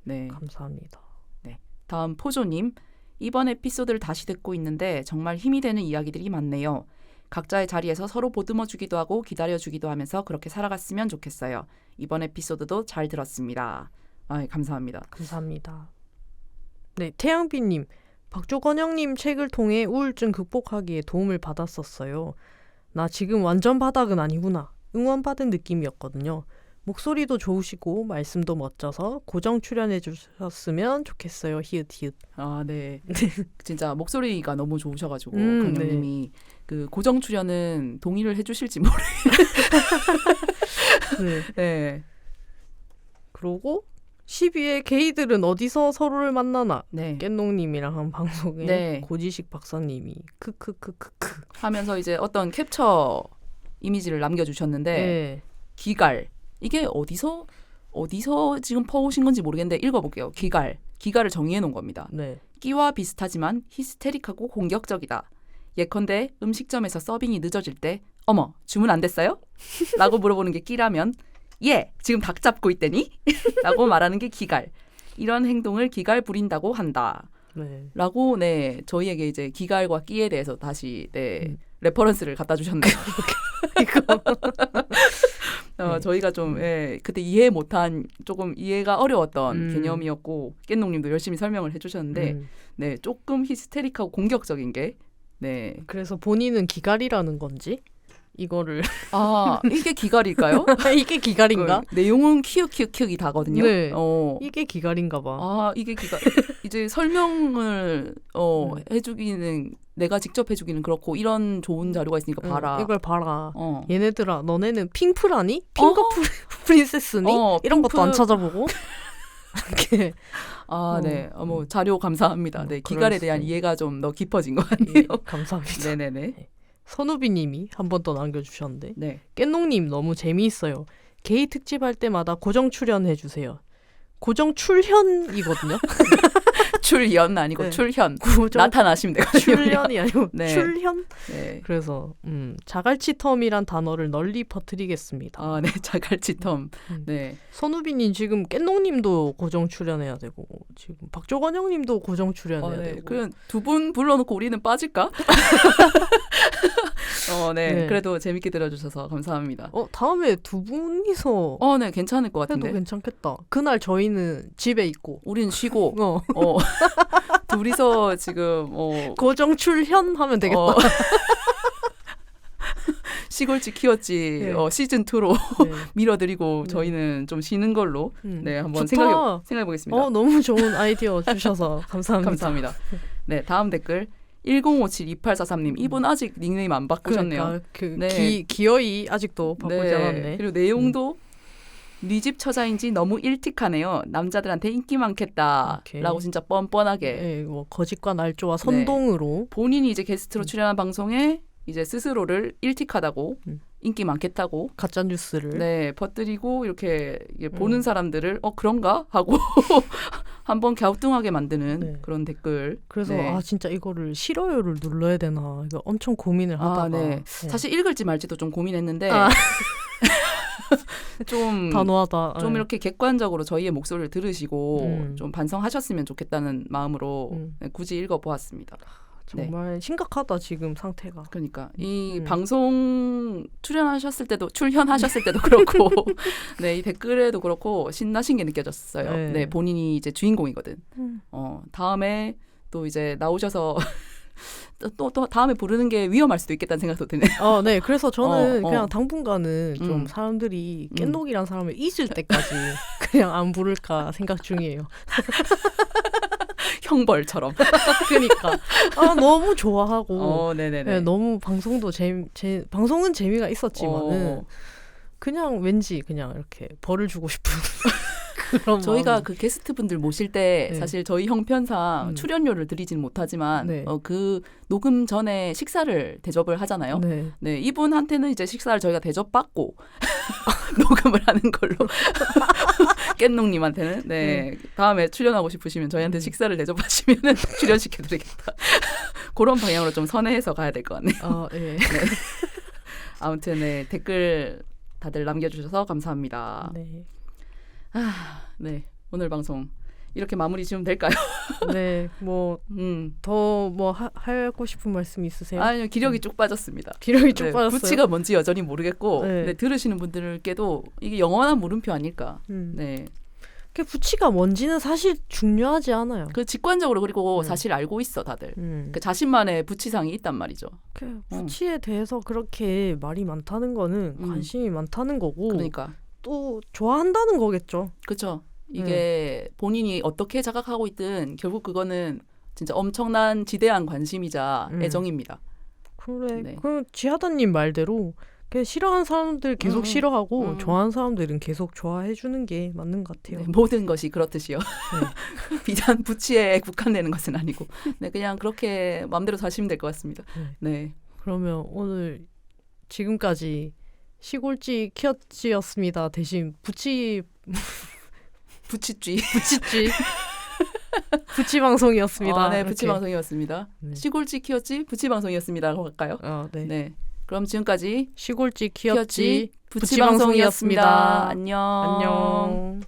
네. 감사합니다. 네. 다음 포조님, 이번 에피소드를 다시 듣고 있는데 정말 힘이 되는 이야기들이 많네요. 각자의 자리에서 서로 보듬어주기도 하고 기다려주기도 하면서 그렇게 살아갔으면 좋겠어요. 이번 에피소드도 잘 들었습니다. 감사합니다. 감사합니다. 네, 태양비님, 박조건영님 책을 통해 우울증 극복하기에 도움을 받았었어요. 나 지금 완전 바닥은 아니구나. 응원받은 느낌이었거든요. 목소리도 좋으시고 말씀도 멋져서 고정 출연해 주셨으면 좋겠어요. 히읗. 네. 진짜 목소리가 너무 좋으셔가지고 강영님이 그 고정 출연은 동의를 해주실지 모르겠어요. 네. 그러고 12회 게이들은 어디서 서로를 만나나 깻농님이랑 한 방송에 고지식 박사님이 크크크크크 하면서 이제 어떤 캡처 이미지를 남겨주셨는데 기갈, 이게 어디서 지금 퍼오신 건지 모르겠는데 읽어볼게요. 기갈을 정의해 놓은 겁니다. 끼와 비슷하지만 히스테릭하고 공격적이다. 예컨대 음식점에서 서빙이 늦어질 때 어머 주문 안 됐어요? 라고 물어보는 게 끼라면 예 지금 닭 잡고 있대니? 라고 말하는 게 기갈. 이런 행동을 기갈 부린다고 한다. 라고 저희에게 이제 기갈과 끼에 대해서 다시 레퍼런스를 갖다 주셨네요. 저희가 좀 그때 이해 못한 조금 이해가 어려웠던 개념이었고 깻농님도 열심히 설명을 해주셨는데 조금 히스테릭하고 공격적인 게 그래서 본인은 기갈이라는 건지 이거를 이게 기갈일까요? 이게 기갈인가? 내용은 키읔이 다거든요. 이게 기갈인가 봐. 이게 기갈. 이제 설명을 해주기는 내가 직접 해주기는 그렇고 이런 좋은 자료가 있으니까 봐라. 이걸 봐라. 얘네들아 너네는 핑프라니? 핑거 프린세스니? 이런 것도 안 찾아보고. 뭐 자료 감사합니다. 기갈에 대한 이해가 좀 더 깊어진 것 같네요. 감사합니다. 네네네. 선우비님이 한 번 더 남겨주셨는데 깻농님 너무 재미있어요. 게이 특집 할 때마다 고정 출연해주세요. 고정 출현이거든요. 출연 아니고 출현. 나타나시면 돼요. 출연이 아니고 출현? 그래서 자갈치텀이란 단어를 널리 퍼뜨리겠습니다. 자갈치텀. 선우비님 지금 깻농님도 고정 출연해야 되고 지금 박조건영님도 고정 출연해야 되고 그냥 두 분 불러놓고 우리는 빠질까? 그래도 재밌게 들어주셔서 감사합니다. 다음에 두 분이서 괜찮을 것 같은데. 해도 괜찮겠다. 그날 저희는 집에 있고 우린 쉬고 둘이서 지금 고정 출현 하면 되겠다. 시골집 키웠지 시즌 2로 밀어드리고 저희는 좀 쉬는 걸로 한번 생각해 보겠습니다. 너무 좋은 아이디어 주셔서 감사합니다. 감사합니다. 다음 댓글 10572843님 이분 아직 닉네임 안 바꾸셨네요. 기어이 아직도 바꾸지 않았네. 그리고 내용도 네 집 처자인지 너무 일틱하네요. 남자들한테 인기 많겠다. 라고 진짜 뻔뻔하게. 거짓과 날조와 선동으로. 본인이 이제 게스트로 출연한 방송에 이제 스스로를 일틱하다고 인기 많겠다고 가짜 뉴스를 퍼뜨리고 이렇게 보는 사람들을 그런가 하고 한번 갸우뚱하게 만드는 그런 댓글. 그래서 진짜 이거를 싫어요를 눌러야 되나 이거 엄청 고민을 하다가 사실 읽을지 말지도 좀 고민했는데 좀 단호하다. 좀 이렇게 객관적으로 저희의 목소리를 들으시고 좀 반성하셨으면 좋겠다는 마음으로 굳이 읽어보았습니다. 정말 심각하다 지금 상태가. 그러니까 이 방송 출연하셨을 때도 그렇고 이 댓글에도 그렇고 신나신 게 느껴졌어요. 본인이 이제 주인공이거든. 다음에 또 이제 나오셔서 또 다음에 부르는 게 위험할 수도 있겠다는 생각도 드네요. 그래서 저는 그냥 당분간은 좀 사람들이 깻녹이란 사람을 잊을 때까지 그냥 안 부를까 생각 중이에요. 형벌처럼. 그러니까 너무 좋아하고 네네네. 네, 너무 방송도 방송은 재미가 있었지만은 그냥 왠지 그냥 이렇게 벌을 주고 싶은 그런 저희가 마음이. 그 게스트분들 모실 때 네. 사실 저희 형편상 출연료를 드리지는 못하지만 네. 그 녹음 전에 식사를 대접을 하잖아요. 네. 네, 이분한테는 이제 식사를 저희가 대접받고 녹음을 하는 걸로. 깻농님한테는 네, 다음에 출연하고 싶으시면 저희한테 식사를 대접하시면 출연시켜드리겠다. 그런 방향으로 좀 선회해서 가야 될 것 같네요. 네. 네. 아무튼 네, 댓글 다들 남겨주셔서 감사합니다. 네. 네, 오늘 방송 이렇게 마무리 지으면 될까요? 네, 뭐 더 뭐 하고 싶은 말씀 있으세요? 아니요, 기력이 쭉 빠졌습니다. 기력이 쭉 네, 빠졌어요. 부치가 뭔지 여전히 모르겠고 네. 네, 들으시는 분들께도 이게 영원한 물음표 아닐까. 네, 그 부치가 뭔지는 사실 중요하지 않아요. 그 직관적으로 그리고 사실 알고 있어 다들. 그 자신만의 부치상이 있단 말이죠. 그 부치에 대해서 그렇게 말이 많다는 거는 관심이 많다는 거고. 그러니까 또 좋아한다는 거겠죠. 그렇죠. 이게 본인이 어떻게 자각하고 있든 결국 그거는 진짜 엄청난 지대한 관심이자 애정입니다. 그래. 네. 그 지하다님 말대로 그냥 싫어하는 사람들 계속 싫어하고 좋아하는 사람들은 계속 좋아해 주는 게 맞는 것 같아요. 네, 모든 것이 그렇듯이요. 네. 비단 부치에 국한되는 것은 아니고 네, 그냥 그렇게 마음대로 사시면 될 것 같습니다. 네. 그러면 오늘 지금까지 시골쥐 키어쥐였습니다. 대신 부치쥐 부치 방송이었습니다. 네, 부치 방송이었습니다. 네. 시골쥐 키어쥐 부치 방송이었습니다라고 할까요? 네. 네. 그럼 지금까지 시골쥐 키어쥐 부치 방송이었습니다. 안녕. 안녕.